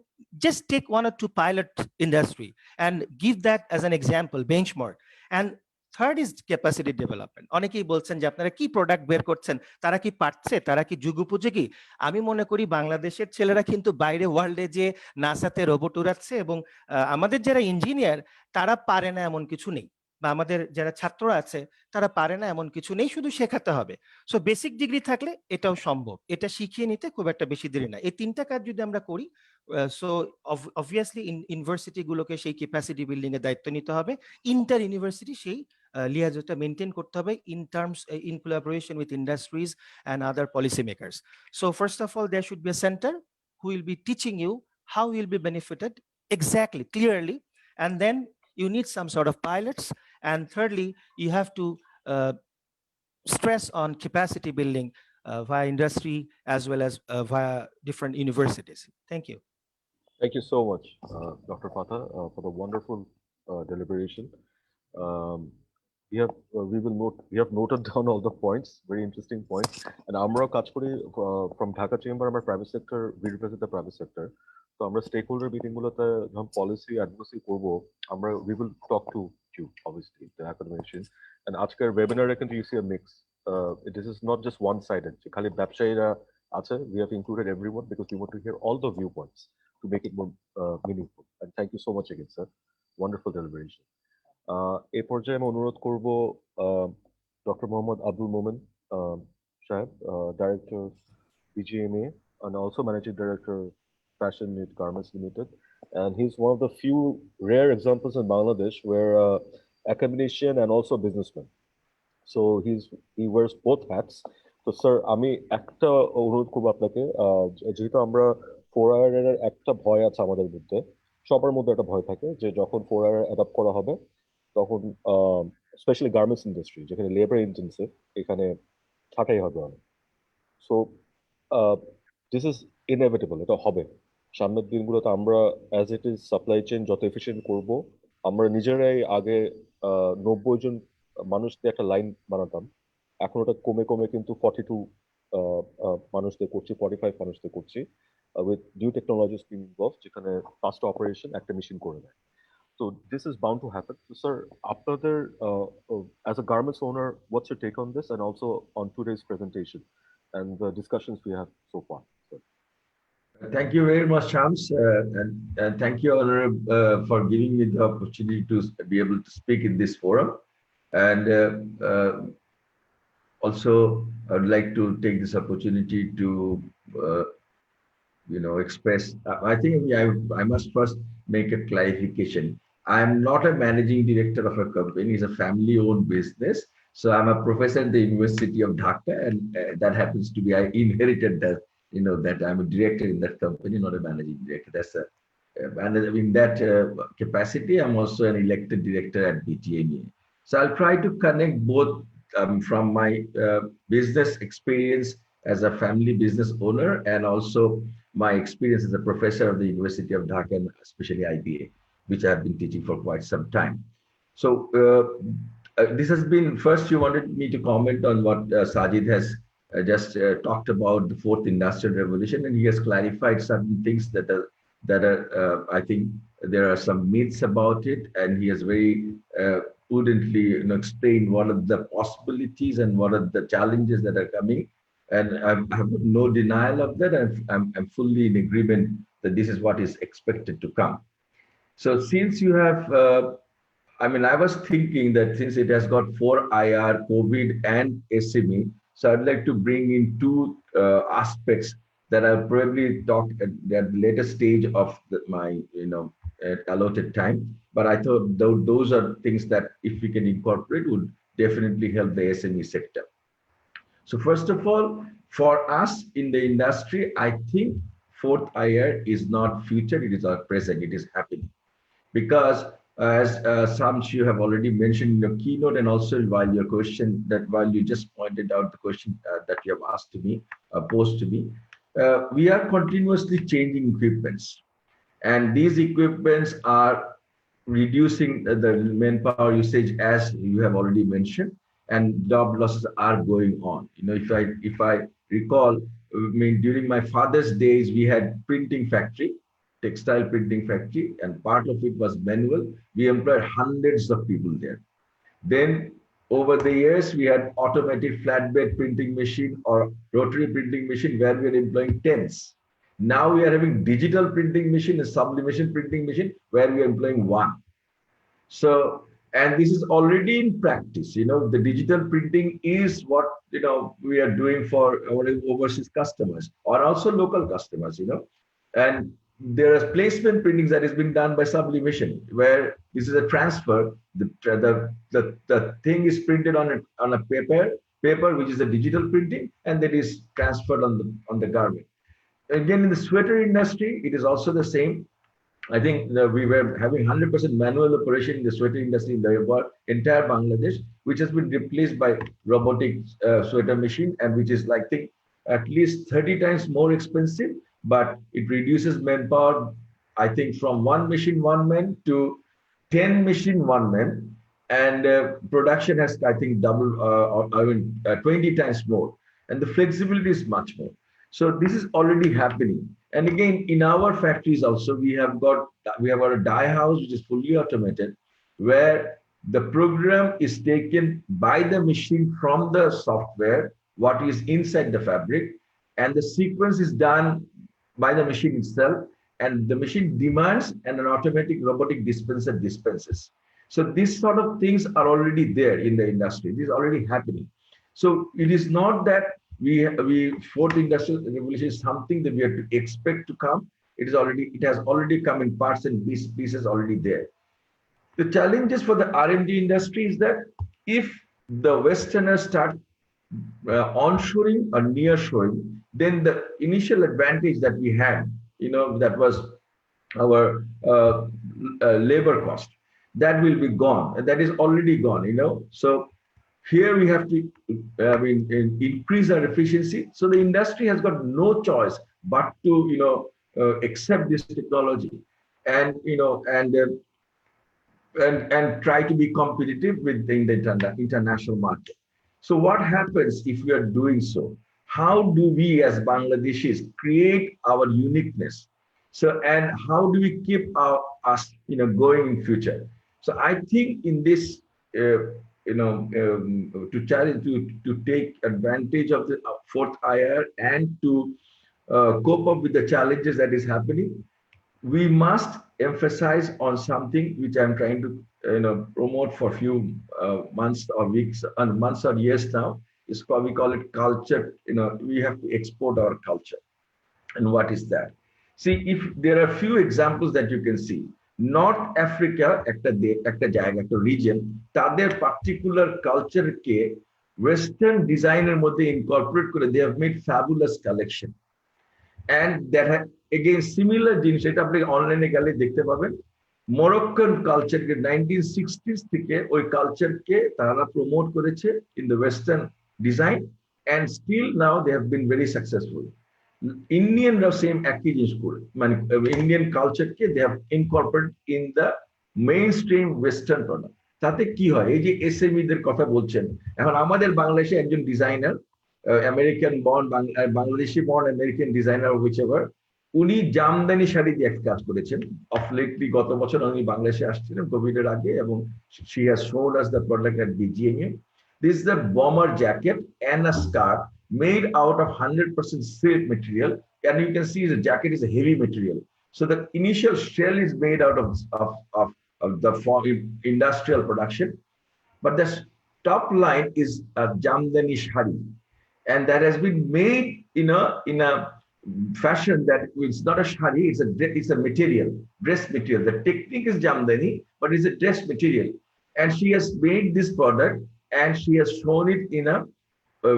just take 1 or 2 pilot industry and give that as an example benchmark. And third is capacity development. অনেকেই বলছেন যে আপনারা কি প্রোডাক্ট বের করছেন, তারা কি পারছে, তারা কি যুগোপযোগী? আমি মনে করি বাংলাদেশের ছেলেরা কিন্তু বাইরে ওয়ার্ল্ডে যে নাসাতে রোবট উড়াচ্ছে, এবং আমাদের যারা ইঞ্জিনিয়ার তারা পারে না এমন কিছু নেই, বা আমাদের যারা ছাত্ররা আছে তারা পারে না এমন কিছু নেই, শুধু শেখাতে হবে। সো বেসিক ডিগ্রি থাকলে এটাও সম্ভব, এটা শিখিয়ে নিতে খুব একটা বেশি দেরি না। এই তিনটা কাজ যদি আমরা করি, সো অবভিয়াসলি ইউনিভার্সিটি গুলোকে সেই ক্যাপাসিটি বিল্ডিং এর দায়িত্ব নিতে হবে, ইন্টার ইউনিভার্সিটি সেই লিয়াজোটা মেনটেন করতে হবে in collaboration with industries and other policy makers. So first of all, there should be a center who will be teaching you how you'll be benefited exactly, clearly, and then you need some sort of pilots, and thirdly, you have to stress on capacity building via industry as well as via different universities. Thank you. Thank you so much, Dr. Fatah, for the wonderful deliberation. Um, we have noted down all the points, very interesting points. And Amra Kachpuri from Dhaka Chamber, our private sector, we represent the private sector. So our stakeholder meeting gulote যখন policy advocacy করব, we will talk to you, obviously, the academician. And আজকের webinar কিন্তু you see a mix. This is not just one-sided. খালি ব্যবসায়ীরা আছে, we have included everyone because we want to hear all the viewpoints to make it more meaningful. And thank you so much again, sir. Wonderful deliberation. এই পর্যায়ে আমি অনুরোধ করব doctor Mohammad Abdul Momen সাহেব, director BGMA and also managing director Fashion Knit Garments Limited, and he's one of the few rare examples in Bangladesh where academician and also businessman. So he wears both hats. So sir, আমি একটা অনুরোধ করব আপনাকে, যেহেতু আমরা 4IR এর একটা ভয় আছে আমাদের মধ্যে, সবার মধ্যে একটা ভয় থাকে যে যখন 4IR অ্যাডাপ্ট করা হবে তখন স্পেশালি গার্মেন্টস ইন্ডাস্ট্রি যেখানে লেবার ইন্টেন্সিভ, এখানে থাকাই হবে অনেক। সো দিস ইজ ইনএভিটেবল, এটা হবে সামনের দিনগুলোতে। আমরা as it is supply chain যত এফিসিয়েন্ট করব, আমরা নিজেরাই আগে 90 জন মানুষ দিয়ে একটা লাইন বানাতাম, এখন ওটা কমে কমে কিন্তু 42 মানুষ দিয়ে করছি, 45 মানুষ দিয়ে করছি, with new technologies being involved, যেখানে ফাস্ট অপারেশন একটা মেশিন করে দেয়। So this is bound to happen. So, sir, after as a garments owner, what's your take on this, and also on today's presentation and the discussions we have so far? Sir? Thank you very much, Shams, and thank you, Honorable, for giving me the opportunity to be able to speak in this forum. And also, I would like to take this opportunity to, express. I think I must first make a clarification. I'm not a managing director of a company; it's a family-owned business. So I'm a professor at the University of Dhaka, and that happens to be I inherited that. That I'm a director in that company, not a managing director. That's a and in that capacity, I'm also an elected director at BTMA. So I'll try to connect both from my business experience as a family business owner and also my experience as a professor of the University of Dhaka and especially IBA, which I've been teaching for quite some time. So this has been, first you wanted me to comment on what Sajid has just talked about the fourth industrial revolution, and he has clarified certain things that I think there are some myths about it, and he has very prudently explained what are the possibilities and what are the challenges that are coming. And I have no denial of that. I'm fully in agreement that this is what is expected to come. So since you have, I was thinking that since it has got 4IR, COVID, and SME, so I'd like to bring in two aspects that I'll probably talk at the later stage of my, allotted time. But I thought those are things that if we can incorporate would definitely help the SME sector. So first of all, for us in the industry, I think fourth IR is not future, it is our present, it is happening. Because as some you have already mentioned in your keynote and also while your question, that while you just pointed out the question that you have asked to me, posed to me, we are continuously changing equipments. And these equipments are reducing the manpower usage as you have already mentioned, and job losses are going on. If I recall, during my father's days, we had printing factory, textile printing factory, and part of it was manual. We employed hundreds of people there. Then over the years, we had automatic flatbed printing machine or rotary printing machine where we are employing tens. Now we are having digital printing machine and sublimation printing machine where we are employing one. So, and this is already in practice. The digital printing is what, we are doing for our overseas customers or also local customers, and there are placement printings that is being done by sublimation, where this is a transfer. The thing is printed on a paper, which is a digital printing, and that is transferred on the garment. Again, in the sweater industry, it is also the same. I think we were having 100% manual operation in the sweater industry in the entire Bangladesh, which has been replaced by robotic sweater machine, and which is, like, think, at least 30 times more expensive, but it reduces manpower, I think, from one machine, one man to 10 machine, one man. And production has, I think, double or 20 times more. And the flexibility is much more. So this is already happening. And again, in our factories also, we have got a dye house, which is fully automated, where the program is taken by the machine from the software, what is inside the fabric, and the sequence is done by the machine itself, and the machine demands, and an automatic robotic dispenser dispenses. So these sort of things are already there in the industry. This is already happening. So it is not that we fourth industrial revolution is something that we have to expect to come. It has already come in parts and pieces already there. The challenges for the R&D industry is that if the Westerners start onshoring or nearshoring, then the initial advantage that we had, that was our labor cost, that will be gone. And that is already gone, So here we have to increase our efficiency. So the industry has got no choice but to accept this technology and and try to be competitive with the international market. So what happens if we are doing so? How do we as Bangladeshis create our uniqueness? So, and how do we keep us going in future? So I think in this to take advantage of the fourth IR and to cope up with the challenges that is happening, we must emphasize on something which I'm trying to promote for a few months or weeks and months or years now. Is called, we call it culture. We have to export our culture. And what is that? See, if there are few examples that you can see, North Africa একটা জায়গা, একটা region, তাদের particular culture কে Western designer মধ্যে incorporate করে, they have made fabulous collection. And that again similar জিনিস, এটা আপনি অনলাইনে গেলে দেখতে পাবেন, Moroccan culture কে 1960s থেকে ওই culture কে তারা promote করেছে in the Western design, and still now they have been very successful. Indian same একই জিনিস করে, মানে Indian culture K they have incorporated in the mainstream Western product. তাতে কি হয়, এই যে SME দের কথা বলছেন, এখন আমাদের বাংলাদেশে একজন designer, American born, Bangladeshi born American designer whichever, উনি জামদানি শাড়ি দিয়ে একটা কাজ করেছেন অফ লেটলি। গত বছর উনি বাংলাদেশে আসছিলেন কোভিড এর আগে, এবং she has showed us the product at BGMA. This is the bomber jacket and a scarf made out of 100% silk material, and you can see the jacket is a heavy material. So the initial shell is made out of the industrial production, but the top line is a jamdani shari, and that has been made in a fashion that it's not a shari, it's a material, dress material. The technique is jamdani, but it's a dress material, and she has made this product and she has shown it in a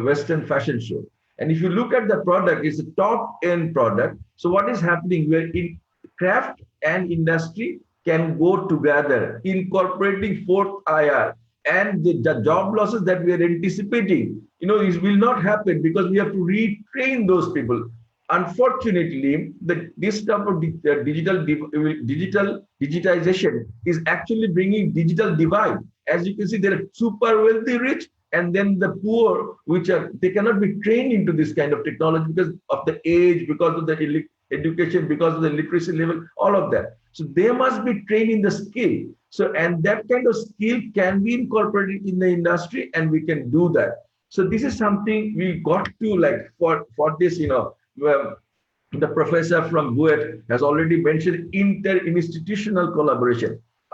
Western fashion show. And if you look at the product, it's a top end product. So what is happening, where in craft and industry can go together, incorporating fourth IR, and the job losses that we are anticipating, it will not happen because we have to retrain those people. Unfortunately, this type of digitization is actually bringing digital divide. As you can see, there are super wealthy rich, and then the poor, they cannot be trained into this kind of technology because of the age, because of the education, because of the literacy level, all of that. So they must be trained in the skill. So, and that kind of skill can be incorporated in the industry, and we can do that. So this is something we got to, like, for this, the professor from BUET has already mentioned inter-institutional collaboration.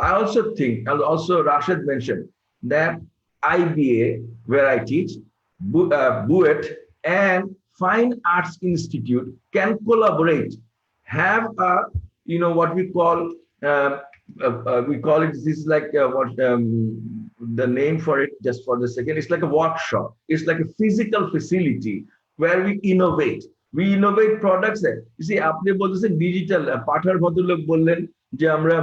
I also think, and also Rashid mentioned, that IBA, where I teach, BUET and Fine Arts Institute can collaborate, have a, what we call it, this is like the name for it, just for the second, it's like a workshop. It's like a physical facility where we innovate. We innovate products there. You see, আপনি বলতেছেন digital, পাঠার ভদ্রলোক বললেন যে আমরা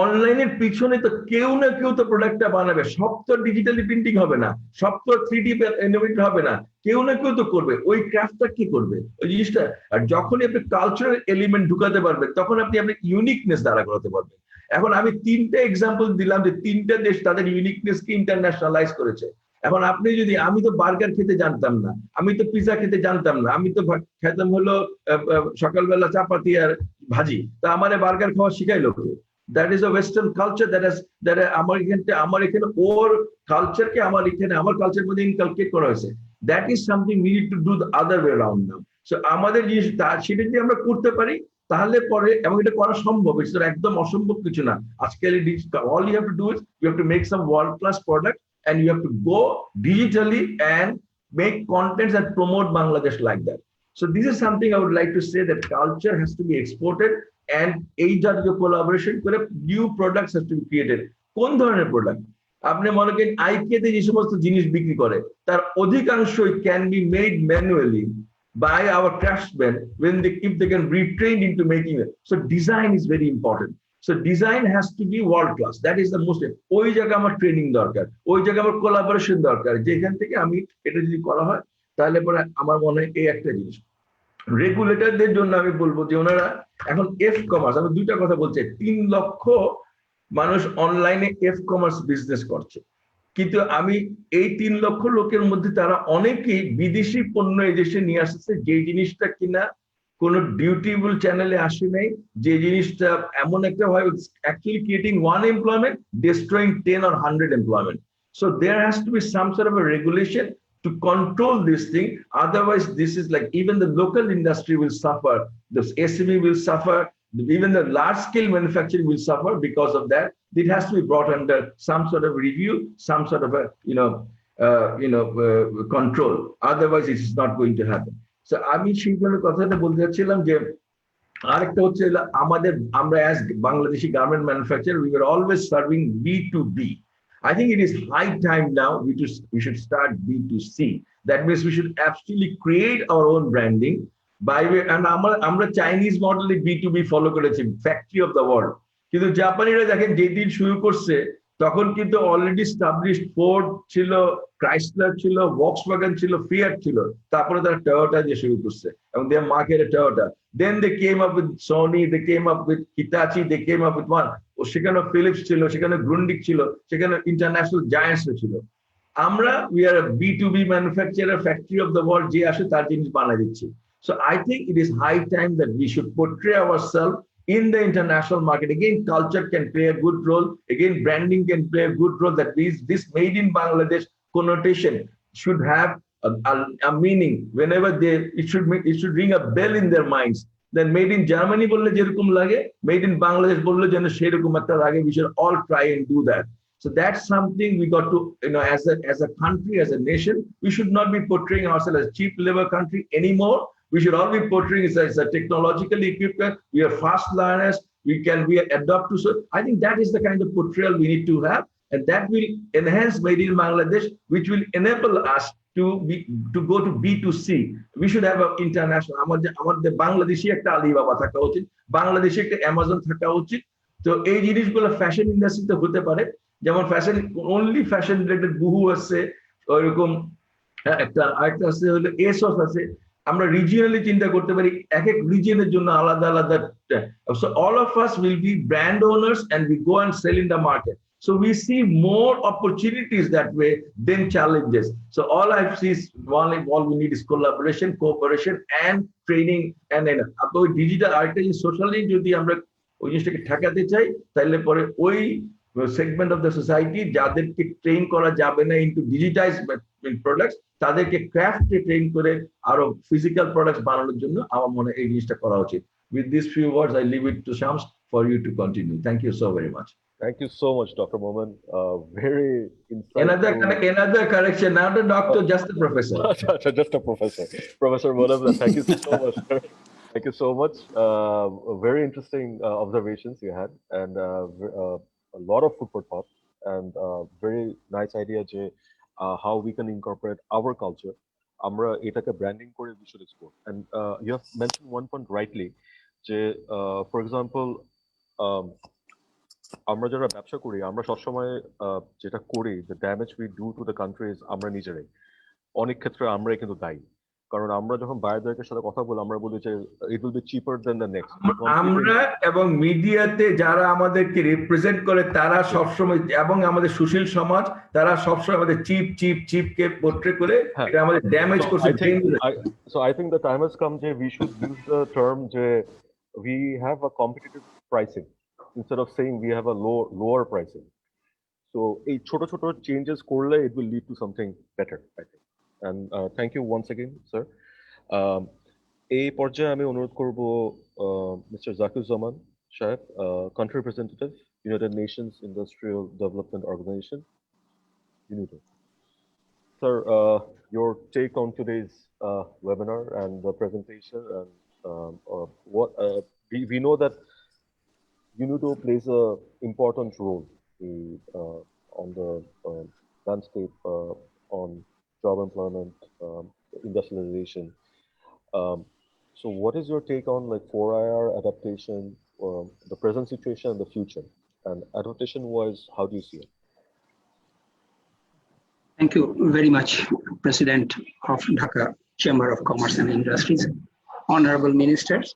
অনলাইনের পিছনে তো কেউ না কেউ তো প্রোডাক্টটা বানাবে, সব তো ডিজিটালি প্রিন্টিং হবে না, সব তো 3D ইনোভেট হবে না, কেউ না কেউ তো করবে। ওই ক্রাফটটা কি করবে, ওই জিনিসটা। আর যখনই আপনি কালচারাল এলিমেন্ট ঢুকাতে পারবেন, তখন আপনি ইউনিকনেস দ্বারা করাতে পারবেন। এখন আমি 3টে এক্সাম্পল দিলাম যে 3টে দেশ তাদের ইউনিকনেসকে ইন্টারন্যাশনালাইজ করেছে। এখন আপনি যদি, আমি তো বার্গার খেতে জানতাম না, আমি তো পিজা খেতে জানতাম না, আমি তো খেতাম হলো সকালবেলা চাপাতি আর ভাজি, তা আমার বার্গার খাওয়া শিখাইলো কে? That is a Western culture that আমার এখানে ওর কালচারকে আমার কালচার মধ্যে ইনকালকেট করা হয়েছে। That is something we need to do the other way around now. So আমাদের জিনিস সেটা যদি আমরা করতে পারি, তাহলে পরে, এবং এটা করা সম্ভব, এটা একদম অসম্ভব কিছু না। আজকাল all you have to do is you have to make some world class product, and you have to go digitally and make contents that promote Bangladesh like that. So this is something I would like to say, that culture has to be exported, and এই জাতীয় collaboration করে new products has to be created. কোন ধরনের product? আপনি মনে করেন আইকেতে যে সমস্ত জিনিস বিক্রি করে, তার অধিকাংশই can be made manually by our craftsmen if they can retrain into making it. So design is very important. So design has to be world class. That is the most. ওই জায়গায় আমার ট্রেনিং দরকার, ওই জায়গায় আমার collaboration দরকার, যেখান থেকে আমি এটা যদি করা হয়, তাহলে পরে আমার মনে হয় এই একটা জিনিস। রেগুলেটরদের জন্য আমি বলবো যে ওনারা এখন কমার্স, আমি দুইটা কথা বলছি, 3 লক্ষ মানুষ অনলাইনে কমার্স বিজনেস করছে, কিন্তু আমি এই 3 লক্ষ লোকের মধ্যে তারা অনেকেই বিদেশি পণ্য এই দেশে নিয়ে আসছে, যে জিনিসটা কিনা কোন ডিউটিবল চ্যানেলে আসে নাই, যে জিনিসটা এমন একটা হয় actually creating 1 employment, destroying 10 or 100 employment. So there has to be some sort of a regulation to control this thing. Otherwise, this is like even the local industry will suffer. The SME will suffer. Even the large-scale manufacturing will suffer because of that. It has to be brought under some sort of review, some sort of a control. Otherwise, it is not going to happen. So আমি সেইগুলো কথাটা বলতে চাচ্ছিলাম যে আরেকটা হচ্ছে আমাদের আমরা as Bangladeshi garment manufacturer, we were always serving B2B. I think it is high time now we should start B2C. That means we should absolutely create our own branding. By way, and আমরা Chinese model B2B follow করেছি, factory of the world. কিন্তু জাপানিরা দেখেন যেদিন শুরু করছে তখন কিন্তু already established Ford ছিল, ক্রাইসলার ছিল, ভক্সওয়াগন ছিল, ফিয়াট ছিল, তারপরে তারা টয়োটা দিয়ে শুরু করছে এবং they marketed Toyota. Then they came up with Sony, they came up with Hitachi, they came up with one. সেখানে ফিলিপস ছিল, সেখানে গ্রুন্ডিক ছিল, সেখানে ইন্টারন্যাশনাল জায়ান্টস ছিল। আমরা we are a B2B manufacturer, factory of the world, যে আসে তার জিনিস বানাই দিচ্ছি। So I think it is high time that we should portray ourselves in the international market. Again, culture can play a good role. Again, branding can play a good role. That means this made in Bangladesh connotation should have a meaning. Whenever it should ring a bell in their minds. Then made in Germany bolle jerokom lage, made in Bangladesh bolle jeno serokom ekta lage. We should all try and do that. So that's something we got to, as a country, as a nation, we should not be portraying ourselves as a cheap labor country anymore. We should all be portraying as a technologically equipped. We are fast learners. We adapt to. So I think that is the kind of portrayal we need to have, and that will enhance made in Bangladesh, which will enable us to go to B2C. We should have an international. আমাদের বাংলাদেশি একটা Alibaba থাকা উচিত, বাংলাদেশি একটা Amazon থাকা উচিত। তো এই জিনিসগুলো ফ্যাশন ইন্ডাস্ট্রিতে হতে পারে, যেমন ফ্যাশন only fashion related বহু আছে, ওইরকম আরেকটা আছে হলো এসোস আছে। আমরা রিজিয়নালি চিন্তা করতে পারি, এক এক রিজিয়নের জন্য আলাদা আলাদা। So all of us will be brand owners and we go and sell in the market. So we see more opportunities that way than challenges. So all I see is all we need is collaboration, cooperation, and training. And then digital art socially যদি আমরা ওই জিনিসটাকে ঠেকাতে চাই, তাহলে পরে ওই segment of the society যাদেরকে ট্রেন করা যাবে না into digitized products, তাদেরকে ক্রাফটে ট্রেন করে আরো ফিজিক্যাল প্রোডাক্টস বানানোর জন্য আমার মনে এই জিনিসটা করা উচিত। With these few words, I leave it to Shams for you to continue. Thank you so very much. Thank you so much, Dr. Momin. Very insightful. Another correction, not a doctor, just a professor. Just a professor. Professor Momin, thank you so much. Thank you so much. Very interesting observations you had, and a lot of food for thought, and very nice idea how we can incorporate our culture. Amra etake branding kore we should explore. And you have mentioned one point rightly, for example, আমরা যারা ব্যবসা করি, আমরা সবসময় যেটা করি, the damage we do to the country is আমরা নিজেরাই। অনেক ক্ষেত্রে আমরাই কিন্তু দায়ী, কারণ আমরা যখন বাইরের সাথে কথা বলি আমরা বলি যে it will be cheaper than the next. আমরা এবং মিডিয়াতে যারা আমাদেরকে রিপ্রেজেন্ট করে তারা সবসময়, এবং আমাদের সুশীল সমাজ, তারা সবসময় আমাদের চিপ কে পোর্ট্রে করে এটা আমাদের ড্যামেজ করছে। So I think the time has come যে we should use the term যে we have a competitive pricing instead of saying we have a lower pricing. So এই ছোট ছোট changes করলে it will lead to something better, I think. And thank you once again, sir. এই পর্যায়ে আমি অনুরোধ করব Mr. Zakiruzzaman সাহেব, country representative, United Nations Industrial Development Organization, UNIDO. Sir, your take on today's webinar and the presentation, and what we know that UNIDO plays an important role on the landscape on job employment, industrialization. So what is your take on like 4IR adaptation, the present situation and the future? And adaptation wise, how do you see it? Thank you very much, President of Dhaka Chamber of Commerce and Industries, Honorable Ministers,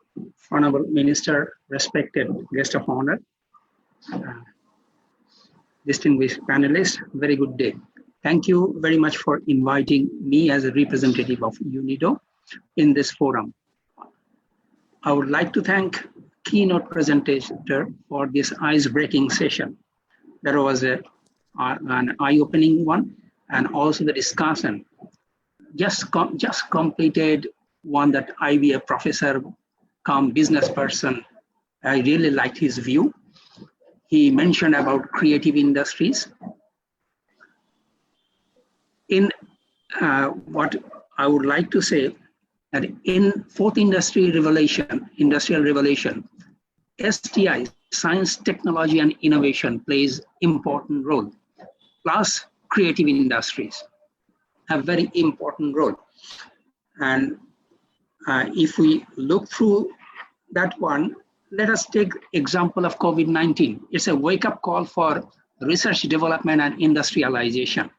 Honorable Minister, respected guest of honor, distinguished panelists, very good day. Thank you very much for inviting me as a representative of UNIDO in this forum. I would like to thank keynote presenter for this ice-breaking session. There was an eye-opening one, and also the discussion just completed one that IBA professor come business person. I really liked his view. He mentioned about creative industries. In what I would like to say, that in fourth industrial revolution, STI, science, technology, and innovation plays important role. Plus, creative industries have very important role. And if we look through that one, let us take example of COVID-19. It's a wake-up call for research, development, and industrialization.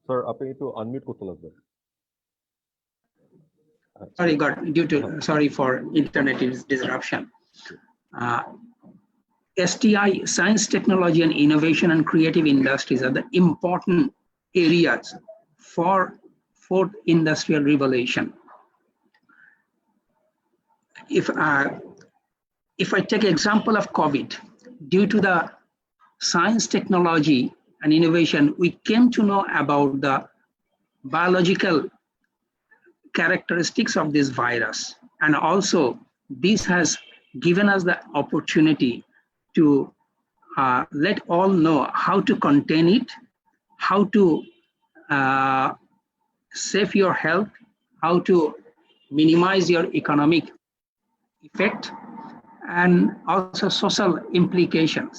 Sir, আপনি একটু unmute করতে লাগবে। Sorry for internet disruption. STI, science, technology, and innovation and creative industries are the important areas for fourth industrial revolution. If I take example of COVID, due to the science, technology, and innovation, we came to know about the biological characteristics of this virus. And also, this has given us the opportunity to let all know how to contain it, how to save your health, how to minimize your economic effect, and also social implications.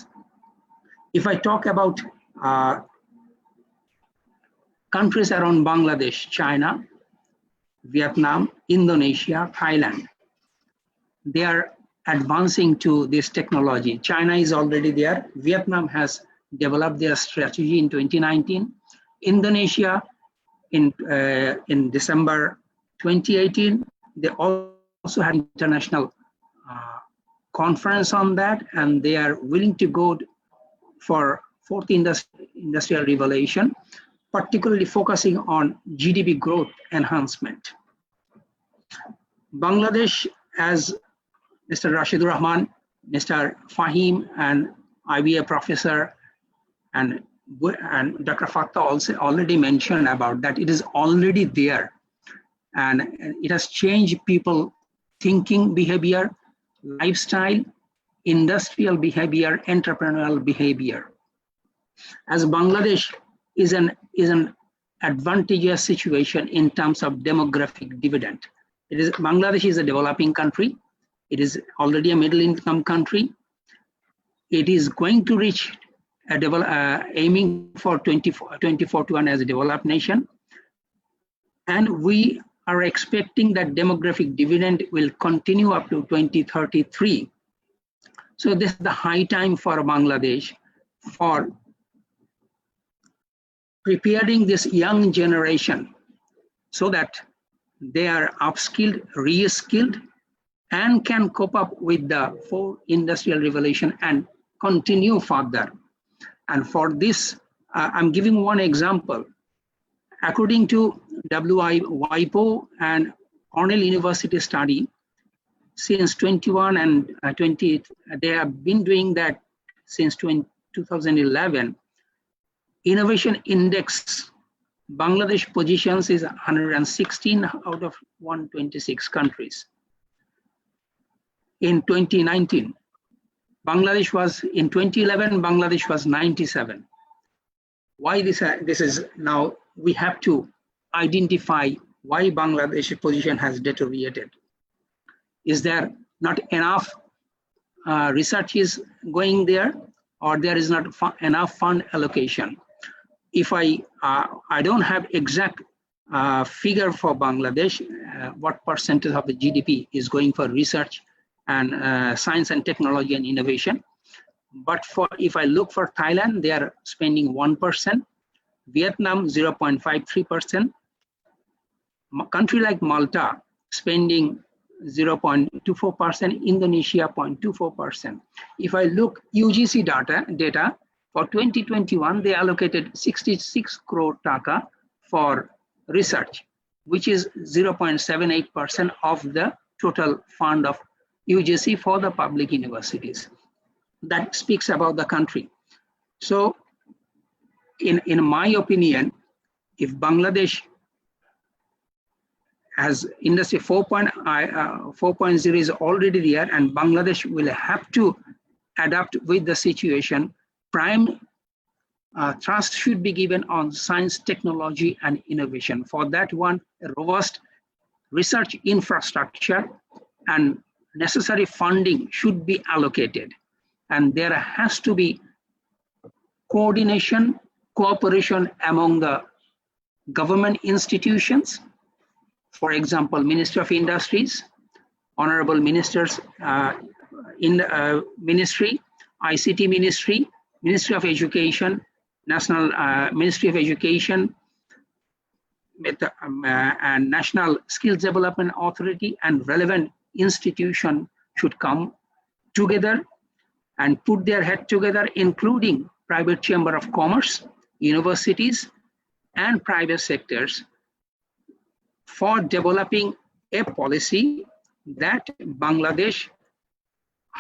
If I talk about countries around Bangladesh, China, Vietnam, Indonesia, Thailand, they are advancing to this technology. China is already there. Vietnam has developed their strategy in 2019. Indonesia, in December 2018, they also had international conference on that, and they are willing to go for fourth industrial revolution, particularly focusing on GDP growth enhancement. Bangladesh, as Mr. Rashidur Rahman, Mr. Fahim, and IBA professor, and Dr. Fatta also already mentioned about that. It is already there, and it has changed people thinking behavior, lifestyle, industrial behavior, entrepreneurial behavior. As Bangladesh is an advantageous situation in terms of demographic dividend. Bangladesh is a developing country. It is already a middle income country. It is going to reach aiming for 2041 as a developed nation. And we are expecting that demographic dividend will continue up to 2033. So this is the high time for Bangladesh for preparing this young generation so that they are upskilled, re-skilled, and can cope up with the fourth industrial revolution and continue further. And for this, I'm giving one example. According to WIPO and Cornell University study, since 21 and 20, they have been doing that since 2011. Innovation index, Bangladesh positions is 116 out of 126 countries. In 2019, Bangladesh was, in 2011, Bangladesh was 97. Why this is now, we have to identify why Bangladesh's position has deteriorated. Is there not enough research is going there, or there is not enough fund allocation? If I don't have exact figure for Bangladesh, what percentage of the GDP is going for research and science and technology and innovation. But if I look for Thailand, they are spending 1%, Vietnam 0.53%, country like Malta spending 0.24%, Indonesia 0.24%. If I look UGC data for 2021, they allocated 66 crore taka for research. which is 0.78% of the total fund of UGC for the public universities. That speaks about the country. So in my opinion, if Bangladesh has industry 4.0 is already there, and Bangladesh will have to adapt with the situation, prime trust should be given on science, technology, and innovation. For that one, a robust research infrastructure and necessary funding should be allocated. And there has to be coordination, cooperation among the government institutions. For example, Ministry of Industries, honorable ministers in the ministry, ICT ministry, Ministry of Education, National Ministry of Education, and National Skills Development Authority, and relevant institution should come together and put their head together, including private chamber of commerce, universities, and private sectors, for developing a policy that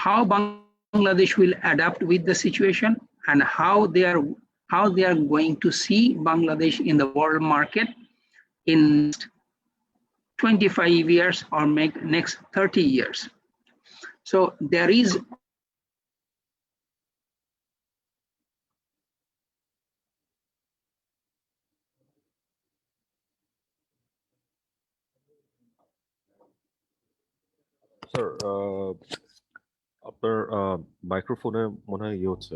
how Bangladesh will adapt with the situation, and how they are going to see Bangladesh in the world market in 25 years or next 30 years. So there is sir আপনার মাইক্রোফোনে মনে হয় ইয়ে হচ্ছে,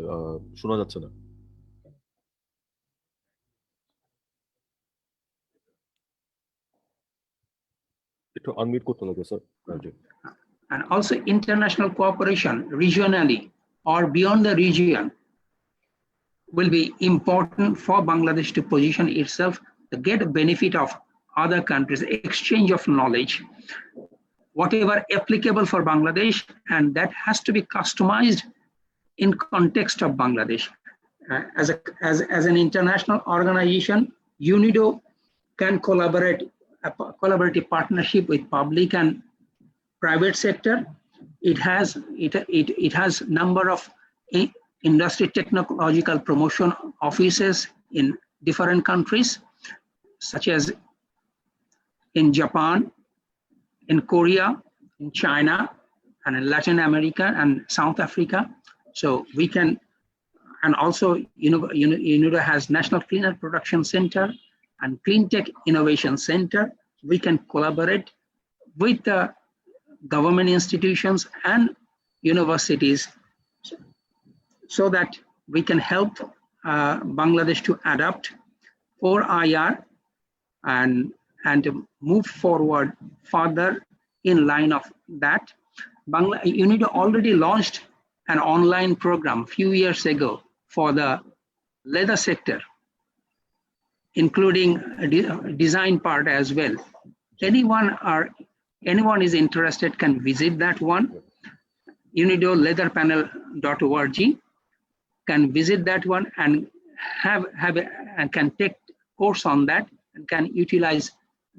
শোনা যাচ্ছে না। একটু unmute করতে লাগে sir. and also international cooperation regionally or beyond the region will be important for Bangladesh to position itself to get a benefit of other countries, exchange of knowledge, whatever applicable for Bangladesh, and that has to be customized in context of Bangladesh. As an international organization, UNIDO can collaborate, a collaborative partnership with public and private sector. It has number of industry technological promotion offices in different countries, such as in Japan, in Korea, in China, and in Latin America and South Africa. So we can, and also UNIDO has National Cleaner Production Center and Clean Tech Innovation Center. We can collaborate with the government institutions and universities so that we can help Bangladesh to adapt for IR and move forward further in line of that. UNIDO already launched an online program a few years ago for the leather sector, including a design part as well. Anyone is interested can visit that one. unidoleatherpanel.org can visit that one and and can take course on that and can utilize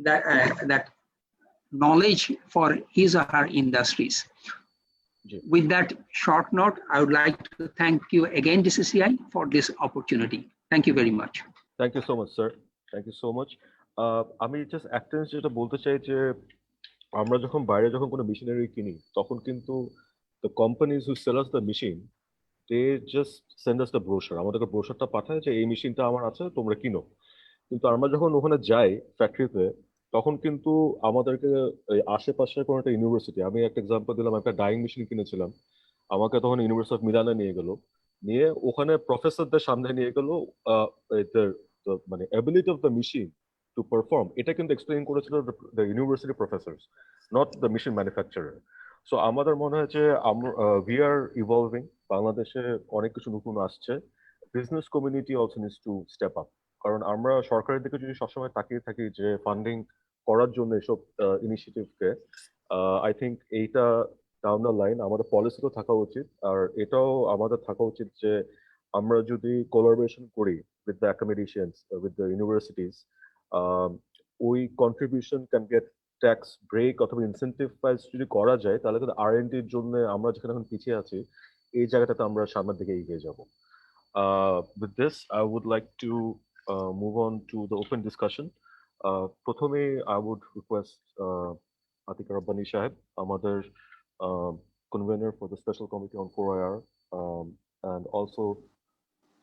that knowledge for his or her industries. With that short note, I would like to thank you again, DCCI, for this opportunity. Thank you very much. Thank you so much, sir. Thank you so much. আমি just একটা জিনিস যেটা বলতে চাই যে আমরা যখন বাইরে কোনো মেশিনারি কিনি, তখন কিন্তু the companies who sell us the machine, they just send us the brochure. আমাদেরকে ব্রোশারটা পাঠায় যে এই মেশিনটা আমার আছে, তোমরা কিনো। কিন্তু আমরা যখন ওখানে যাই ফ্যাক্টরিতে, তখন কিন্তু আমাদেরকে আশেপাশে কোনো একটা ইউনিভার্সিটি, আমি একটা এক্সাম্পল দিলাম, একটা ডাইং মেশিন কিনেছিলাম, আমাকে তখন ইউনিভার্সিটি অফ মিলানে নিয়ে গেল, নিয়ে ওখানে প্রফেসরদের সামনে নিয়ে গেল, মানে ability of the machine to perform, এটা কিন্তু এক্সপ্লেইন করেছিল the university Professor's, not the machine manufacturer. So আমাদের মনে হয় যে উই আর ইভলভিং, বাংলাদেশে অনেক কিছু নতুন আসছে, business community also needs to step up. কারণ আমরা সরকারের দিকে যদি সবসময় তাকিয়ে থাকি যে ফান্ডিং করার জন্য এসব ইনিশিয়েটিভকে, আই থিঙ্ক এইটা ডাউন দ্য লাইন আমাদের পলিসিতেও থাকা উচিত। আর এটাও আমাদের থাকা উচিত যে আমরা যদি কোলাবোরেশন করি with the accommodations, with the universities, ওই contribution can get tax break অথবা ইনসেন্টিভাইজ যদি করা যায়, তাহলে কিন্তু R&Dর জন্য আমরা যেখানে এখন পিছিয়ে আছি এই জায়গাটাতে আমরা সামনের দিকে এগিয়ে যাব। With this, I would like to move on to the open discussion. প্রথমে I would request Atika Rabbani Saheb, আমাদের convener for the Special Committee on 4IR, and also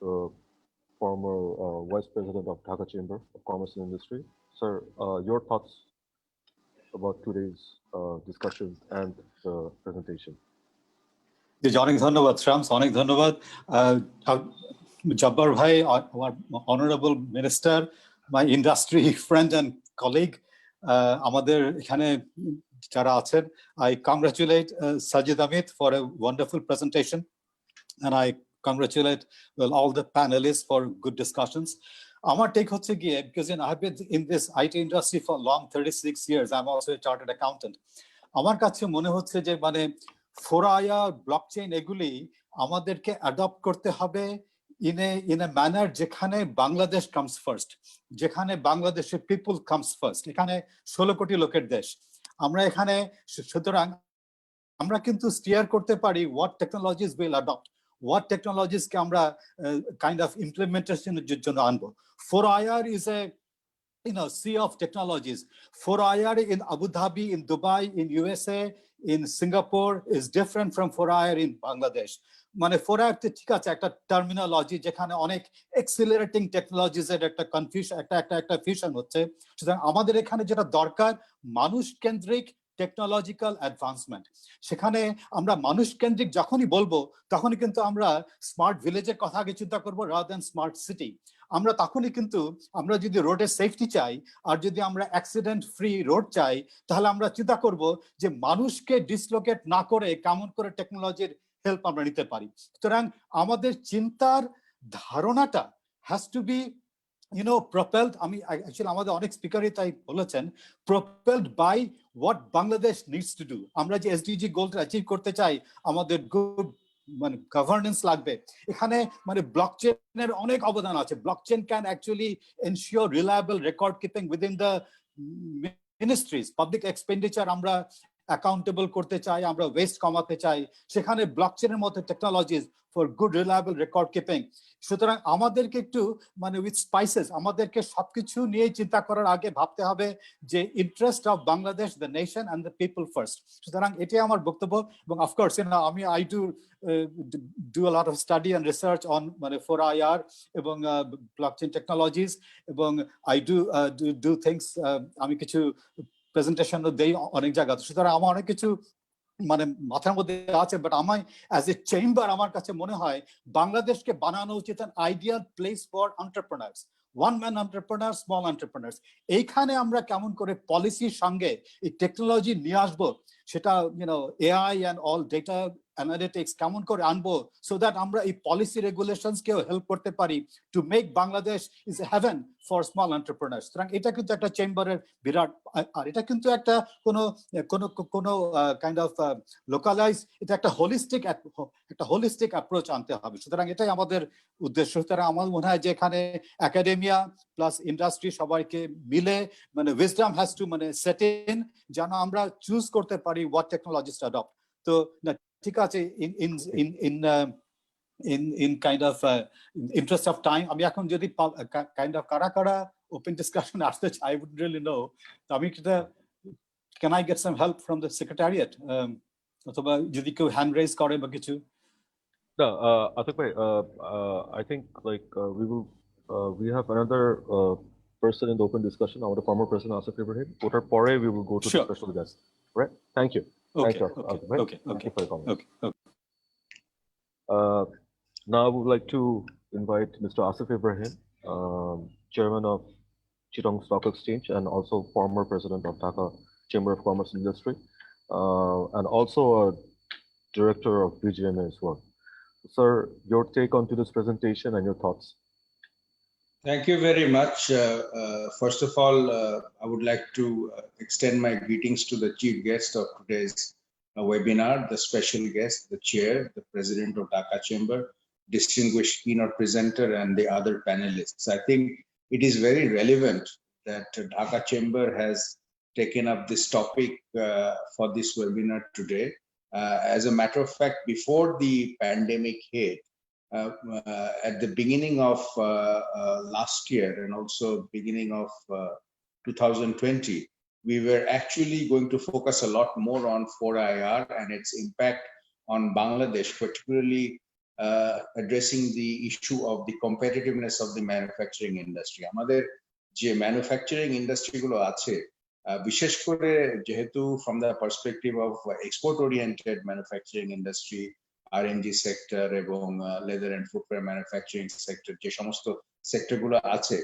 the former Vice President of Dhaka Chamber of Commerce and Industry. Sir, your thoughts about today's discussion and the presentation. অনেক ধন্যবাদ শামস, অনেক ধন্যবাদ জব্বার ভাই, আমার honourable minister, my industry friend and colleague, আমাদের এখানে যারা আছেন, I congratulate Sajid Amit for a wonderful presentation, and I congratulate all the panelists for good discussions. আমার টেক হচ্ছে গিয়ে, because I've been in this IT industry for long 36 years, I'm also a chartered accountant. আমার কাছে মনে হচ্ছে যে মানে 4IR blockchain এগুলি আমাদেরকে অ্যাডপ্ট করতে হবে in a manner যেখানে বাংলাদেশ comes first, যেখানে বাংলাদেশের পিপল comes first। এখানে 16 কোটি লোকের দেশ, আমরা এখানে, সুতরাং আমরা কিন্তু স্টিয়ার করতে পারি what technologies will adopt, what technologies কে আমরা kind of implementationের জন্য আনবো। 4IR is a sea of technologies. 4IR in Abu Dhabi, in Dubai, in USA, in Singapore is different from 4IR in Bangladesh. মানে 4IR তে ঠিক আছে একটা terminology, যেখানে অনেক এক্সিলারেটিং টেকনোলজিস এর একটা কনফিউশন, একটা ফিউশন হচ্ছে। সুতরাং আমাদের এখানে যেটা দরকার মানুষ কেন্দ্রিক টেকনোলজিক্যাল অ্যাডভান্সমেন্ট। সেখানে আমরা মানুষ কেন্দ্রিক যখনই বলবো তখনই কিন্তু আমরা স্মার্ট ভিলেজের কথা আগে চিন্তা করবো রাদার দ্যান স্মার্ট সিটি। আমরা তখনই কিন্তু, আমরা যদি রোডের সেফটি চাই আর যদি আমরা অ্যাক্সিডেন্ট ফ্রি রোড চাই, তাহলে আমরা চিন্তা করব যে মানুষকে ডিসলোকেট না করে কেমন করে টেকনোলজির হেল্প আমরা নিতে পারি। সুতরাং আমাদের চিন্তার ধারণাটা হ্যাজ টু বি propelled, আমি অ্যাকচুয়ালি আমাদের অনেক স্পিকারই তাই বলেছেন, propelled by what Bangladesh needs to do. আমরা যে SDG গোলটা অ্যাচিভ করতে চাই, আমাদের গুড মানে গভর্নেন্স লাগবে। এখানে মানে ব্লকচেইনের অনেক অবদান আছে। Blockchain can actually ensure reliable record keeping within the ministries. Public expenditure আমরা অ্যাকাউন্টেবল করতে চাই, আমরা ওয়েস্ট কমাতে চাই, সেখানে ব্লকচেইনের মতো technologies for good reliable record keeping. সুতরাং আমাদেরকে একটু মানে উইথ স্পাইসেস, আমাদেরকে সবকিছু নিয়ে চিন্তা করার আগে ভাবতে হবে যে interest of Bangladesh, the nation and the people first. সুতরাং এটাই আমার বক্তব্য। এবং অফকোর্স আমি I do a lot of study and research on মানে 4IR এবং ব্লকচেইন টেকনোলজিস, এবং আই ডু থিংস, আমি কিছু প্রেজেন্টেশনও দেই অনেক জায়গাতে। সুতরাং আমার অনেক কিছু মানে মাথার মধ্যে আছে, বাট আমায় অ্যাজ এ চেম্বার আমার কাছে মনে হয় বাংলাদেশকে বানানো উচিত an ideal place for entrepreneurs, one man entrepreneurs, small entrepreneurs। এইখানে আমরা কেমন করে পলিসির সঙ্গে এই টেকনোলজি নিয়ে আসবো, সেটা AI and all data analytics কেমন করে আনবো, সো দ্যাট আমরা এই পলিসি রেগুলেশনস কেও হেল্প করতে পারি to make Bangladesh is a heaven for small entrepreneurs. সুতরাং এটা কিন্তু একটা চেম্বারের বিরাট, আর এটা কিন্তু একটা কোনো কাইন্ড অফ লোকালাইজ, এটা একটা হোলিস্টিক অ্যাপ্রোচ আনতে হবে। সুতরাং এটাই আমাদের উদ্দেশ্য। সুতরাং আমার মনে হয় যে এখানে একাডেমিয়া প্লাস ইন্ডাস্ট্রি সবাইকে মিলে মানে উইজডম হ্যাজ টু মানে সেট ইন, যেন আমরা চুজ করতে পারি হোয়াট টেকনোলজিস টু অ্যাডপ্ট। তো ঠিক আছে, in kind of interest of time, আমি এখন যদি kind of কারা open discussion আসতে চাই, I wouldn't really know. তো আমি কিটা, can I get some help from the secretariat, অথবা যদি কেউ হ্যান্ড রেজ করে বা কিছু? No, Atik bhai, I think like we have another person in the open discussion, our former president Asif Ibrahim. Otar pore we will go to the special guest. Right? Thank you. Okay, Thank you, Atik bhai. okay. Thank you for your comment. Okay. Now I would like to invite Mr. Asif Ibrahim, chairman of Chittagong Stock Exchange and also former president of Dhaka Chamber of Commerce and Industry, and also a director of BGMA as well. Sir, your take on today's presentation and your thoughts. Thank you very much. First of all, I would like to extend my greetings to the chief guest of today's webinar, the special guest, the chair, the president of Dhaka Chamber, distinguished keynote presenter, and the other panelists. I think it is very relevant that Dhaka Chamber has taken up this topic for this webinar today. As a matter of fact, before the pandemic hit, at the beginning of last year and also beginning of 2020, we were actually going to focus a lot more on 4IR and its impact on Bangladesh, particularly addressing the issue of the competitiveness of the manufacturing industry. আমাদের যে manufacturing industry গুলো আছে, বিশেষ করে যেহেতু from the perspective of export oriented manufacturing industry, R&D sector এবং leather and footwear manufacturing sector, যে সমস্ত সেক্টর গুলো আছে,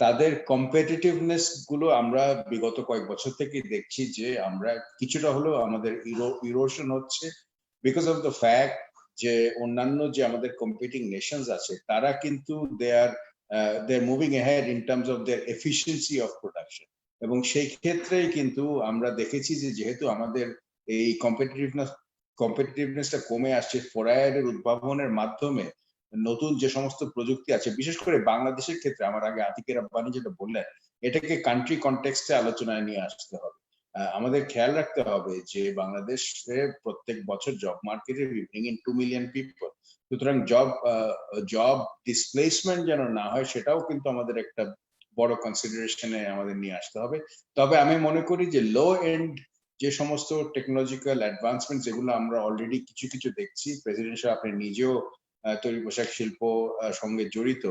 তাদের কম্পিটিটিভনেস গুলো আমরা বিগত কয়েক বছর থেকে দেখছি যে আমরা কিছুটা হলেও আমাদের ইরোশন হচ্ছে বিকজ অফ দ্য ফ্যাক্ট যে অন্যান্য যে আমাদের কম্পিটিং নেশনস আছে তারা কিন্তু they are moving ahead in terms of their efficiency of production, এবং সেই ক্ষেত্রেই কিন্তু আমরা দেখেছি যে যেহেতু আমাদের এই কম্পিটিটিভনেসটা কমে আসছে 4IR এর উদ্ভাবনের মাধ্যমে, নতুন যে সমস্ত প্রযুক্তি আছে, বিশেষ করে বাংলাদেশের ক্ষেত্রে আমার আগে আতিকের আব্বানি যেটা বললেন, এটাকে কান্ট্রি কনটেক্সটে আলোচনায় নিয়ে আসতে হবে। আমাদের খেয়াল রাখতে হবে যে বাংলাদেশে প্রত্যেক বছর জব মার্কেটে we bring in 2 million people, সুতরাং জব ডিসপ্লেসমেন্ট যেন না হয় সেটাও কিন্তু আমাদের একটা বড় কনসিডারেশনে আমাদের নিয়ে আসতে হবে। তবে আমি মনে করি যে লো এন্ড যে সমস্ত টেকনোলজিক্যাল অ্যাডভান্সমেন্ট যেগুলো আমরা অলরেডি কিছু কিছু দেখছি, প্রেসিডেন্ট সাহেব আপনি নিজেও তৈরি পোশাক শিল্প সঙ্গে জড়িত,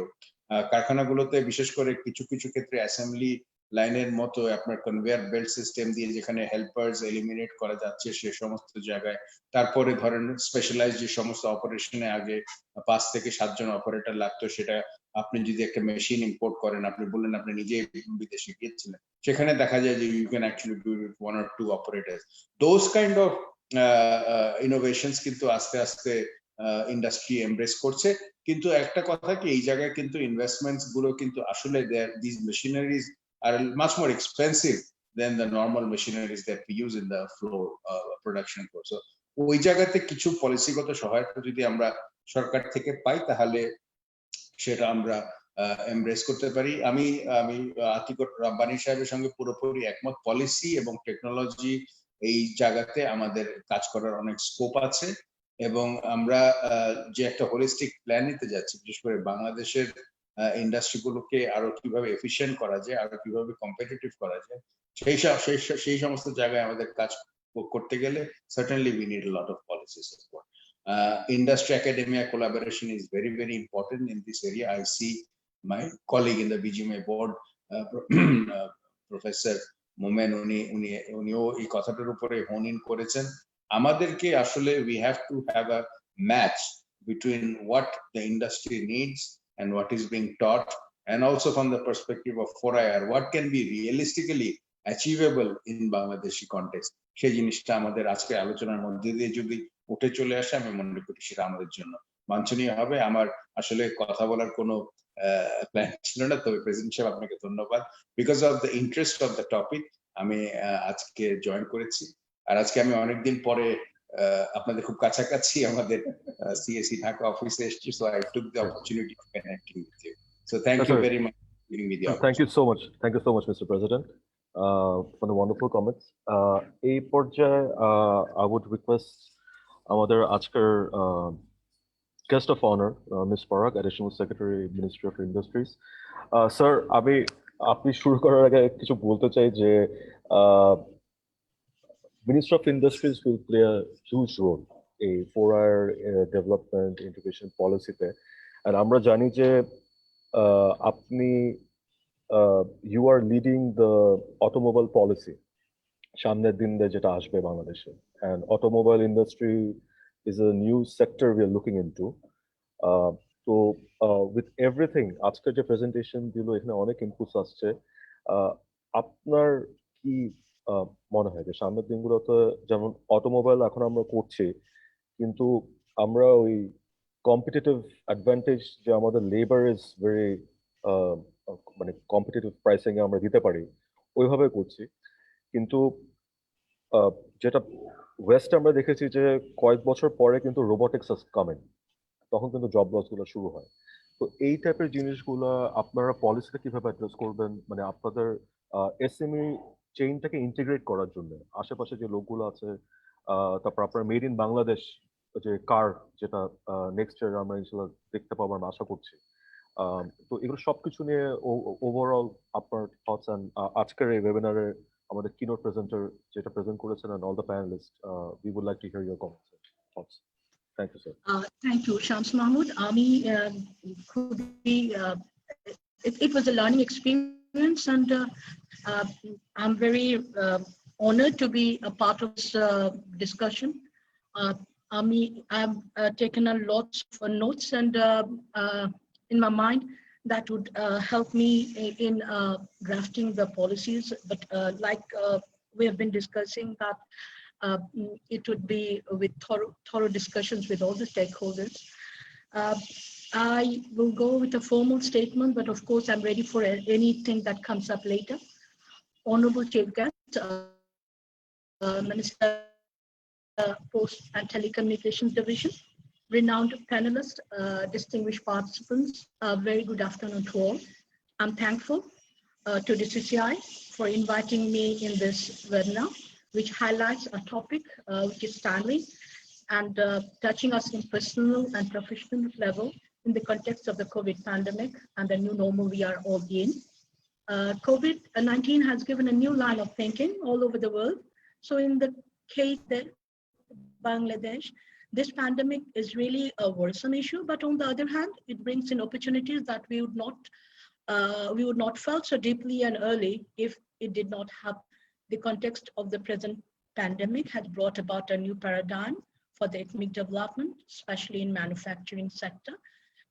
কারখানাগুলোতে বিশেষ করে কিছু কিছু ক্ষেত্রে অ্যাসেম্বলি লাইনের মতো আপনার কনভেয়ার বেল্ট সিস্টেম দিয়ে যেখানে হেল্পার্স এলিমিনেট করা যাচ্ছে সে সমস্ত জায়গায়, তারপরে ধরেন স্পেশালাইজ যে সমস্ত অপারেশনে আগে 5 থেকে 7 জন অপারেটর লাগতো, সেটা আপনি যদি একটা মেশিন ইম্পোর্ট করেন, আপনি বললেন আপনি নিজেই বিদেশে গিয়েছিলেন, সেখানে দেখা যায় যে you can actually do it 1 or 2 operators. Those kind of innovations কিন্তু আস্তে আস্তে ইন্ডাস্ট্রি এমব্রেস করছে, কিন্তু একটা কথা কি এই জায়গায় কিন্তু ইনভেস্টমেন্টস গুলো কিন্তু আসলে this machineries are much more expensive than the normal machineries that we use in the floor production floor. So ওই জায়গাতে কিছু পলিসিগত সহায়তা যদি আমরা সরকার থেকে পাই তাহলে সেটা আমরা এমব্রেস করতে পারি। আমি আতিক রাব্বানী সাহেবের সঙ্গে পুরোপুরি একমত। পলিসি এবং টেকনোলজি এই জায়গাতে আমাদের কাজ করার অনেক স্কোপ আছে, এবং আমরা যে একটা হোলিস্টিক প্ল্যান নিতে যাচ্ছি, বিশেষ করে বাংলাদেশের ইন্ডাস্ট্রিগুলোকে আরো কিভাবে এফিশিয়েন্ট করা যায়, আরো কিভাবে কম্পিটিটিভ করা যায়, সেই সমস্ত জায়গায় আমাদের কাজ করতে গেলে certainly we need a lot of policy support. Industry academia collaboration is very, very important in this area. I see my colleague in the BGMA board, Professor Momen, উনিও এই কথাটার উপরে হোন ইন করেছেন। আমাদেরকে আসলে we have to have a match between what the industry needs and what is being taught, and also from the perspective of 4IR, what can be realistically achievable in Bangladeshi context. সেই জিনিসটা আমাদের আজকে আলোচনার মধ্যে দিয়ে যদি উঠে চলে আসে, আমি মনে করি সেটা আমাদের জন্য বাঞ্ছনীয় হবে। আমার আসলে কথা বলার কোনো প্ল্যান ছিল না, তবে প্রেসিডেন্ট সাহেব আপনাকে ধন্যবাদ। Because of the interest of the topic আমি আজকে জয়েন করেছি, আর আজকে আমি অনেকদিন পরে আপনাদের খুব কাছাকাছি আমাদের সিএসি ঢাকা অফিসে এসেছি, so I took the opportunity of connecting with you. So thank you very much for giving me the opportunity. Thank you so much, Mr. President, for the wonderful comments. এই পর্যায়ে I would request আমাদের আজকের guest of honor, Ms. Parag, Additional Secretary, Ministry of Industries. Sir, আপনি শুরু করার আগে কিছু বলতে চাই যে Ministry of Industries will play a huge role in 4IR development integration policy তে, and আমরা জানি যে আপনি you are leading the automobile policy সামনের দিন যেটা আসবে বাংলাদেশে, and automobile industry is a new sector we are looking into. So with everything, আজকের যে প্রেজেন্টেশন দিল এখানে অনেক ইনপুটস আসছে, আপনার কি মনে হয় যে সামনের দিনগুলোতে, যেমন অটোমোবাইল এখন আমরা করছি, কিন্তু আমরা ওই কম্পিটিটিভ অ্যাডভান্টেজ যে আমাদের লেবার ইজ ভেরি মানে কম্পিটিটিভ প্রাইসিং এ আমরা দিতে পারি ওইভাবে করছি, কিন্তু যেটা ওয়েস্ট আমরা দেখেছি যে কয়েক বছর পরে কিন্তু রোবোটিক্স কামিং, তখন কিন্তু জব লস গুলো শুরু হয়। তো এই টাইপের জিনিসগুলো আপনারা পলিসিটা কিভাবে অ্যাড্রেস করবেন, মানে আপনাদের এসএমই চেইনটাকে ইন্টিগ্রেট করার জন্য আশেপাশে যে লোকগুলো আছে, তারপর আপনার মেড ইন বাংলাদেশ যে কার, যেটা নেক্সট ইয়ার আমরা ইনশাল্লাহ দেখতে পাবো আমি আশা করছি। তো এগুলো সবকিছু নিয়ে ওভারঅল আপনার থটস অ্যান্ড আজকের এই ওয়েবিনারে আমাদের কিনোট প্রেজেন্টার যেটা প্রেজেন্ট করেছেন and all the panelist, we would like to hear your comments thoughts. Thank you sir. Thank you, Shams Mahmood. Ami, it was a learning experience, and I'm very honored to be a part of this discussion. Ami, I've taken a lot of notes, and in my mind, that would help me in drafting the policies. But like we have been discussing, that it would be with thorough discussions with all the stakeholders. I will go with a formal statement, but of course, I'm ready for anything that comes up later. Honorable Chief Guest, Minister, Post and Telecommunications Division, renowned panelists, distinguished participants, very good afternoon to all. I'm thankful to the CCI for inviting me in this webinar, which highlights a topic which is timely and touching us in personal and professional level in the context of the COVID pandemic and the new normal we are all in. COVID-19 has given a new line of thinking all over the world. So in the case that Bangladesh, this pandemic is really a worrisome issue, but on the other hand, it brings in opportunities that we would not felt so deeply and early if it did not have the context of the present pandemic has brought about a new paradigm for the economic development, especially in manufacturing sector,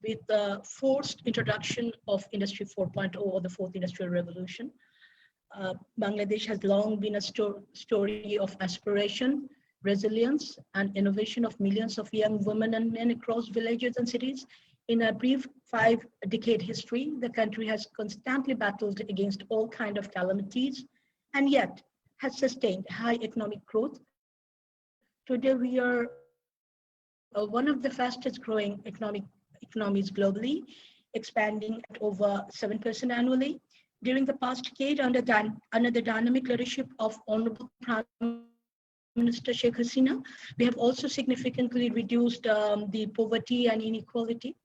with the forced introduction of Industry 4.0 or the fourth industrial revolution. Bangladesh has long been a story of aspiration, resilience, and innovation of millions of young women and men across villages and cities. In a brief 5-decade history, the country has constantly battled against all kinds of calamities and yet has sustained high economic growth. Today, we are one of the fastest growing economies globally, expanding at over 7% annually. During the past decade, under the dynamic leadership of Honorable Prime Minister Sheikh Hasina, we have also significantly reduced the poverty and inequality.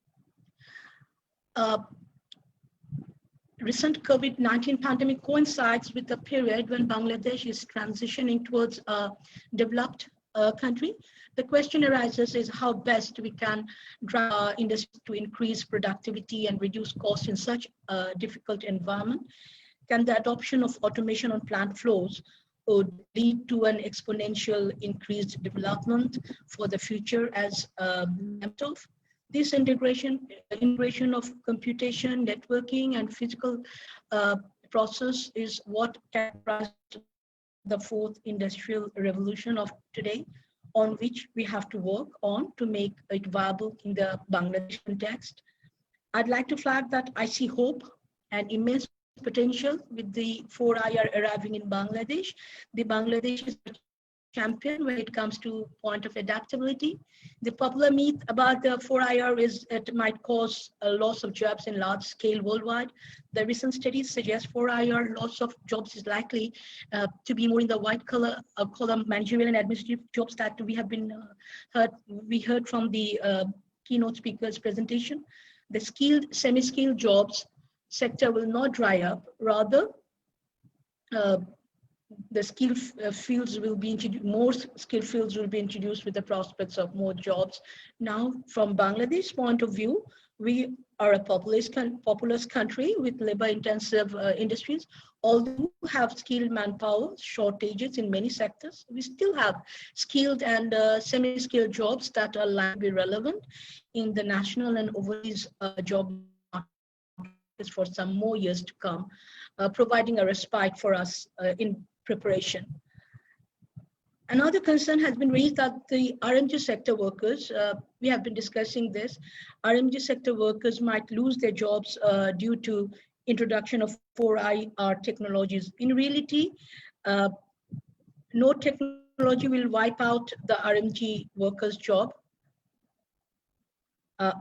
Recent COVID-19 pandemic coincides with the period when Bangladesh is transitioning towards a developed country. The question arises is how best we can drive our industry to increase productivity and reduce costs in such a difficult environment. Can the adoption of automation on plant floors would lead to an exponential increased development for the future as of this integration of computation, networking, and physical process is what characterizes the fourth industrial revolution of today, on which we have to work on to make it viable in the Bangladesh context. I'd like to flag that I see hope and immense potential with the 4IR arriving in Bangladesh. The Bangladesh is a champion when it comes to point of adaptability. The popular myth about the 4IR is it might cause a loss of jobs in large scale worldwide. The recent studies suggest 4IR loss of jobs is likely to be more in the white collar managerial and administrative jobs that we have been heard from the keynote speaker's presentation. The skilled, semi-skilled jobs sector will not dry up. Rather, the skill fields will be introduced, more skill fields will be introduced with the prospects of more jobs. Now, from Bangladesh's point of view, we are a populous country with labor-intensive industries. Although we have skilled manpower shortages in many sectors, we still have skilled and semi-skilled jobs that are likely to be relevant in the national and overseas job markets for some more years to come, providing a respite for us in preparation. Another concern has been raised that the RMG sector workers, we have been discussing this, RMG sector workers might lose their jobs due to introduction of 4IR technologies. In reality, no technology will wipe out the RMG workers' job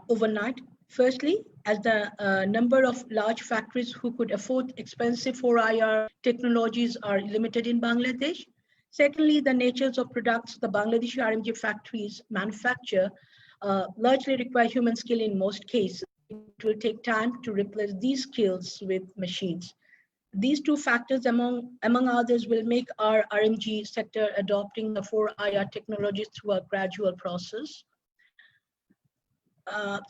overnight. Firstly, as the number of large factories who could afford expensive 4IR technologies are limited in Bangladesh. Secondly, the natures of products the Bangladeshi RMG factories manufacture largely require human skill in most cases. It will take time to replace these skills with machines. These two factors, among others, will make our RMG sector adopting the 4IR technologies through a gradual process.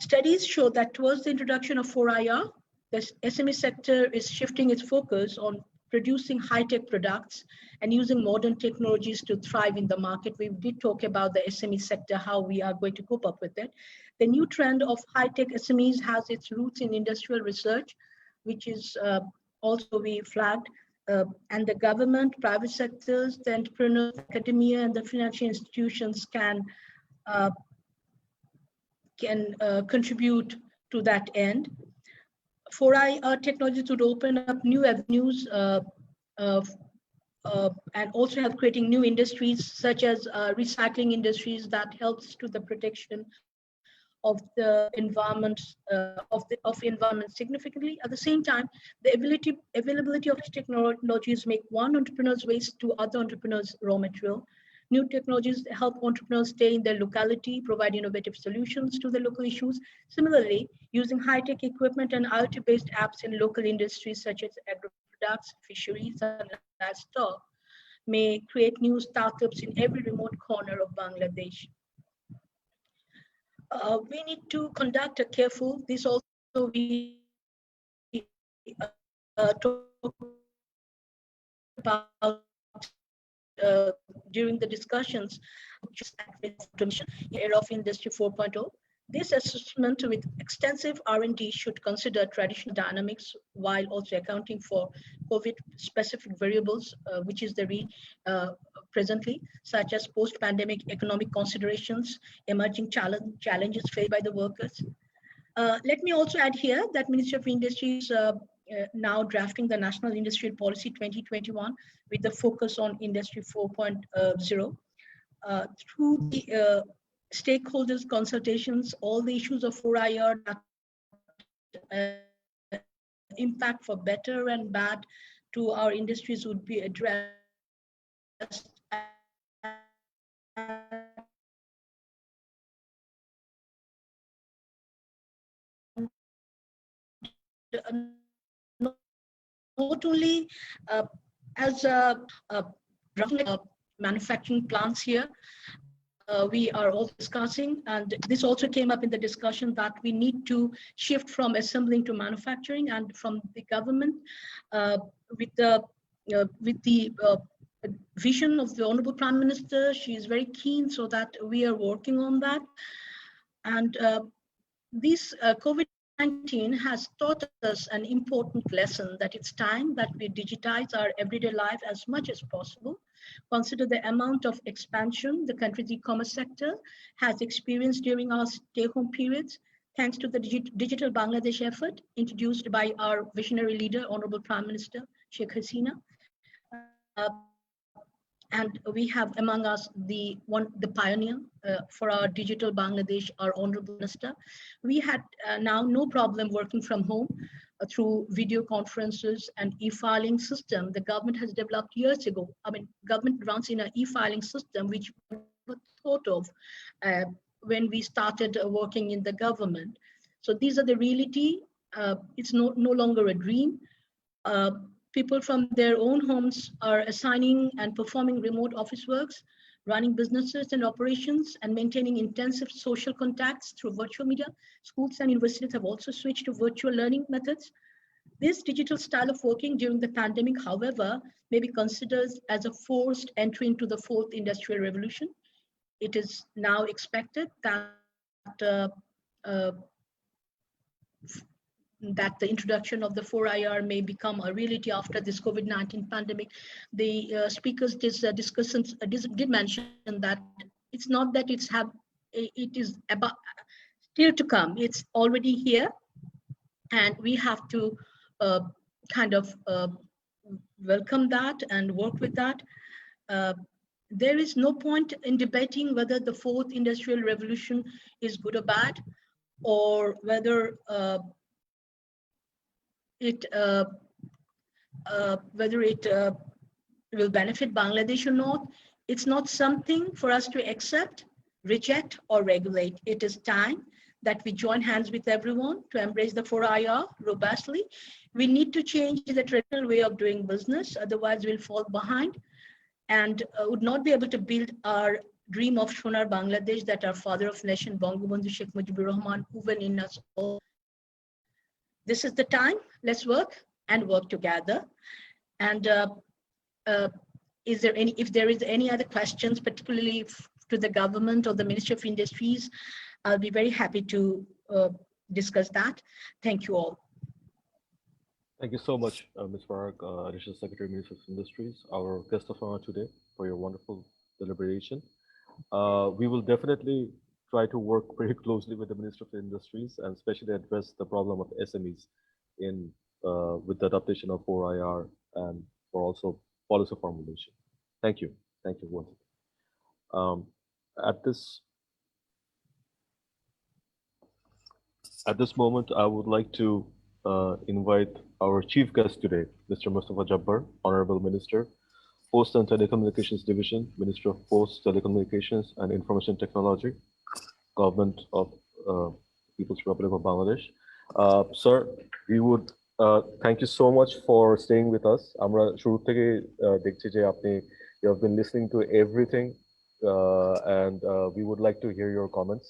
Studies show that towards the introduction of 4IR, the SME sector is shifting its focus on producing high-tech products and using modern technologies to thrive in the market. We did talk about the SME sector, how we are going to cope up with it. The new trend of high-tech SMEs has its roots in industrial research, which is also we flagged, and the government, private sectors, the entrepreneurs, academia, and the financial institutions can contribute to that end. 4IR technologies would open up new avenues and also help creating new industries such as recycling industries that helps to the protection of the environment environment significantly. At the same time, the availability of technologies make one entrepreneur's waste to other entrepreneurs' raw material. New technologies help entrepreneurs stay in their locality, provide innovative solutions to the local issues. Similarly, using high-tech equipment and IoT-based apps in local industries such as agro-products, fisheries, and livestock may create new startups in every remote corner of Bangladesh. We need to conduct a careful, this also we talk about during the discussions era of Industry 4.0. This assessment with extensive R&D should consider traditional dynamics while also accounting for COVID-specific variables, which is the presently, such as post-pandemic economic considerations, emerging challenges faced by the workers. Let me also add here that Ministry of Industry is now drafting the National Industrial Policy 2021 with the focus on Industry 4.0. Through the stakeholders consultations, all the issues of 4IR impact for better and bad to our industries would be addressed. Not only as manufacturing plants here, we are also discussing, and this also came up in the discussion, that we need to shift from assembling to manufacturing, and from the government with the vision of the Honorable Prime Minister. She is very keen, so that we are working on that. And this COVID-19 has taught us an important lesson, that it's time that we digitize our everyday life as much as possible. Consider the amount of expansion the country's e-commerce sector has experienced during our stay-home periods, thanks to the Digital Bangladesh effort introduced by our visionary leader, Honorable Prime Minister Sheikh Hasina. And we have among us the pioneer for our Digital Bangladesh, our Honorable Minister. We had now no problem working from home through video conferences and e-filing system the government has developed years ago. I mean, government runs in an e-filing system which we never thought of when we started working in the government. So these are the reality. It's no longer a dream. People from their own homes are assigning and performing remote office works, running businesses and operations, and maintaining intensive social contacts through virtual media. Schools and universities have also switched to virtual learning methods. This digital style of working during the pandemic, however, may be considered as a forced entry into the fourth industrial revolution. It is now expected that that the introduction of the 4IR may become a reality after this COVID-19 pandemic. The speakers did mention that it's not that it is about still to come. It's already here, and we have to kind of welcome that and work with that. There is no point in debating whether the fourth industrial revolution is good or bad. or whether it will benefit Bangladesh or not, it's not something for us to accept, reject, or regulate. It is time that we join hands with everyone to embrace the 4IR robustly. We need to change the traditional way of doing business, otherwise we'll fall behind and would not be able to build our dream of Sonar Bangladesh that our father of nation, Bangabandhu Sheikh Mujibur Rahman, woven in us all. This is the time, let's work and work together. And if there is any other questions, particularly to the government or the Ministry of Industries, I'll be very happy to discuss that. Thank you all. Thank you so much, Ms. Farag, Additional Secretary, Ministry of Industries, our guest of honor today, for your wonderful deliberation. We will definitely try to work very closely with the Ministry of Industries and especially address the problem of SMEs in with the adaptation of 4IR and for also policy formulation. Thank you. Thank you once again. At this moment, I would like to invite our chief guest today, Mr. Mustafa Jabbar, Honorable Minister, Post and Telecommunications Division, Minister of Post, Telecommunications and Information Technology, Government of People's Republic of Bangladesh. Sir, we would thank you so much for staying with us. Amra shuru theke dekhchi je apni you have been listening to everything and we would like to hear your comments.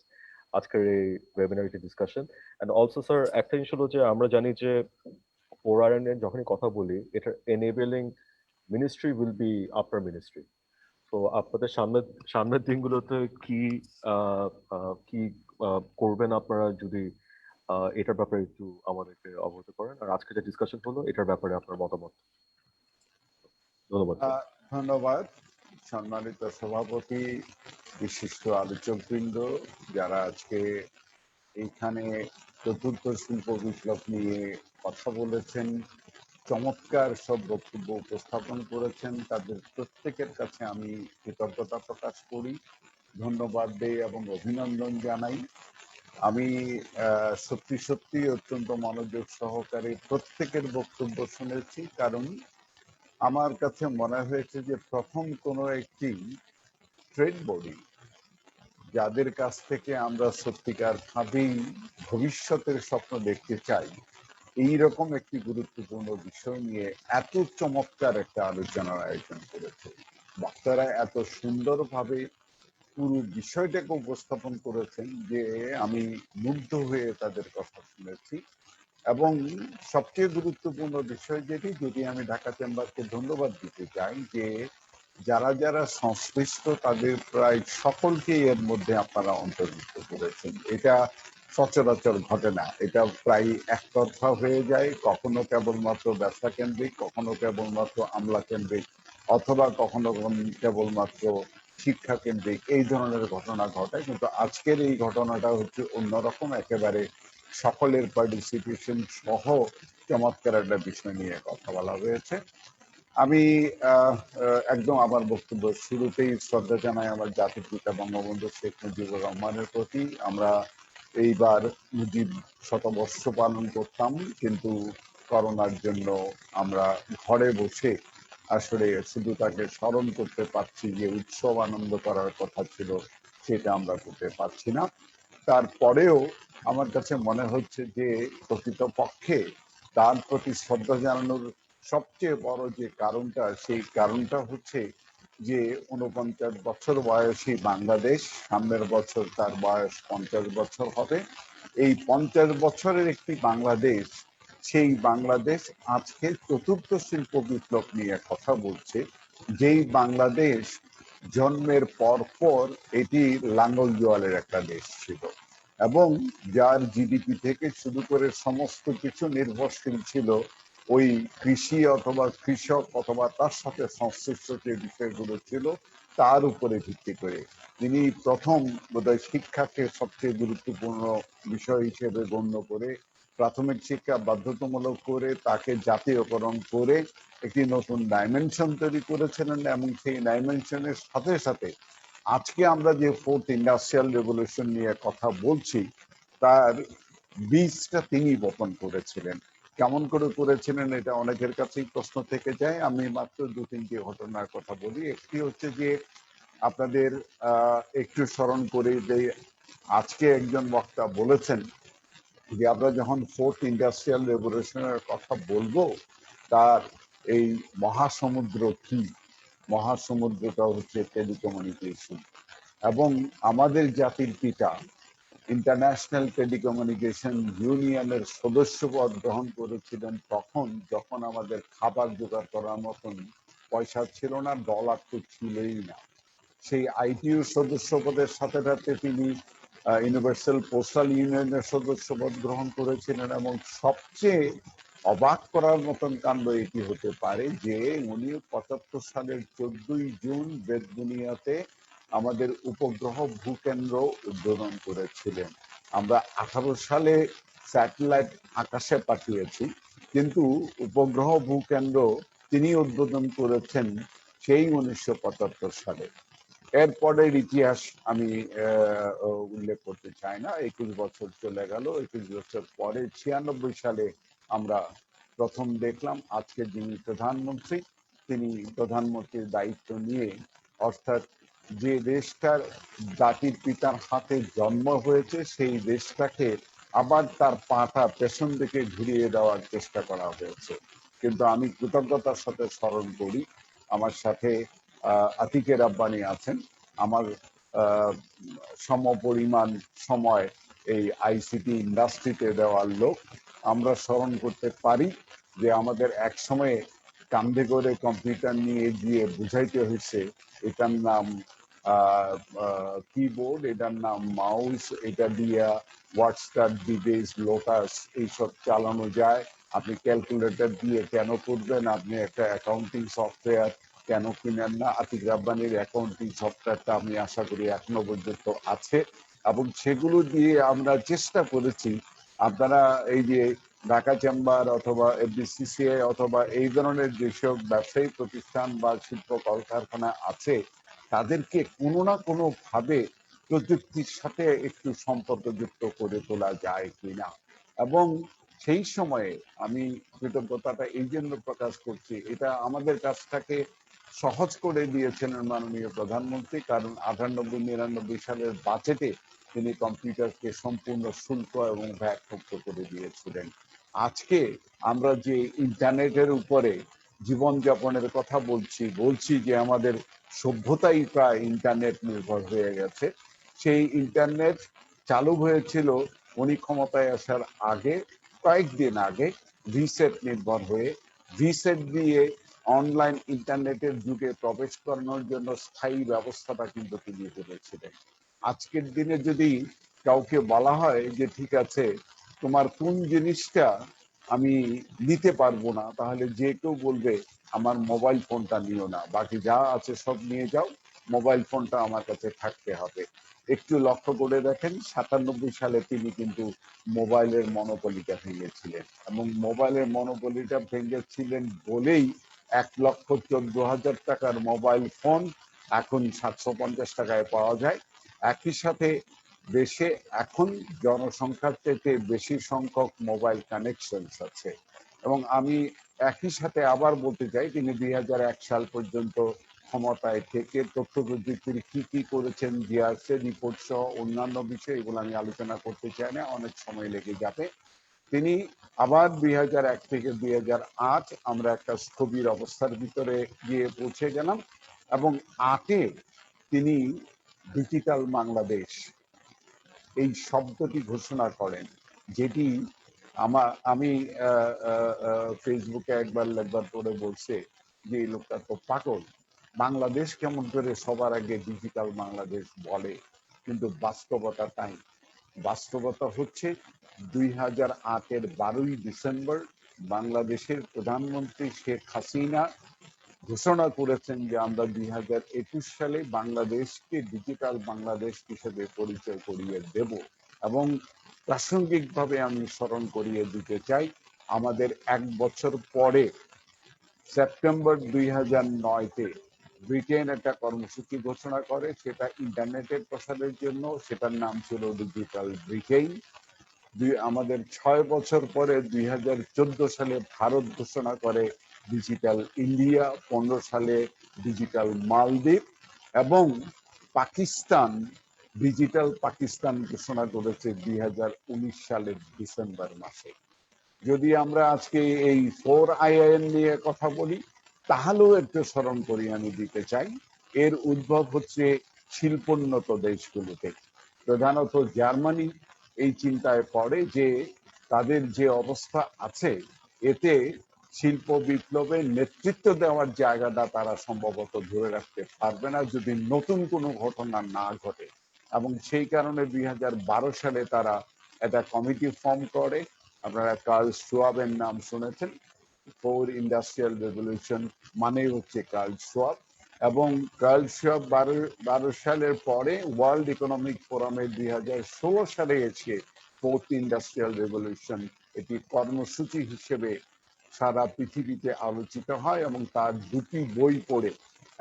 আজকের এই ওয়েবিনারিটি discussion and also sir একটা জিনিস হলো যে আমরা জানি যে 4IR এর যখনই কথা বলি এটা enabling ministry will be after ministry তো আপনাদের সামনের দিনগুলোতে কি কি করবেন আপনারা যদি এটার ব্যাপারে একটু আমাদেরকে অবগত করেন আর আজকে যে ডিসকাশন হলো এটার ব্যাপারে আপনার মতামত ধন্যবাদ ধন্যবাদ সম্মানিত সভাপতি বিশিষ্ট আলোচকবৃন্দ যারা আজকে এইখানে চতুর্থ শিল্প বিপ্লব নিয়ে কথা বলেছেন চমৎকার সব বক্তব্য উপস্থাপন করেছেন তাদের প্রত্যেকের কাছে আমি কৃতজ্ঞতা প্রকাশ করি ধন্যবাদ দেই এবং অভিনন্দন জানাই আমি সত্যি সত্যি অত্যন্ত মনোযোগ সহকারে প্রত্যেকের বক্তব্য শুনেছি কারণ আমার কাছে মনে হয়েছে যে প্রথম কোনো একটি ট্রেড বডি যাদের কাছ থেকে আমরা সত্যিকার ভাবেই ভবিষ্যতের স্বপ্ন দেখতে চাই এইরকম একটি গুরুত্বপূর্ণ বিষয় নিয়ে এত চমৎকার একটা আলোচনার আয়োজন করেছে বক্তারা এত সুন্দরভাবে পুরো বিষয়টাকে উপস্থাপন করেছেন যে আমি মুগ্ধ হয়ে তাদের কথা শুনেছি এবং সবচেয়ে গুরুত্বপূর্ণ বিষয় যেটি যদি আমি ঢাকা চেম্বারকে ধন্যবাদ দিতে চাই যে যারা যারা সংশ্লিষ্ট তাদের প্রায় সকলকেই এর মধ্যে আপনারা অন্তর্ভুক্ত করেছেন এটা সচরাচর ঘটে না এটা প্রায় একতরফা হয়ে যায় কখনো কেবলমাত্র ব্যবসা কেন্দ্রিক কখনো কেবলমাত্র আমলা কেন্দ্রিক অথবা কখনো কেবলমাত্র শিক্ষা কেন্দ্রিক এই ধরনের ঘটনা ঘটে কিন্তু আজকের এই ঘটনাটা হচ্ছে অন্যরকম একেবারে সকলের পার্টিসিপেশন সহ চমৎকার একটা বিষয় নিয়ে কথা বলা হয়েছে আমি একদম আমার বক্তব্য শুরুতেই শ্রদ্ধা জানাই আমার জাতির পিতা বঙ্গবন্ধু শেখ মুজিবুর রহমানের প্রতি আমরা এইবার মুজিব শতবর্ষ পালন করতাম কিন্তু করোনার জন্য আমরা ঘরে বসে আসলে শুধু তাকে স্মরণ করতে পারছি যে উৎসব আনন্দ করার কথা ছিল সেটা আমরা করতে পারছি না তারপরেও আমার কাছে মনে হচ্ছে যে প্রকৃতপক্ষে তার প্রতি শ্রদ্ধা জানানোর সবচেয়ে বড় যে কারণটা সেই কারণটা হচ্ছে যে 49 বছর বয়সী বাংলাদেশ সামনের বছর তার বয়স 50 বছর হবে এই 50 বছরের একটি বাংলাদেশ সেই বাংলাদেশ আজকে চতুর্থ শিল্প বিপ্লব নিয়ে কথা বলছে যেই বাংলাদেশ জন্মের পর এটি লাঙ্গল জোয়ালের একটা দেশ ছিল এবং যার জিডিপি থেকে শুরু করে সমস্ত কিছু নির্ভরশীল ছিল ওই কৃষি অথবা কৃষক অথবা তার সাথে সংশ্লিষ্ট যে বিষয়গুলো ছিল তার উপরে ভিত্তি করে তিনি প্রথম বোধহয় শিক্ষাকে সবচেয়ে গুরুত্বপূর্ণ বিষয় হিসেবে গণ্য করে প্রাথমিক শিক্ষা বাধ্যতামূলক করে তাকে জাতীয়করণ করে একটি নতুন ডাইমেনশন তৈরি করেছিলেন এবং সেই ডাইমেনশনের সাথে সাথে আজকে আমরা যে ফোর্থ ইন্ডাস্ট্রিয়াল রেভলিউশন নিয়ে কথা বলছি তার বীজটা তিনি বপন করেছিলেন। কেমন করে করেছিলেন এটা অনেকের কাছেই প্রশ্ন থেকে যায়। আমি মাত্র 2-3টি ঘটনার কথা বলি। একটি হচ্ছে যে আপনাদের একটু স্মরণ করে যে আজকে একজন বক্তা বলেছেন যে আমরা যখন 4th ইন্ডাস্ট্রিয়াল রেভলিউশনের কথা বলবো তার এই মহাসমুদ্র কি, মহাসমুদ্রটা হচ্ছে টেলিকমিউনিকেশন। এবং আমাদের জাতির পিতা ইন্টারন্যাশনাল টেলিকমিউনিকেশন ইউনিয়নের সদস্যপদ গ্রহণ করেছিলেন তখন যখন আমাদের খাবার জোগাড় করার মতন পয়সা ছিল না, ডলার তো ছিলই না। সেই আইটিইউ সদস্যপদের সাথে সাথে তিনি ইউনিভার্সাল পোস্টাল ইউনিয়নের সদস্যপদ গ্রহণ করেছিলেন। এবং সবচেয়ে অবাক করার মতন কাণ্ড এটি হতে পারে যে উনি 75 সালের 14ই জুন বেতবুনিয়াতে আমাদের উপগ্রহ ভূকেন্দ্র উদ্বোধন করেছিলেন। আমরা 18 সালে স্যাটেলাইট আকাশে পাঠিয়েছি, কিন্তু উপগ্রহ ভূকেন্দ্র তিনি উদ্বোধন করেছেন সেই 1975 সালে। এরপরের ইতিহাস আমি উল্লেখ করতে চাই না। 21 বছর চলে গেল। 21 বছর পরে 96 সালে আমরা প্রথম দেখলাম আজকে যিনি প্রধানমন্ত্রী তিনি প্রধানমন্ত্রীর দায়িত্ব নিয়ে, অর্থাৎ যে দেশটার জাতির পিতার হাতে জন্ম হয়েছে সেই দেশটাকে আবার তার পাটা পেছন দিকে ঘুরিয়ে দেওয়ার চেষ্টা করা হয়েছে। কিন্তু আমি কৃতজ্ঞতার সাথে স্মরণ করি, আমার সাথে আতিকের রাব্বানি আছেন, আমার সমপরিমাণ সময় এই আইসিটি ইন্ডাস্ট্রিতে দেওয়ার লোক। আমরা স্মরণ করতে পারি যে আমাদের এক সময়ে কান্ধে করে কম্পিউটার নিয়ে গিয়ে বুঝাইতে হয়েছে এটার নাম কিবোর্ড, এটার নাম মাউস, এটা দিয়া হোয়াটসঅ্যাপ ডিভাইস লোটাস এইসব চালানো যায়। আপনি ক্যালকুলেটর দিয়ে কেন করবেন, আপনি একটা অ্যাকাউন্টিং সফটওয়্যার কেন কিনেন না? আতিক রাব্বানির অ্যাকাউন্টিং সফটওয়্যারটা আমি আশা করি এখনো পর্যন্ত আছে, এবং সেগুলো দিয়ে আমরা চেষ্টা করেছি আপনারা এই যে ঢাকা চেম্বার অথবা এফবিসিসিআই অথবা এই ধরনের যেসব ব্যবসায়ী প্রতিষ্ঠান বা শিল্প কলকারখানা আছে তাদেরকে কোনো না কোনো ভাবে প্রযুক্তির সাথে একটু সম্পর্কযুক্ত করে তোলা যায় কিনা। এবং সেই সময়ে আমি কৃতজ্ঞতাটা এই জন্য প্রকাশ করছি, এটা আমাদের কাজটাকে সহজ করে দিয়েছেন মাননীয় প্রধানমন্ত্রী, কারণ 98-99 সালের বাজেটে তিনি কম্পিউটারকে সম্পূর্ণ শুল্ক এবং ভ্যাট মুক্ত করে দিয়েছিলেন। আজকে আমরা যে ইন্টারনেটের উপরে জীবনযাপনের কথা বলছি যে আমাদের সভ্যতাই প্রায় ইন্টারনেট নির্ভর হয়ে গেছে। সেই ইন্টারনেট চালু হয়েছিল উনি ক্ষমতায় আসার আগে, কয়েকদিন আগে রিসেট নির্ভর হয়ে। রিসেট দিয়ে অনলাইন ইন্টারনেটের যুগে প্রবেশ করানোর জন্য স্থায়ী ব্যবস্থাটা কিন্তু তিনি করেছিলেন। আজকের দিনে যদি কাউকে বলা হয় যে ঠিক আছে তোমার কোন জিনিসটা আমি নিতে পারবো না, তাহলে যে কেউ বলবে আমার মোবাইল ফোনটা নিও না, বাকি যা আছে সব নিয়ে যাও, মোবাইল ফোনটা আমার কাছে থাকতে হবে। একটু লক্ষ্য করে দেখেন 97 সালে তিনি কিন্তু মোবাইলের মনোপলিটা ভেঙেছিলেন, এবং মোবাইলের মনোপলিটা ভেঙেছিলেন বলেই 1,14,000 টাকার মোবাইল ফোন এখন 750 টাকায় পাওয়া যায়। একই সাথে দেশে এখন জনসংখ্যার থেকে বেশি সংখ্যক মোবাইল কানেকশন আছে। এবং আমি একই সাথে আবার বলতে চাই তিনি 2001 সাল পর্যন্ত ক্ষমতায় থেকে তথ্য প্রযুক্তির কি কি করেছেন, জিআরসি রিপোর্ট সহ অন্যান্য বিষয়, এগুলো আমি আলোচনা করতে চাই না, অনেক সময় লেগে যাবে। তিনি আবার 2001 থেকে 2008 আমরা একটা স্থবির অবস্থার ভিতরে গিয়ে পৌঁছে গেলাম, এবং 8-এ তিনি ডিজিটাল বাংলাদেশ এই শব্দটি ঘোষণা করেন, যেটি আমি ফেসবুকে একবার করে বলছে যে এই লোকটা তো পাগল, বাংলাদেশ কেমন করে সবার আগে ডিজিটাল বাংলাদেশ বলে। কিন্তু বাস্তবতা তাই, বাস্তবতা হচ্ছে 2008-এর 12ই ডিসেম্বর বাংলাদেশের প্রধানমন্ত্রী শেখ হাসিনা ঘোষণা করেছেন যে আমরা 2021 সালে বাংলাদেশকে ডিজিটাল বাংলাদেশ হিসেবে পরিচয় করিয়ে দেব। এবং প্রাসঙ্গিকভাবে আমি স্মরণ করিয়ে দিতে চাই আমাদের 1 বছর পরে সেপ্টেম্বর 2009-তে ব্রিটেন একটা কর্মসূচি ঘোষণা করে, সেটা ইন্টারনেটের প্রসারের জন্য, সেটার নাম ছিল ডিজিটাল ব্রিটেন। আমাদের 6 বছর পরে 2014 সালে ভারত ঘোষণা করে ডিজিটাল ইন্ডিয়া, 15 সালে ডিজিটাল মালদ্বীপ এবং পাকিস্তান ডিজিটাল পাকিস্তান ঘোষণা করেছে 2019 সালের ডিসেম্বর মাসে। যদি আমরা আজকে এই 4IN নিয়ে কথা বলি তাহলেও একটু স্মরণ করি আমি দিতে চাই, এর উদ্ভব হচ্ছে শিল্পোন্নত দেশগুলোতে। প্রধানত জার্মানি এই চিন্তায় পড়ে যে তাদের যে অবস্থা আছে এতে শিল্প বিপ্লবের নেতৃত্ব দেওয়ার জায়গাটা তারা সম্ভবত ধরে রাখতে পারবে না যদি নতুন কোনো ঘটনা না ঘটে, এবং সেই কারণে 2012 সালে তারা একটা কমিটি ফর্ম করে। আপনারা কার্ল শোয়াবের নাম শুনেছেন। 4 ইন্ডাস্ট্রিয়াল রেভলিউশন মানে হচ্ছে কার্ল শোয়াব, এবং কার্ল শোয়াব 12 সালের পরে ওয়ার্ল্ড ইকোনমিক ফোরামে 2016 সালে এসে 4th ইন্ডাস্ট্রিয়াল রেভলিউশন এটি কর্মসূচি হিসেবে সারা পৃথিবীতে আলোচিত হয়, এবং তার দুটি বই পড়ে,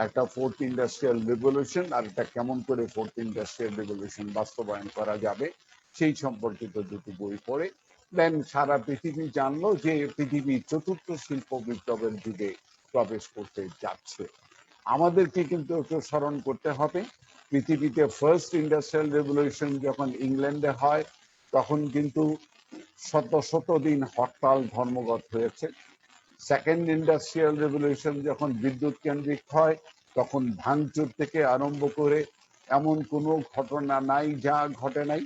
একটা 4th ইন্ডাস্ট্রিয়াল রেভলিউশন আর একটা কেমন করে 4th ইন্ডাস্ট্রিয়াল রেভলিউশন বাস্তবায়ন করা যাবে সেই সম্পর্কিত দুটি বই পড়ে দেন সারা পৃথিবী জানলো যে পৃথিবী 4র্থ শিল্প বিপ্লবের যুগে প্রবেশ করতে যাচ্ছে। আমাদেরকে কিন্তু একটু স্মরণ করতে হবে, পৃথিবীতে ফার্স্ট ইন্ডাস্ট্রিয়াল রেভলিউশন যখন ইংল্যান্ডে হয় তখন কিন্তু শত দিন হরতাল ধর্মঘট হয়েছে। সেকেন্ড ইন্ডাস্ট্রিয়াল রেভলিউশন যখন বিদ্যুৎ কেন্দ্রিক হয় তখন ভাঙচুর থেকে আরম্ভ করে এমন কোনো ঘটনা নাই যা ঘটে নাই।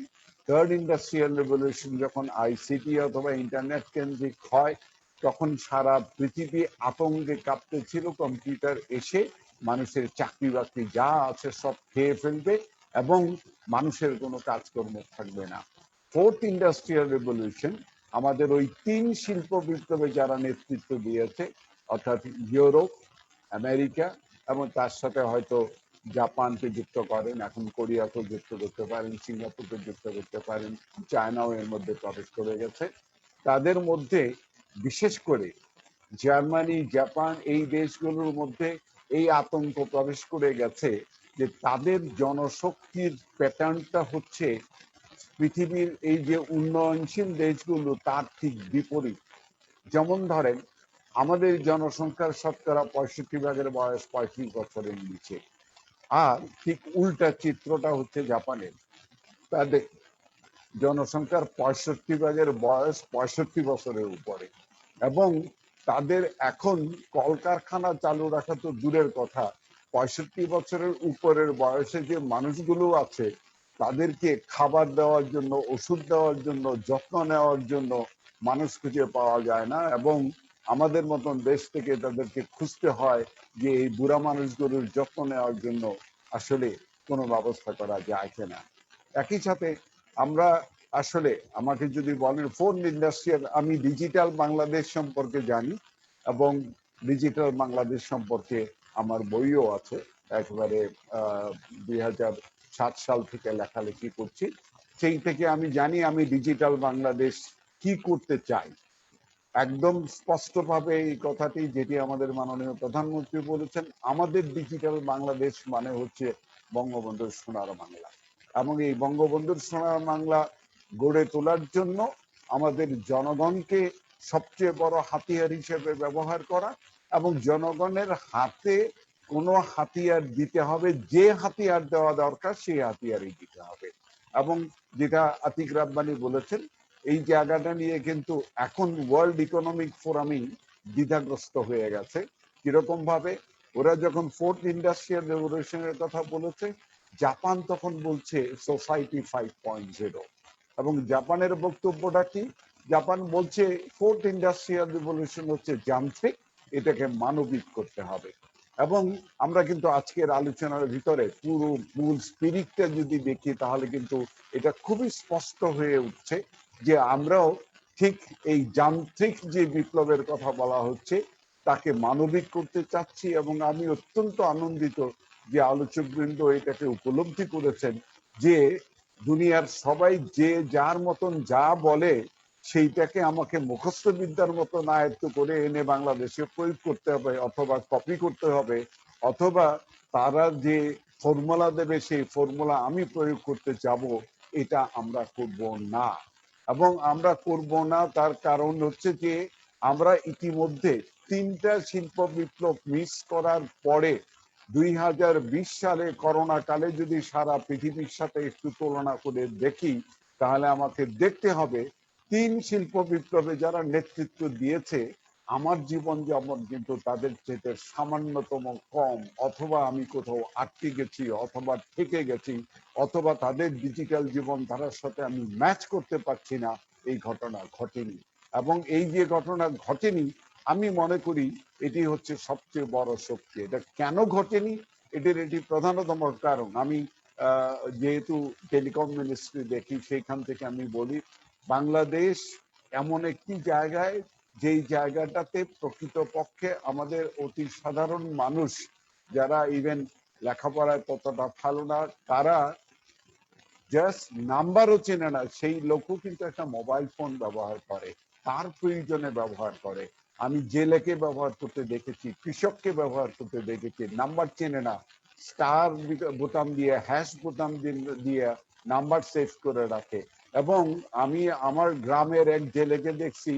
থার্ড ইন্ডাস্ট্রিয়াল রেভলিউশন যখন আইসিটি অথবা ইন্টারনেট কেন্দ্রিক হয় তখন সারা পৃথিবী আতঙ্কে কাঁপতেছিল, কম্পিউটার এসে মানুষের চাকরি বাকরি যা আছে সব খেয়ে ফেলবে এবং মানুষের কোনো কাজকর্ম থাকবে না। 4th ইন্ডাস্ট্রিয়াল রেভলিউশন আমাদের ওই 3 শিল্প বিপ্লবে যারা নেতৃত্ব দিয়েছে অর্থাৎ ইউরোপ, আমেরিকা এবং তার সাথে হয়তো জাপানকে যুক্ত করেন, এখন কোরিয়াকে যুক্ত করতে পারেন, সিঙ্গাপুরকে যুক্ত করতে পারেন, চায়নাও এর মধ্যে প্রবেশ করে গেছে। তাদের মধ্যে বিশেষ করে জার্মানি, জাপান এই দেশগুলোর মধ্যে এই আতঙ্ক প্রবেশ করে গেছে যে তাদের জনশক্তির প্যাটার্নটা হচ্ছে পৃথিবীর এই যে উন্নয়নশীল দেশগুলো তার ঠিক বিপরীত। যেমন ধরেন আমাদের জনসংখ্যার শতকরা 65% বয়স 35 বছরের নিচে, আর ঠিক উল্টা চিত্রটা হচ্ছে জাপানের। তাদের জনসংখ্যার 65% বয়স 65 বছরের উপরে, এবং তাদের এখন কলকারখানা চালু রাখা তো দূরের কথা, 65 বছরের উপরের বয়সে যে মানুষগুলো আছে তাদেরকে খাবার দেওয়ার জন্য, ওষুধ দেওয়ার জন্য, যত্ন নেওয়ার জন্য মানুষ খুঁজে পাওয়া যায় না, এবং আমাদের মতন দেশ থেকে তাদেরকে খুঁজতে হয় যে এই বুড়া মানুষগুলোর যত্ন নেওয়ার জন্য আসলে কোনো ব্যবস্থা করা যায় কিনা। একই সাথে আমরা আসলে আমাকে যদি বলেন 4th ইন্ডাস্ট্রিয়াল, আমি ডিজিটাল বাংলাদেশ সম্পর্কে জানি এবং ডিজিটাল বাংলাদেশ সম্পর্কে আমার বইও আছে, একেবারে 2007 সাল থেকে লেখালেখি করছি। সেই থেকে আমি জানি আমি ডিজিটাল বাংলাদেশ কি করতে চাই। একদম স্পষ্টভাবে এই কথাটি যেটি আমাদের মাননীয় প্রধানমন্ত্রী বলেছেন, আমাদের ডিজিটাল বাংলাদেশ মানে হচ্ছে বঙ্গবন্ধুর সোনার বাংলা, এবং এই বঙ্গবন্ধুর সোনার বাংলা গড়ে তোলার জন্য আমাদের জনগণকে সবচেয়ে বড় হাতিয়ার হিসেবে ব্যবহার করা, এবং জনগণের হাতে কোনো হাতিয়ার দিতে হবে, যে হাতিয়ার দেওয়া দরকার সেই হাতিয়ারই দিতে হবে। এবং যেটা আতিক রাব্বানি বলেছেন এই জায়গাটা নিয়ে কিন্তু এখন ওয়ার্ল্ড ইকোনমিক ফোরামই দ্বিধাগ্রস্ত হয়ে গেছে। কিরকম ভাবে? ওরা যখন 4th ইন্ডাস্ট্রিয়াল রেভলিউশনের কথা বলেছে জাপান তখন বলছে সোসাইটি 5.0, এবং জাপানের বক্তব্যটা কি? জাপান বলছে 4th ইন্ডাস্ট্রিয়াল রেভলিউশন হচ্ছে যান্ত্রিক, এটাকে মানবিক করতে হবে। এবং আমরা কিন্তু আজকের আলোচনার ভিতরে পুরো মূল স্পিরিটটা যদি দেখি তাহলে কিন্তু এটা খুবই স্পষ্ট হয়ে উঠছে যে আমরাও ঠিক এই যান্ত্রিক যে বিপ্লবের কথা বলা হচ্ছে তাকে মানবিক করতে চাচ্ছি, এবং আমি অত্যন্ত আনন্দিত যে আলোচকবৃন্দ এটাকে উপলব্ধি করেছেন যে দুনিয়ার সবাই যে যার মতন যা বলে সেইটাকে আমাকে মুখস্থ বিদ্যার মতন আয়ত্ত করে এনে বাংলাদেশে প্রয়োগ করতে হবে, অথবা কপি করতে হবে, অথবা তারা যে ফর্মুলা দেবে সেই ফর্মুলা আমি প্রয়োগ করতে যাব, এটা আমরা করব না। এবং আমরা করব না, তার কারণ হচ্ছে যে আমরা ইতিমধ্যে 3টা শিল্প বিপ্লব মিস করার পরে 2020 সালে করোনা কালে যদি সারা পৃথিবীর সাথে একটু তুলনা করে দেখি, তাহলে আমাকে দেখতে হবে 3 শিল্প বিপ্লবে যারা নেতৃত্ব দিয়েছে আমার জীবন যেমন কিন্তু তাদের চেয়ে সামান্যতম কম, অথবা আমি কোথাও আটকে গেছি, অথবা থেকে গেছি, অথবা তাদের ডিজিটাল জীবনধারার সাথে আমি ম্যাচ করতে পারছি না, এই ঘটনা ঘটেনি। এবং এই যে ঘটনা ঘটেনি, আমি মনে করি এটি হচ্ছে সবচেয়ে বড় শক্তি। এটা কেন ঘটেনি, এটি প্রধানতম কারণ। আমি যেহেতু টেলিকম মিনিস্ট্রি দেখি, সেইখান থেকে আমি বলি, বাংলাদেশ এমন একটি জায়গায় যেই জায়গাটাতে প্রকৃতপক্ষে আমাদের অতি সাধারণ মানুষ যারা ইভেন লেখাপড়ায় ততটা ভালো না, তারা জাস্ট নাম্বারও চেনে না, সেই লোকও কিন্তু একটা মোবাইল ফোন ব্যবহার করে, তার প্রয়োজনে ব্যবহার করে। আমি জেলেকে ব্যবহার করতে দেখেছি, কৃষককে ব্যবহার করতে দেখেছি, নাম্বার চেনে না, স্টার বোতাম দিয়ে, হ্যাশ বোতাম দিয়ে নাম্বার সেভ করে রাখে। এবং আমি আমার গ্রামের এক জেলেকে দেখছি,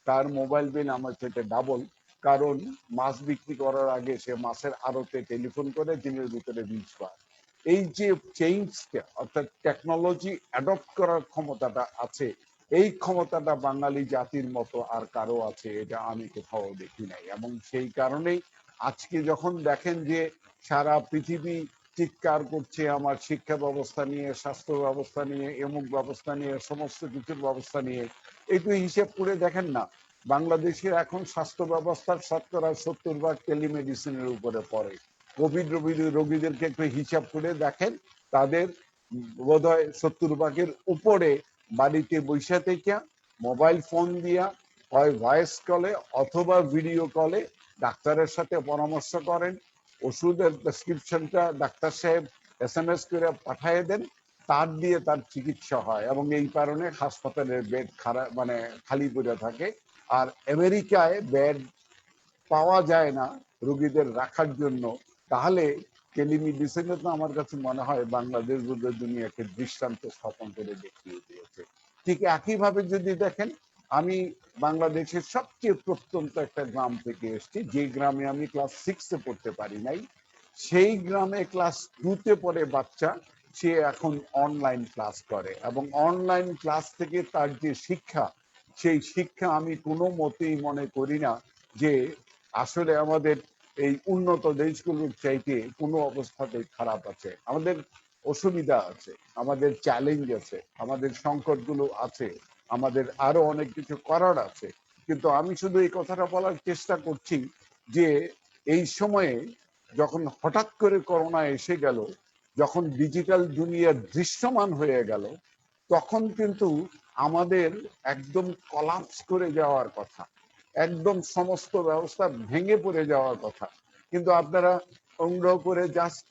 তার মোবাইল বিল আমার থেকে ডাবল, কারণ মাছ বিক্রি করার আগে সে মাছের আড়তে টেলিফোন করে দিনের ভিতরে 20 বার। এই যে চেঞ্জটা, অর্থাৎ টেকনোলজি অ্যাডপ্ট করার ক্ষমতাটা আছে, এই ক্ষমতাটা বাঙালি জাতির মতো আর কারো আছে এটা আমি কোথাও দেখি নাই। এবং সেই কারণেই আজকে যখন দেখেন যে সারা পৃথিবী চিৎকার করছে আমার শিক্ষা ব্যবস্থা নিয়ে, স্বাস্থ্য ব্যবস্থা নিয়ে, এমুক ব্যবস্থা নিয়ে, সমস্ত কিছুর ব্যবস্থা নিয়ে, একটু হিসেব করে দেখেন না, বাংলাদেশের এখন স্বাস্থ্য ব্যবস্থার শতকরা 70% টেলিমেডিসিনের উপরে পড়ে। কোভিড রোগীদেরকে একটু হিসাব করে দেখেন, তাদের বোধহয় 70% উপরে বাড়িতে বৈশা থেকে মোবাইল ফোন দিয়া হয় ভয়েস কলে অথবা ভিডিও কলে ডাক্তারের সাথে পরামর্শ করেন, ওষুধের প্রেসক্রিপশনটা ডাক্তার সাহেব SMS করে পাঠিয়ে দেন, তার দিয়ে তার চিকিৎসা হয়। এবং এই কারণে হাসপাতালের বেড খারাপ মানে খালি পড়ে থাকে। আর আমেরিকায় বেড পাওয়া যায় না রোগীদের রাখার জন্য। তাহলে টেলিমেডিসিনে তো আমার কাছে মনে হয় বাংলাদেশ বোধ দুনিয়াকে দৃষ্টান্ত স্থাপন করে দেখিয়ে দিয়েছে। ঠিক একইভাবে যদি দেখেন, আমি বাংলাদেশের সবচেয়ে প্রত্যন্ত একটা গ্রাম থেকে এসেছি, যে গ্রামে আমি ক্লাস 6-এ পড়তে পারি নাই, সেই গ্রামে ক্লাস 2-তে পড়ে বাচ্চা, সে এখন অনলাইন ক্লাস করে। এবং অনলাইন ক্লাস থেকে তার যে শিক্ষা, সেই শিক্ষা আমি কোনো মতেই মনে করি না যে আসলে আমাদের এই উন্নত দেশগুলোর চাইতে কোনো অবস্থাতেই খারাপ আছে। আমাদের অসুবিধা আছে, আমাদের চ্যালেঞ্জ আছে, আমাদের সংকটগুলো আছে, আমাদের আরো অনেক কিছু করার আছে। কিন্তু আমি শুধু এই কথাটা বলার চেষ্টা করছি যে এই সময়ে যখন হঠাৎ করে করোনা এসে গেল, যখন ডিজিটাল দুনিয়া দৃশ্যমান হয়ে গেল, তখন কিন্তু আমাদের একদম কলাপস করে যাওয়ার কথা, একদম সমস্ত ব্যবস্থা ভেঙে পড়ে যাওয়ার কথা। কিন্তু আপনারা অনুগ্রহ করে জাস্ট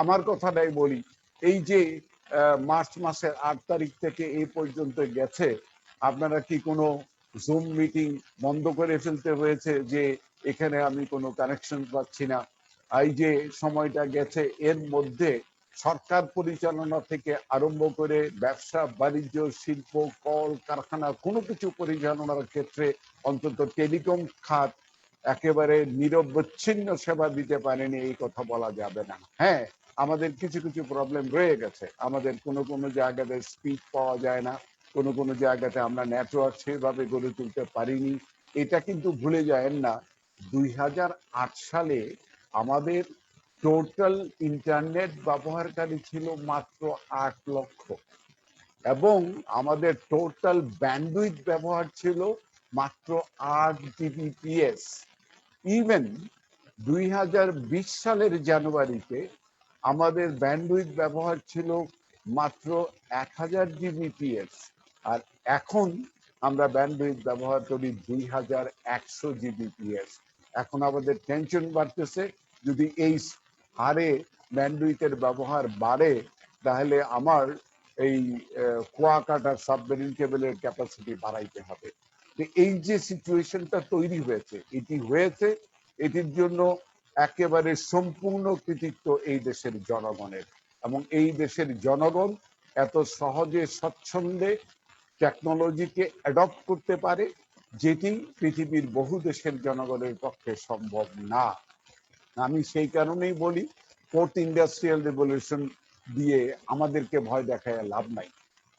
আমার কথাটাই বলি, এই যে মার্চ মাসের 8 তারিখ থেকে এই পর্যন্ত গেছে, আপনারা কি কোনো জুম মিটিং বন্ধ করে ফেলতে হয়েছে যে এখানে আমি কোনো কানেকশন পাচ্ছি না? এই যে সময়টা গেছে, এর মধ্যে সরকার পরিচালনা থেকে আরম্ভ করে ব্যবসা বাণিজ্য, শিল্প, কল কারখানা, কোনো কিছু পরিচালনার ক্ষেত্রে অন্তত টেলিকম খাত একেবারে নিরবচ্ছিন্ন সেবা দিতে পারেনি, এই কথা বলা যাবে না। হ্যাঁ, আমাদের কিছু কিছু প্রবলেম রয়ে গেছে, আমাদের কোনো কোনো জায়গাতে স্পিড পাওয়া যায় না, কোনো কোনো জায়গাতে আমরা নেটওয়ার্ক সেভাবে গড়ে তুলতে পারিনি। এটা কিন্তু ভুলে যায়েন না, 2008 সালে আমাদের টোটাল ইন্টারনেট ব্যবহারকারী ছিল মাত্র 8 লক্ষ, এবং আমাদের টোটাল ব্যান্ডউইথ ব্যবহার ছিল মাত্র 8 Gbps। ইভেন 2020 সালের জানুয়ারিতে আমাদের ব্যান্ডউইথ ব্যবহার ছিল মাত্র 1000 Gbps, আর এখন আমরা ব্যান্ডউইথ ব্যবহার করি 2100 Gbps। এখন আমাদের টেনশন বাড়তেছে, যদি এই হারে ব্যান্ডউইথের ব্যবহার বাড়ে, তাহলে আমার এই কুয়াকাটার সাবমেরিন কেবলের ক্যাপাসিটি বাড়াইতে হবে। এই যে সিচুয়েশনটা তৈরি হয়েছে, এটির জন্য একেবারে সম্পূর্ণ কৃতিত্ব এই দেশের জনগণের। এবং এই দেশের জনগণ এত সহজে স্বচ্ছন্দে টেকনোলজিকে অ্যাডপ্ট করতে পারে, যেটি পৃথিবীর বহু দেশের জনগণের পক্ষে সম্ভব না। আমি সেই কারণেই বলি, ফোর্থ ইন্ডাস্ট্রিয়াল রেভলিউশন দিয়ে আমাদেরকে ভয় দেখায় লাভ নাই।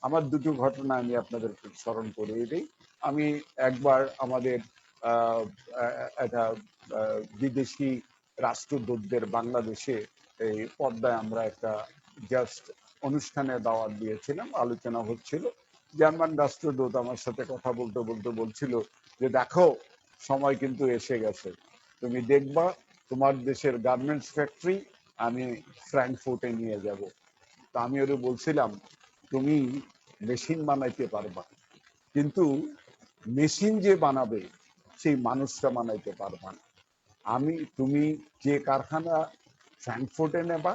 আমার দুটো ঘটনা আমি আপনাদেরকে স্মরণ করিয়ে দিই। আমি একবার আমাদের একটা বিদেশি রাষ্ট্রদূতদের বাংলাদেশে এই পর্দায় আমরা একটা জাস্ট অনুষ্ঠানে দাওয়াত দিয়েছিলাম, আলোচনা হচ্ছিল। জার্মান রাষ্ট্রদূত আমার সাথে কথা বলতে বলতে বলছিল যে দেখো, সময় কিন্তু এসে গেছে, তুমি দেখবা তোমার দেশের গার্মেন্টস ফ্যাক্টরি আমি ফ্র্যাঙ্কফুর্টে নিয়ে যাব। তা আমি ওরে বলছিলাম, তুমি মেশিন বানাইতে পারবা, কিন্তু মেশিন যে বানাবে সেই মানুষটা বানাইতে পারবা না। তুমি যে কারখানা ফ্র্যাঙ্কফুর্টে নেবা,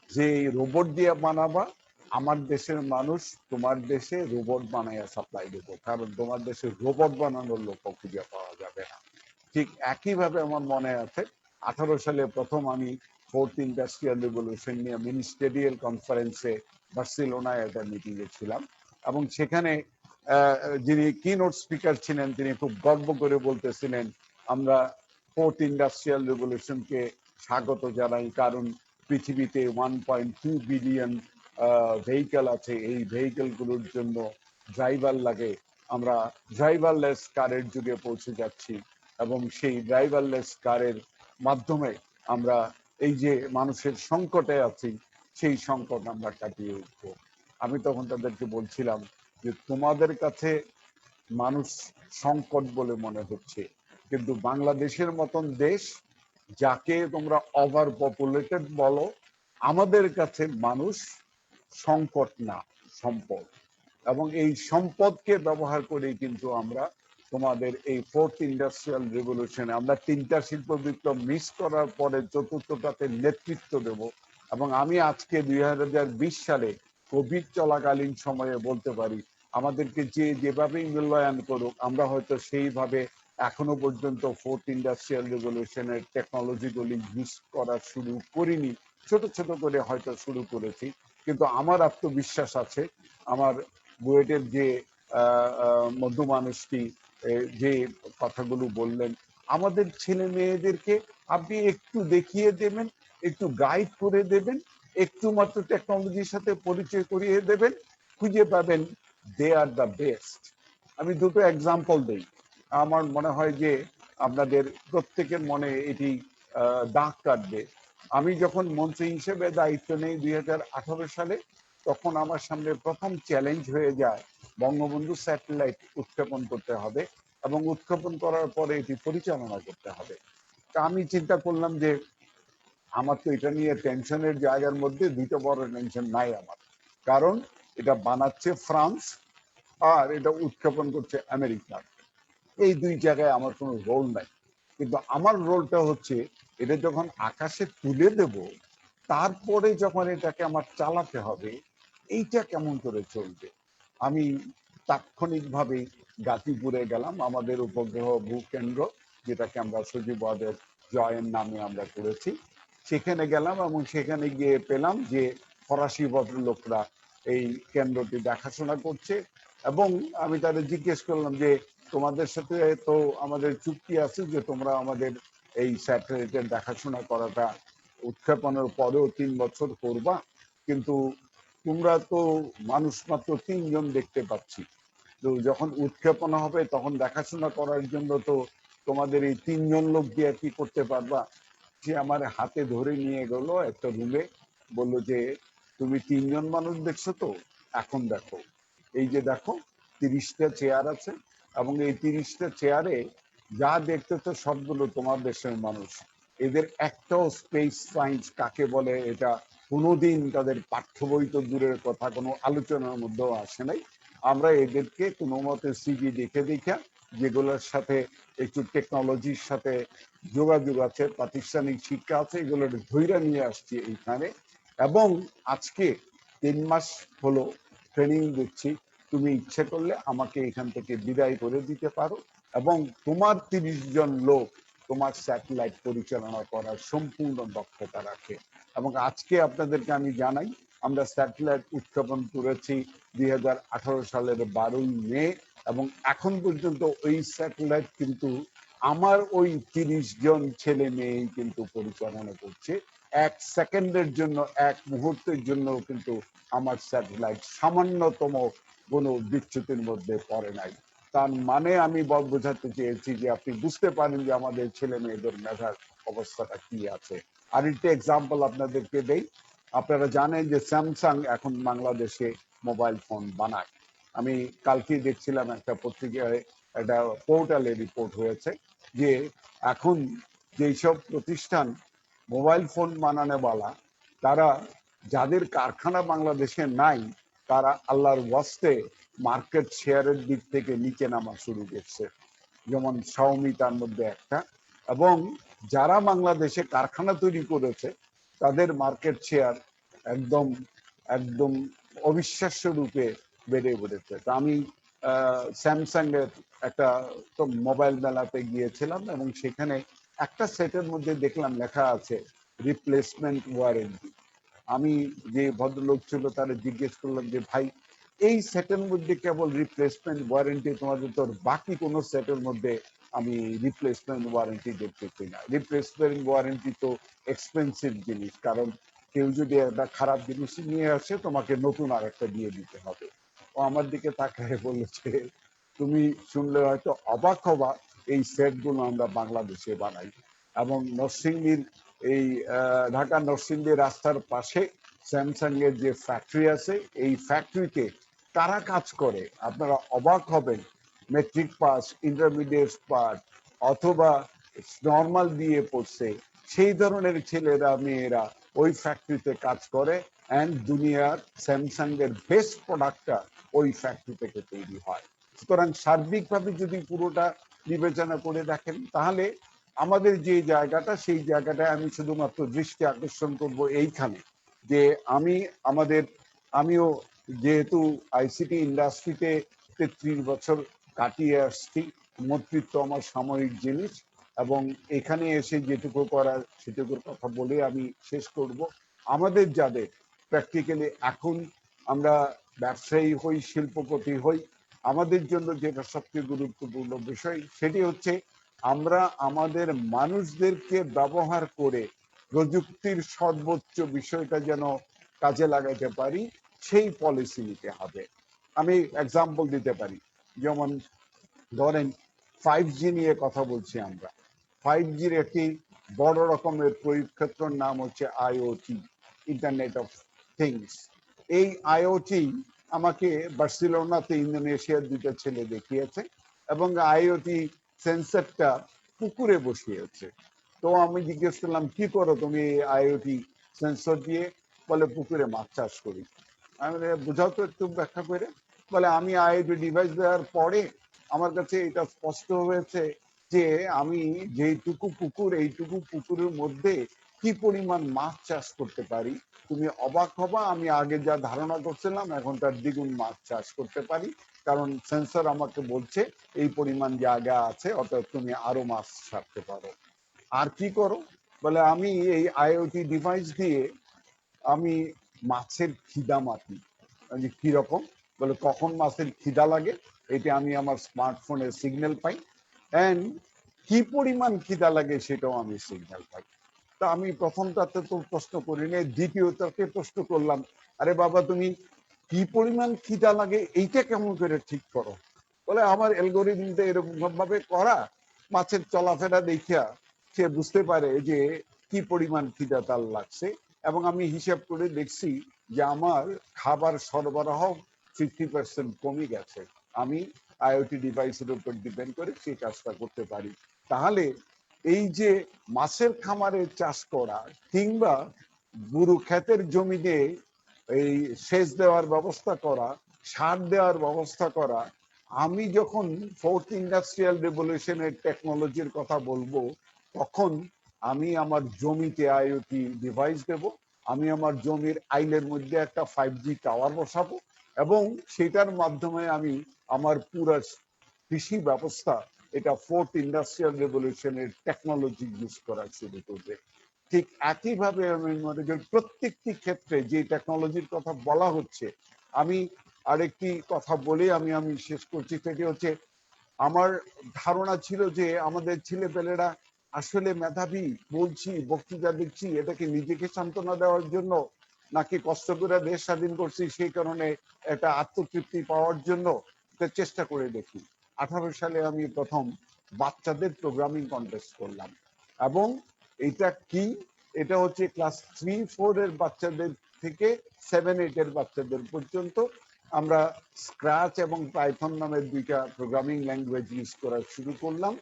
যে রোবট দিয়ে বানাবা, আমার দেশের মানুষ তোমার দেশে রোবট বানাইয়া সাপ্লাই দেবো, কারণ তোমার দেশে রোবট বানানোর লোক খুঁজে পাওয়া যাবে না। ঠিক একইভাবে আমার মনে আছে 18 সালে প্রথম আমি ফোর্থ ইন্ডাস্ট্রিয়াল রেভলিউশন নিয়ে মিনিস্টেরিয়াল কনফারেন্সে বার্সেলোনায় একটা মিটিংয়ে ছিলাম, এবং সেখানে যিনি কিনোট স্পিকার ছিলেন তিনি খুব গর্ব করে বলতেছিলেন, আমরা ফোর্থ ইন্ডাস্ট্রিয়াল রেভলিউশনকে স্বাগত জানাই, কারণ পৃথিবীতে 1.2 বিলিয়ন ভেহিকেল আছে, এই ভেহিকেলগুলোর জন্য ড্রাইভার লাগে, আমরা ড্রাইভারলেস কারের যুগে পৌঁছে যাচ্ছি, এবং সেই ড্রাইভারলেস কারের মাধ্যমে আমরা এই যে মানুষের সংকটে আছি সেই সংকট আমরা কাটিয়ে উঠবো। আমি তখন তাদেরকে বলছিলাম যে তোমাদের কাছে মানুষ সংকট বলে মনে হচ্ছে, কিন্তু বাংলাদেশের মতন দেশ, যাকে তোমরা ওভার পপুলেটেড বলো, আমাদের কাছে মানুষ সংকট না, সম্পদ। এবং এই সম্পদকে ব্যবহার করেই কিন্তু আমরা তোমাদের এই ফোর্থ ইন্ডাস্ট্রিয়াল রেভলিউশনে আমরা 3টা শিল্প বিপ্লব মিস করার পরে চতুর্থটাতে নেতৃত্ব দেব। এবং আমি আজকে 2020 সালে কোভিড চলাকালীন সময়ে বলতে পারি, আমাদেরকে যেভাবেই মূল্যায়ন করুক, আমরা হয়তো সেইভাবে এখনো পর্যন্ত ফোর্থ ইন্ডাস্ট্রিয়াল রেভলিউশনের টেকনোলজিগুলি ইউজ করা শুরু করিনি, ছোট ছোট করে হয়তো শুরু করেছি। কিন্তু আমার আত্মবিশ্বাস আছে, আমার বুয়েটের যে মধ্য মানুষটি যে কথাগুলো বললেন, আমাদের ছেলে মেয়েদেরকে আপনি একটু দেখিয়ে দেবেন, একটু গাইড করে দেবেন, একটু মাত্র টেকনোলজির সাথে পরিচয় করিয়ে দেবেন, খুঁজে পাবেন দে আর দ্য বেস্ট। আমি দুটো এক্সাম্পল দিই, আমার মনে হয় যে আপনাদের প্রত্যেকের মনে এটি দাগ কাটবে। আমি যখন মন্ত্রী হিসেবে দায়িত্ব নেই 2018 সালে, তখন আমার সামনে প্রথম চ্যালেঞ্জ হয়ে যায় বঙ্গবন্ধু স্যাটেলাইট উৎক্ষেপণ করতে হবে, এবং উৎক্ষেপণ করার পরে এটি পরিচালনা করতে হবে। তা আমি চিন্তা করলাম যে আমার তো এটা নিয়ে টেনশনের জায়গার মধ্যে দুটো বড় টেনশন নাই আমার, কারণ এটা বানাচ্ছে ফ্রান্স আর এটা উৎক্ষেপণ করছে আমেরিকা। এই দুই জায়গায় আমার কোনো রোল নাই, কিন্তু আমার রোলটা হচ্ছে এটা যখন আকাশে তুলে দেব, তারপরে যখন এটাকে আমার চালাতে হবে, এইটা কেমন করে চলবে। আমি তাৎক্ষণিকভাবে গাজীপুরে গেলাম, আমাদের উপগ্রহ ভূকেন্দ্র, যেটাকে আমরা সজীবদের জয়ের নামে আমরা করেছি, সেখানে গেলাম, এবং সেখানে গিয়ে পেলাম যে ফরাসি ভদ্রলোকরা এই কেন্দ্রটি দেখাশোনা করছে। এবং আমি তাদের জিজ্ঞেস করলাম যে তোমাদের সাথে তো আমাদের চুক্তি আছে যে তোমরা আমাদের এই স্যাটেলাইটের দেখাশোনা করাটা উৎক্ষেপণের পরেও 3 বছর করবা, কিন্তু তোমরা তো মানুষ মাত্র 3 জন দেখতে পাচ্ছি, তো যখন উৎক্ষেপণ হবে তখন দেখাশোনা করার জন্য তো তোমাদের এই 3 জন লোক দিয়ে কি করতে পারবা। সে আমার হাতে ধরে নিয়ে গেল একটা রুমে, বললো যে তুমি 3 জন মানুষ দেখছো তো, এখন দেখো, এই যে দেখো 30টা চেয়ার আছে, এবং এই 30টা চেয়ারে যা দেখতেছো সবগুলো তোমার দেশের মানুষ। এদের একটাও স্পেস সায়েন্স কাকে বলে এটা কোনোদিন তাদের পাঠ্য বই তো দূরের কথা, কোনো আলোচনার মধ্যেও আসে নাই। আমরা এদেরকে কোনো মতে সিভি দেখে দেখা, যেগুলোর সাথে একটু টেকনোলজির সাথে যোগাযোগ আছে, প্রাতিষ্ঠানিক শিক্ষা আছে, এগুলো ধৈর্য নিয়ে আসছি এইখানে। এবং আজকে 3 মাস হলো ট্রেনিং দিচ্ছি, তুমি ইচ্ছে করলে আমাকে এখান থেকে বিদায় করে দিতে পারো, এবং তোমার 30 জন লোক তোমার স্যাটেলাইট পরিচালনা করার সম্পূর্ণ দক্ষতা রাখে। এবং আজকে আপনাদেরকে আমি জানাই, আমরা স্যাটেলাইট উৎক্ষেপণ করেছি 2018 সালের 12ই মে, এবং এখন পর্যন্ত ওই স্যাটেলাইট কিন্তু আমার ওই 30 জন ছেলে মেয়েই কিন্তু পরিচালনা করছে। এক সেকেন্ডের জন্য, এক মুহূর্তের জন্য কিন্তু আমার স্যাটেলাইট সামান্যতম কোনো বিচ্যুতির মধ্যে পড়ে নাই। তার মানে আমি বোঝাতে চেয়েছি যে আপনি বুঝতে পারেন যে আমাদের ছেলে মেয়েদের মেধার অবস্থাটা কি আছে। আরেকটা এক্সাম্পল আপনাদেরকে দেই, আপনারা জানেন যে স্যামসাং এখন বাংলাদেশে মোবাইল ফোন বানায়। আমি কালকে দেখছিলাম একটা পত্রিকায়, একটা পোর্টালে রিপোর্ট হয়েছে যে এখন যেসব প্রতিষ্ঠান মোবাইল ফোন বানানোওয়ালা, তারা যাদের কারখানা বাংলাদেশে নাই, তারা আল্লাহর ওয়াস্তে মার্কেট শেয়ারের দিক থেকে নিচে নামা শুরু করছে। যেমন শাওমি তার মধ্যে একটা, এবং যারা বাংলাদেশে কারখানা তৈরি করেছে তাদের মার্কেট শেয়ার একদম একদম অবিশ্বাস্য রূপে বেড়ে উঠেছে। তা আমি স্যামসাং এর একটা তো মোবাইল মেলাতে গিয়েছিলাম, এবং সেখানে একটা সেটের মধ্যে দেখলাম লেখা আছে রিপ্লেসমেন্ট ওয়ারেন্টি। আমি যে ভদ্রলোক ছিল তারা জিজ্ঞেস করলাম যে ভাই, এই সেটের মধ্যে কেবল রিপ্লেসমেন্ট ওয়ারেন্টি, তোমাদের তোর বাকি কোনো সেটের মধ্যে আমি রিপ্লেসমেন্ট ওয়ারেন্টি দেখতেছি না। রিপ্লেসমেন্ট ওয়ারেন্টি তো এক্সপেন্সিভ জিনিস, কারণ কেউ যদি একটা খারাপ জিনিস নিয়ে আসে তোমাকে নতুন আর একটা দিয়ে দিতে হবে। ও আমার দিকে তাকায় বলেছে, তুমি শুনলে হয়তো অবাক হবা, এই সেটগুলো আমরা বাংলাদেশে বানাই। এবং নরসিংদীর এই ঢাকা নরসিংদী রাস্তার পাশে স্যামসাং এর যে ফ্যাক্টরি আছে, এই ফ্যাক্টরিতে কারা কাজ করে আপনারা অবাক হবেন। মেট্রিক পাস, ইন্টারমিডিয়েট পাস অথবা নর্মাল দিয়ে পড়ছে, সেই ধরনের ছেলেরা মেয়েরা ওই ফ্যাক্টরিতে কাজ করে, অ্যান্ড দুনিয়ার স্যামসাং এর বেস্ট প্রোডাক্টটা ওই ফ্যাক্টরি থেকে তৈরি হয়। সুতরাং সার্বিকভাবে যদি পুরোটা বিবেচনা করে দেখেন, তাহলে আমাদের যে জায়গাটা, সেই জায়গাটায় আমি শুধুমাত্র দৃষ্টি আকর্ষণ করব এইখানে যে আমিও যেহেতু আইসিটি ইন্ডাস্ট্রিতে 33 বছর কাটিয়ে আসছি, নেতৃত্ব আমার সাময়িক জিনিস, এবং এখানে এসে যেটুকু করার সেটুকুর কথা বলে আমি শেষ করব। আমাদের যাদের প্র্যাকটিক্যালি এখন আমরা ব্যবসায়ী হই, শিল্পপতি হই, আমাদের জন্য যেটা সবচেয়ে গুরুত্বপূর্ণ বিষয় সেটি হচ্ছে আমরা আমাদের মানুষদেরকে ব্যবহার করে প্রযুক্তির সর্বোচ্চ বিষয়টা যেন কাজে লাগাতে পারি, সেই পলিসি নিতে হবে। আমি এক্সাম্পল দিতে পারি, যেমন ধরেন 5G নিয়ে কথা বলছি আমরা। 5Gর একটি বড় রকমের প্রয়োগ ক্ষেত্রের নাম হচ্ছে আইওটি, ইন্টারনেট অফ থিংস। এই আইওটি আমাকে বার্সেলোনাতে ইন্দোনেশিয়ার দুটো ছেলে দেখিয়েছে, এবং আইওটি সেন্সরটা পুকুরে বসিয়েছে। তো আমি জিজ্ঞেস করলাম, কি করো তুমি আইওটি সেন্সর দিয়ে? বলে পুকুরে মাছ চাষ করি। আমি বুঝাও তো একটু ব্যাখ্যা করে। বলে আমি আইওটি ডিভাইস দেওয়ার পরে আমার কাছে এটা স্পষ্ট হয়েছে যে আমি যেইটুকু পুকুর, এইটুকু পুকুরের মধ্যে কি পরিমাণ মাছ চাষ করতে পারি। তুমি অবাক হবা, আমি আগে যা ধারণা করছিলাম এখন তার দ্বিগুণ মাছ চাষ করতে পারি, কারণ সেন্সর আমাকে বলছে এই পরিমাণ জায়গা আছে, অর্থাৎ তুমি আরো মাছ ছাড়তে পারো। আর কি করো? বলে আমি এই আইওটি ডিভাইস দিয়ে আমি মাছের খিদা মাপি। কিরকম? বলে কখন মাছের খিদা লাগে এটা আমি আমার স্মার্টফোনে সিগন্যাল পাই, এন্ড কি পরিমাণ খিদা লাগে সেটাও আমি সিগন্যাল পাই। তা আমি প্রথমটাতে তো প্রশ্ন করি নাই, দ্বিতীয়টাকে প্রশ্ন করলাম, আরে বাবা তুমি কি পরিমাণ খিদা লাগে এইটা কেমন করে ঠিক করো? বলে আমার অ্যালগোরিদমটা এরকম ভাবে করা, মাছের চলাফেরা দেখিয়া সে বুঝতে পারে যে কি পরিমাণ খিদা তার লাগছে, এবং আমি হিসাব করে দেখছি যে আমার খাবার সরবরাহ 50% কমে গেছে। আমি আইওটি ডিভাইসের উপর ডিপেন্ড করে সেই কাজটা করতে পারি। তাহলে এই যে মাছের খামারে চাষ করা, কিংবা বুরু ক্ষেতের জমিতে এই সেচ দেওয়ার ব্যবস্থা করা, সার দেওয়ার ব্যবস্থা করা, আমি যখন 4th ইন্ডাস্ট্রিয়াল রেভলিউশনের টেকনোলজির কথা বলবো, তখন আমি আমার জমিতে আইওটি ডিভাইস দেব, আমি আমার জমির আইলের মধ্যে একটা 5G টাওয়ার বসাবো, এবং সেটার মাধ্যমে আমি আমার পুরো কৃষি ব্যবস্থা এটা 4th ইন্ডাস্ট্রিয়াল রেভলিউশনের টেকনোলজি ইউজ করা শুরু করবে। ঠিক একইভাবে আমি মনে করি প্রত্যেকটি ক্ষেত্রে যে টেকনোলজির কথা বলা হচ্ছে, আমি আরেকটি কথা বলে আমি শেষ করছি, সেটি হচ্ছে আমার ধারণা ছিল যে আমাদের ছেলেপেলেরা আসলে মেধাবী, বলছি বক্তৃতা দিচ্ছি এটাকে নিজেকে সান্ত্বনা দেওয়ার জন্য, নাকি কষ্ট করে দেশ স্বাধীন করছি সেই কারণে একটা আত্মতৃপ্তি পাওয়ার জন্য, চেষ্টা করে দেখি। 18 সালে আমি প্রথম বাচ্চাদের প্রোগ্রামিং কন্টেস্ট করলাম, এবং এটা কি, এটা হচ্ছে ক্লাস 3-4 এর বাচ্চাদের থেকে 7-8 এর বাচ্চাদের পর্যন্ত আমরা স্ক্র্যাচ এবং পাইথন নামের দুইটা প্রোগ্রামিং ল্যাঙ্গুয়েজ ইউজ করা শুরু করলাম।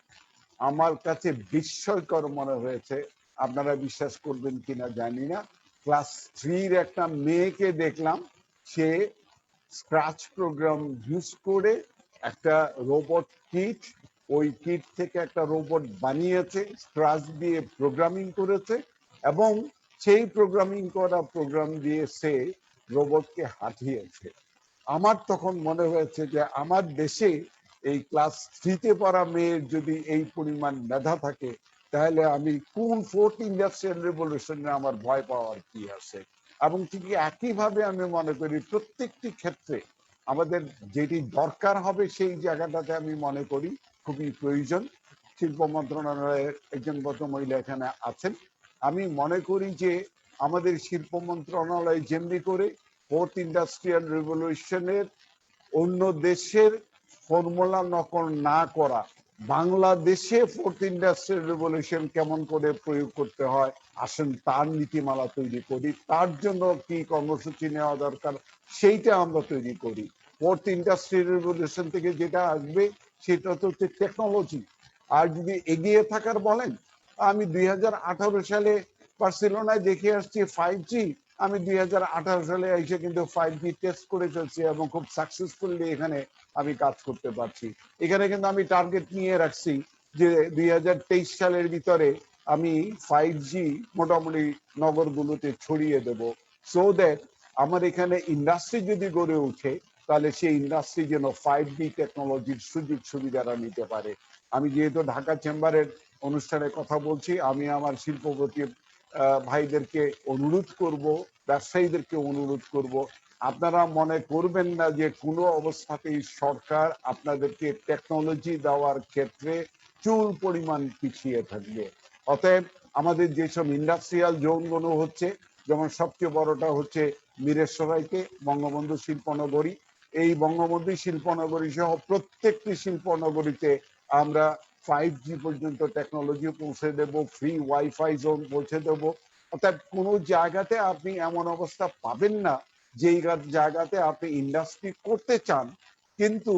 আমার কাছে বিস্ময়কর মনে হয়েছে, আপনারা বিশ্বাস করবেন কিনা জানি না, ক্লাস 3-র একটা মেয়েকে দেখলাম সে স্ক্র্যাচ প্রোগ্রাম ইউজ করে একটা রোবট কিট, ওই কিট থেকে একটা রোবট বানিয়েছে, স্ক্র্যাচ দিয়ে প্রোগ্রামিং করেছে, এবং সেই প্রোগ্রামিং করা প্রোগ্রাম দিয়ে সে রোবটকে হাঁটিয়েছে। আমার তখন মনে হয়েছে যে আমার দেশে এই ক্লাস 3-তে পড়া মেয়ের যদি এই পরিমাণ মেধা থাকে, তাহলে আমি কোন 4th ইন্ডাস্ট্রিয়াল রেভলিউশনে আমার ভয় পাওয়ার কি আছে। এবং ঠিক একইভাবে আমি মনে করি প্রত্যেকটি ক্ষেত্রে আমাদের যেটি দরকার হবে সেই জায়গাটাতে আমি মনে করি খুবই প্রয়োজন। শিল্প মন্ত্রণালয়ের একজন ভদ্রমহিলা এখানে আছেন, আমি মনে করি যে আমাদের শিল্প মন্ত্রণালয় যেমনি করে 4th ইন্ডাস্ট্রিয়াল রেভলিউশনের অন্য দেশের ফর্মুলা নকল না করা, বাংলাদেশে 4th ইন্ডাস্ট্রিয়াল রেভলিউশন কেমন করে প্রয়োগ করতে হয় আসেন তার নীতিমালা তৈরি করি, তার জন্য কি কর্মসূচি নেওয়া দরকার সেইটা আমরা তৈরি করি। 4th ইন্ডাস্ট্রিয়াল রেভলিউশন থেকে যেটা আসবে সেটা তো হচ্ছে টেকনোলজি। আর যদি এগিয়ে থাকার বলেন, আমি 2018 সালে বার্সেলোনায় দেখে আসছি 5G, আমি 2018 সালে এসে কিন্তু 5G টেস্ট করে চলছি এবং খুব সাকসেসফুলি এখানে আমি কাজ করতে পারছি। এখানে কিন্তু আমি টার্গেট নিয়ে রাখছি যে 2023 সালের ভিতরে আমি 5G মোটামুটি নগরগুলোতে ছড়িয়ে দেব, সো দ্যাট আমার এখানে ইন্ডাস্ট্রি যদি গড়ে ওঠে তাহলে সেই ইন্ডাস্ট্রি যেন 5G টেকনোলজির সুযোগ সুবিধাটা নিতে পারে। আমি যেহেতু ঢাকা চেম্বারের অনুষ্ঠানে কথা বলছি, আমি আমার শিল্পপতি ভাইদেরকে অনুরোধ করব, ব্যবসায়ীদেরকে অনুরোধ করব, আপনারা মনে করবেন না যে কোনো অবস্থাতেই সরকার আপনাদেরকে টেকনোলজি দেওয়ার ক্ষেত্রে চুল পরিমাণ পিছিয়ে থাকবে। অতএব আমাদের যেসব ইন্ডাস্ট্রিয়াল জোনগুলো হচ্ছে, যেমন সবচেয়ে বড়টা হচ্ছে মিরেশ্বরাইতে বঙ্গবন্ধু শিল্পনগরী, এই বঙ্গবন্ধু শিল্পনগরী সহ প্রত্যেকটি শিল্পনগরীতে আমরা 5G পর্যন্ত টেকনোলজি পৌঁছে দেব, ফ্রি ওয়াইফাই জোন পৌঁছে দেব। অর্থাৎ কোনো জায়গাতে আপনি এমন অবস্থা পাবেন না যে জায়গাতে আপনি ইন্ডাস্ট্রি করতে চান কিন্তু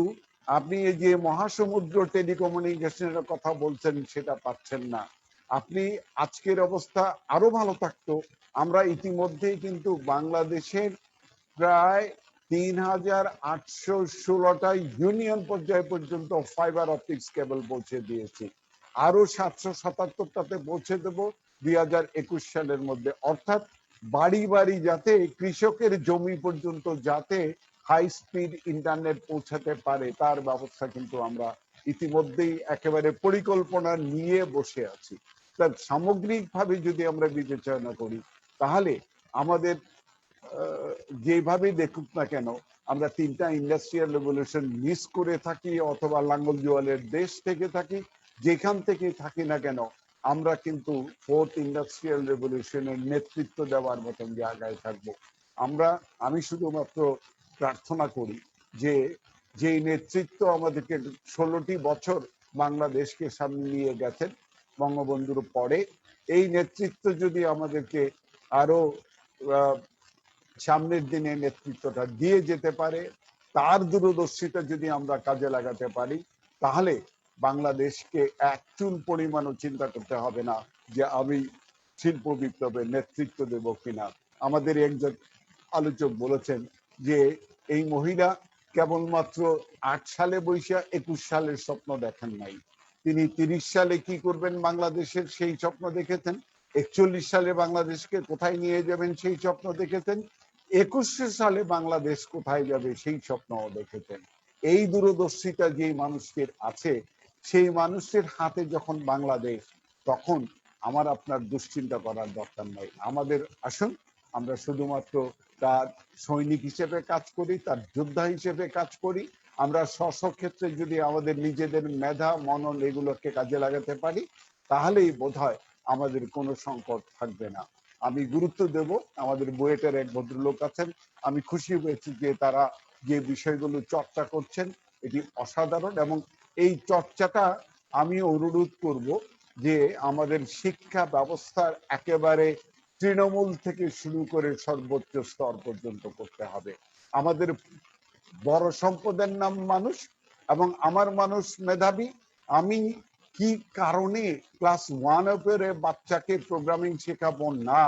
আপনি এই যে মহাসমুদ্র টেলিকমিউনিকেশনের কথা বলছেন সেটা পাচ্ছেন না। আপনি আজকের অবস্থা আরো ভালো থাকতো, আমরা ইতিমধ্যেই কিন্তু বাংলাদেশের প্রায় 3816টা ইউনিয়ন পর্যায় পর্যন্ত ফাইবার অপটিক্স কেবল পৌঁছে দিয়েছি, আরো 777টাতে পৌঁছে দেব 2021 সালের মধ্যে। অর্থাৎ বাড়ি বাড়ি যাতে কৃষকের জমি পর্যন্ত যাতে হাই স্পিড ইন্টারনেট পৌঁছাতে পারে তার ব্যবস্থা কিন্তু আমরা ইতিমধ্যেই একেবারে পরিকল্পনা নিয়ে বসে আছি। তার সামগ্রিকভাবে যদি আমরা বিবেচনা করি তাহলে আমাদের যেভাবে দেখুক না কেন আমরা 3টা ইন্ডাস্ট্রিয়াল রেভলিউশন মিস করে থাকি অথবা লাঙ্গল জোয়ালের দেশ থেকে থাকি, যেখান থেকে থাকি না কেন আমরা কিন্তু 4th ইন্ডাস্ট্রিয়াল রেভলিউশনের নেতৃত্ব দেওয়ার মতন জায়গায় থাকবো। আমি শুধুমাত্র প্রার্থনা করি যে যেই নেতৃত্ব আমাদেরকে 16টি বছর বাংলাদেশকে সামনে নিয়ে গেছেন বঙ্গবন্ধুর পরে, এই নেতৃত্ব যদি আমাদেরকে আরো সামনের দিনে নেতৃত্বটা দিয়ে যেতে পারে, তার দূরদর্শিতা যদি আমরা কাজে লাগাতে পারি তাহলে বাংলাদেশকে এক চুল পরিমাণও চিন্তা করতে হবে না যে আমি শিল্প বিপ্লবের নেতৃত্ব দেব কিনা। আমাদের একজন আলোচক বলেছেন যে এই মহিলা কেবলমাত্র 8 সালে বৈশা 21 সালের স্বপ্ন দেখেন নাই, তিনি 30 সালে কি করবেন বাংলাদেশের সেই স্বপ্ন দেখেছেন, 41 সালে বাংলাদেশকে কোথায় নিয়ে যাবেন সেই স্বপ্ন দেখেছেন, 21 সালে বাংলাদেশ কোথায় যাবে সেই স্বপ্নও দেখেছেন। এই দূরদর্শিতা যে মানুষটির আছে সেই মানুষের হাতে যখন বাংলাদেশ, তখন আমার আপনার দুশ্চিন্তা করার দরকার নাই। আমাদের আসুন আমরা শুধুমাত্র তার সৈনিক হিসেবে কাজ করি, তার যোদ্ধা হিসেবে কাজ করি। আমরা স্বক্ষেত্রে যদি আমাদের নিজেদের মেধা মনন এগুলোকে কাজে লাগাতে পারি, তাহলেই বোধহয় আমাদের কোনো সংকট থাকবে না। আমি গুরুত্ব দেব, আমাদের বুয়েটের এক ভদ্রলোক আছেন, আমি খুশি হয়েছি যে তারা যে বিষয়গুলো চর্চা করছেন এটি অসাধারণ, এবং এই চর্চাটা আমি অনুরোধ করব যে আমাদের শিক্ষা ব্যবস্থার একেবারে তৃণমূল থেকে শুরু করে সর্বোচ্চ স্তর পর্যন্ত করতে হবে। আমাদের বড় সম্পদের নাম মানুষ, এবং আমার মানুষ মেধাবী। আমি কি কারণে ক্লাস 1 বাচ্চাকে প্রোগ্রামিং শেখাবো না,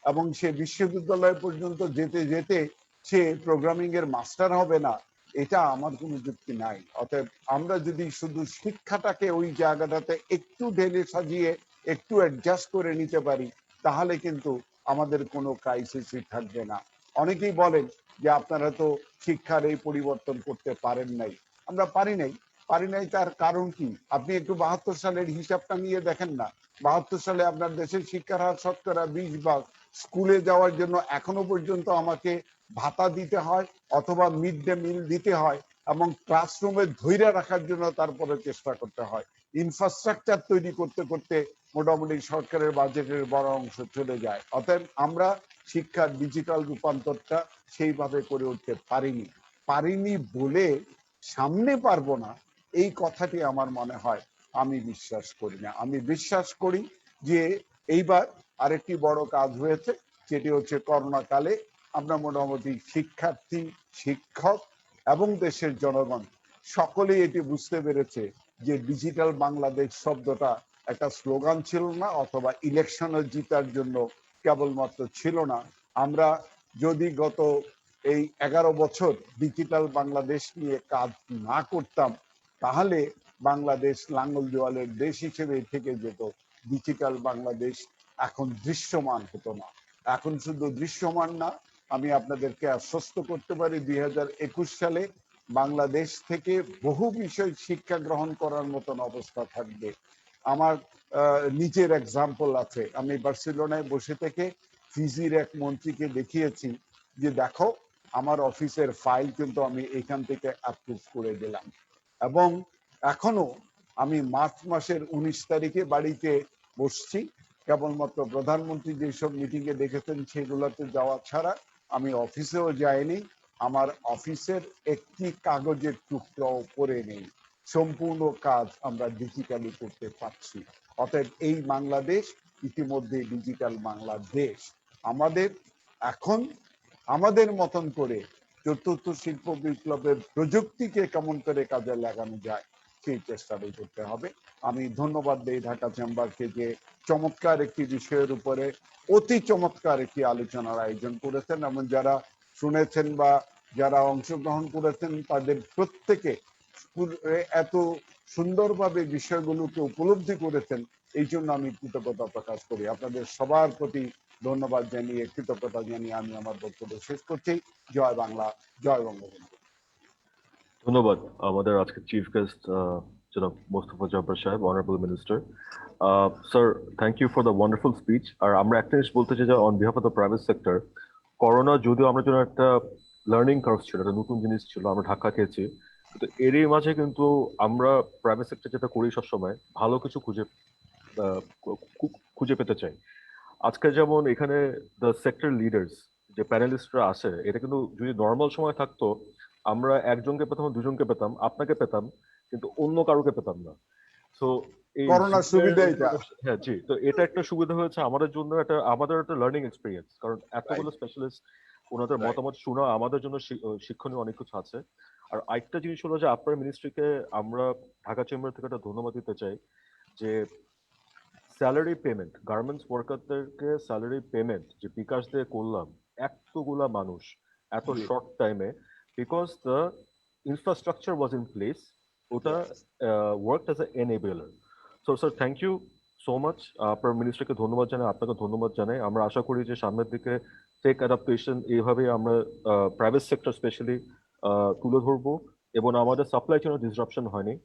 এবং সে বিশ্ববিদ্যালয় পর্যন্ত যেতে যেতে সে প্রোগ্রামিং এর মাস্টার হবে না, এটা আমার কোনো যুক্তি নাই। অতএব আমরা যদি শুধু শিক্ষাটাকে ওই জায়গাটাতে একটু ঢেলে সাজিয়ে একটু অ্যাডজাস্ট করে নিতে পারি, তাহলে কিন্তু আমাদের কোনো ক্রাইসিসই থাকবে না। অনেকেই বলেন যে আপনারা তো শিক্ষার এই পরিবর্তন করতে পারেন নাই। আমরা পারি নাই তার কারণ কি? আপনি একটু 72 সালের হিসাবটা নিয়ে দেখেন না। 72 সালে আপনার দেশের শিক্ষার হার শতকরা 20%। স্কুলে যাওয়ার জন্য এখনো পর্যন্ত আমাকে ভাতা দিতে হয় অথবা মিড ডে মিল দিতে হয়, এবং ক্লাসরুমে ধৈর্য রাখার জন্য তারপরে চেষ্টা করতে হয়। ইনফ্রাস্ট্রাকচার তৈরি করতে করতে মোটামুটি সরকারের বাজেটের বড় অংশ চলে যায়। অতএব আমরা শিক্ষার ডিজিটাল রূপান্তরটা সেইভাবে করে উঠতে পারিনি বলে সামনে পারবো না, এই কথাটি আমার মনে হয় আমি বিশ্বাস করি না। আমি বিশ্বাস করি যে এইবার আরেকটি বড় কাজ হয়েছে, যেটি হচ্ছে করোনা কালে আমরা মোটামুটি শিক্ষার্থী, শিক্ষক এবং দেশের জনগণ সকলেই এটি বুঝতে পেরেছে যে ডিজিটাল বাংলাদেশ শব্দটা একটা স্লোগান ছিল না, অথবা ইলেকশনে জিতার জন্য কেবলমাত্র ছিল না। আমরা যদি গত এই 11 বছর ডিজিটাল বাংলাদেশ নিয়ে কাজ না করতাম, তাহলে বাংলাদেশ লাঙ্গল দেওয়ালের দেশ হিসেবে থেকে যেত। ডিজিটাল বাংলাদেশ এখন দৃশ্যমান হতো না। এখন শুধু দৃশ্যমান না, আমি আপনাদেরকে আশ্বস্ত করতে পারি 2021 সালে বাংলাদেশ থেকে বহু বিষয় শিক্ষা গ্রহণ করার মতন অবস্থা থাকবে। আমার নিজের এক্সাম্পল আছে। আমি বার্সেলোনায় বসে থেকে ফিজির এক মন্ত্রীকে দেখিয়েছি যে দেখো আমার অফিসের ফাইল কিন্তু আমি এখান থেকে অ্যাপ্রুভ করে দিলাম, এবং এখনো আমি মার্চ মাসের 19 তারিখে বাড়িতে বসছি। কেবলমাত্র প্রধানমন্ত্রী যেসব মিটিং এ দেখেছেন সেগুলোতে যাওয়া ছাড়া আমি অফিসেও যাইনি। আমার অফিসের একটি কাগজের টুকরাও পড়ে নেই। সম্পূর্ণ কাজ আমরা ডিজিটালি করতে পারছি। অতএব এই বাংলাদেশ ইতিমধ্যে ডিজিটাল বাংলাদেশ। আমাদের এখন আমাদের মতন করে চতুর্থ শিল্প বিপ্লবের প্রযুক্তিকে কেমন করে কাজে লাগানো যায় সেই চেষ্টাটাই করতে হবে। আমি ধন্যবাদ দেই ঢাকা চেম্বারকে যে চমৎকার একটি বিষয়ের উপরে অতি চমৎকার একটি আলোচনার আয়োজন করেছেন, এবং যারা শুনেছেন বা যারা অংশগ্রহণ করেছেন তাদের প্রত্যেকে এত সুন্দরভাবে বিষয়গুলোকে উপলব্ধি করেছেন, এই জন্য আমি কৃতজ্ঞতা প্রকাশ করি। আপনাদের সবার প্রতি ধন্যবাদ জানিয়ে, কৃতজ্ঞতা জানিয়ে আমি আমার বক্তব্য শেষ করছি। জয় বাংলা, জয় বঙ্গবন্ধু। ধন্যবাদ আমাদের আজকে চিফ গেস্ট জনাব মোস্তফা জব্বার সাহেব, honourable minister. Sir, thank you for the wonderful speech. আর আমরা একটা জিনিস বলতে চাই যে on behalf of the private sector, corona যদিও আমাদের জন্য একটা লার্নিং কার্ভ ছিল, একটা নতুন জিনিস ছিল, আমরা ধাক্কা খেয়েছি, কিন্তু এরই মাঝে কিন্তু আমরা প্রাইভেট সেক্টর যেটা করি সবসময় ভালো কিছু খুঁজে পেতে চাই। আজকে যেমন এখানে দ্য সেক্টর লিডার্স যে প্যানেলিস্টরা আসে, এটা কিন্তু যদি নর্মাল সময় থাকতো আমরা একজনকে পেতাম, দুজনকে পেতাম, আপনাকে পেতাম, কিন্তু অন্য কারোকে পেতাম না। তো এই করোনার সুবিধা এটা। হ্যাঁ জি, তো এটা একটা সুবিধা হয়েছে আমাদের জন্য, আমাদের একটা লার্নিং এক্সপিরিয়েন্স, কারণ এতগুলো স্পেশালিস্ট ওনাদের মতামত শোনা আমাদের জন্য শিক্ষণীয় অনেক কিছু আছে। আর আরেকটা জিনিস হলো যে আপনার মিনিস্ট্রিকে আমরা ঢাকা চেম্বার থেকে একটা ধন্যবাদ দিতে চাই যে স্যালারি পেমেন্ট, গার্মেন্টস ওয়ার্কারদেরকে স্যালারি পেমেন্ট যে বিকাশ দিয়ে করলাম এতগুলা মানুষ এত শর্ট টাইমে, because the infrastructure was in place, ওটা work as a enabler. So sir, thank you so much. আপনার মিনিস্টারকে ধন্যবাদ জানাই, আপনাকে ধন্যবাদ জানাই। আমরা আশা করি যে সামনের দিকে টেক অ্যাডাপ্টেশন এইভাবে আমরা প্রাইভেট সেক্টর স্পেশালি তুলে ধরবো, এবং আমাদের সাপ্লাই চেইনের ডিসরাপশন হয়নি।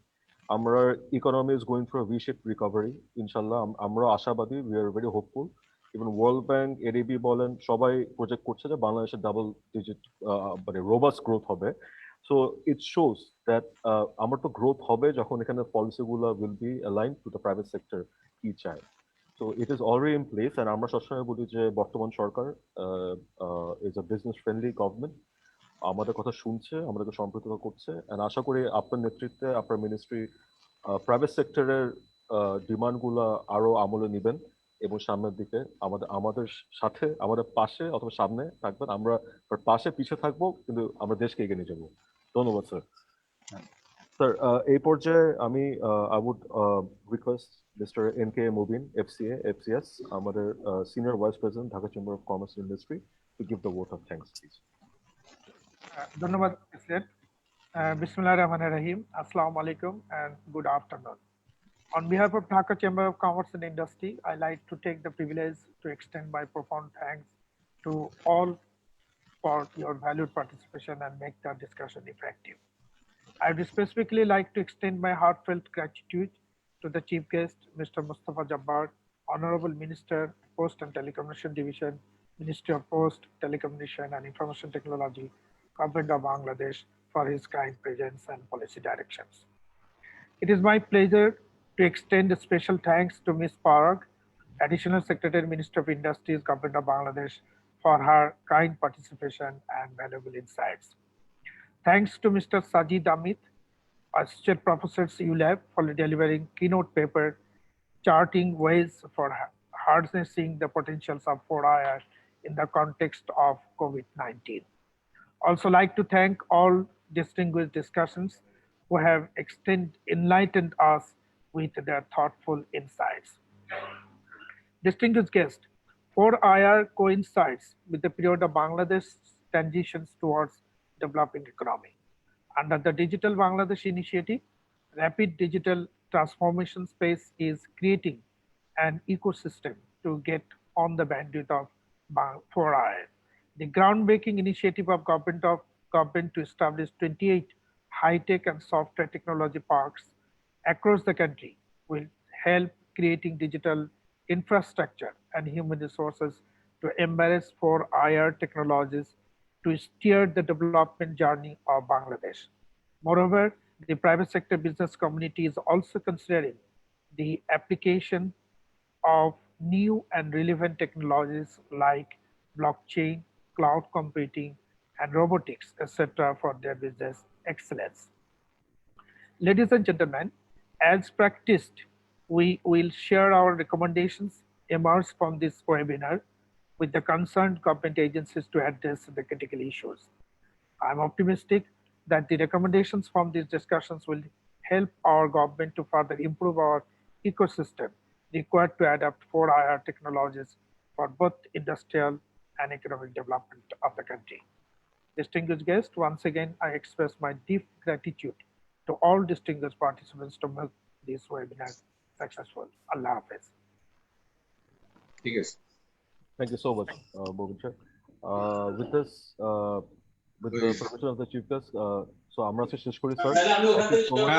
আমরা economy is going through V shape recovery, ইনশাল্লাহ আমরা আশাবাদী, we are very hopeful even World Bank, ADB বলেন, সবাই প্রজেক্ট করছে যে বাংলাদেশে ডাবল ডিজিট মানে রোবাস্ট গ্রোথ হবে। সো ইট শোস দ্যাট আমার তো গ্রোথ হবে যখন এখানে পলিসিগুলো will be aligned to the private sector কি চায়। So it is already in place, and আমরা সবসময় বলি যে বর্তমান সরকার is a business friendly government, আমাদের কথা শুনছে, আমাদেরকে সম্পৃক্ত করছে, অ্যান্ড আশা করি আপনার নেতৃত্বে আপনার মিনিস্ট্রি প্রাইভেট সেক্টরের ডিমান্ডগুলো আরো আমলে নেবেন এবং সামনের দিকে আমাদের সাথে, আমাদের পাশে অথবা সামনে থাকবেন। আমরা পাশে পিছিয়ে থাকবো, কিন্তু আমরা দেশকে এগিয়ে নিয়ে যাবো। ধন্যবাদ স্যার। স্যার এই পর্যায়ে আমি I would request mister NK Mubin, FCA, FCS, আমাদের senior vice president, Dhaka chamber of commerce industry, to give the vote of thanks please. ধন্যবাদ president. Bismillahir Rahmanir Rahim. Assalamu alaikum and good afternoon. On behalf of Dhaka Chamber of Commerce and Industry, I like to take the privilege to extend my profound thanks to all for your valued participation and make the discussion effective. I would specifically like to extend my heartfelt gratitude to the Chief Guest, Mr. Mustafa Jabbar, Honorable Minister, Post and Telecommunication Division, Ministry of Post, Telecommunication and Information Technology, Government of Bangladesh, for his kind presence and policy directions. It is my pleasure to extend a special thanks to Ms. Parag, Additional Secretary, Minister of Industries, Government of Bangladesh, for her kind participation and valuable insights. Thanks to Mr. Sajid Amit, Associate Professor at ULab, for delivering keynote paper charting ways for harnessing the potentials of 4IR in the context of COVID-19. Also like to thank all distinguished discussions who have enlightened us with their thoughtful insights. Distinguished guest, 4IR coincides with the period of Bangladesh's transitions towards developing economy. Under the Digital Bangladesh initiative, rapid digital transformation space is creating an ecosystem to get on the bandwidth of 4IR. The groundbreaking initiative of government to establish 28 high-tech and software technology parks across the country will help creating digital infrastructure and human resources to embrace 4IR technologies to steer the development journey of Bangladesh. Moreover, the private sector business community is also considering the application of new and relevant technologies like blockchain, cloud computing, and robotics, etc., for their business excellence. Ladies and gentlemen, as practiced, we will share our recommendations emerged from this webinar with the concerned government agencies to address the critical issues. I'm optimistic that the recommendations from these discussions will help our government to further improve our ecosystem required to adapt 4IR technologies for both industrial and economic development of the country. Distinguished guests, once again, I express my deep gratitude to all distinguished participants to make this webinar successful. Allah Hafiz. Yes. Thank you so much, Bobin sir. With this, with the permission of the Chief Guest, so আমরা শেষ করি sir.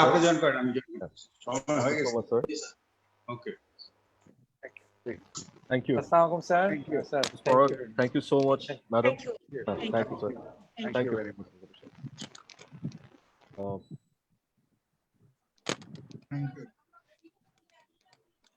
আপনি join করেন, আমি join sir. Okay. Thank you. Assalamualaikum, sir. Thank you. Sir. Thank you so much, madam. Thank you. Thank you, sir. Thank you very much. Thank you.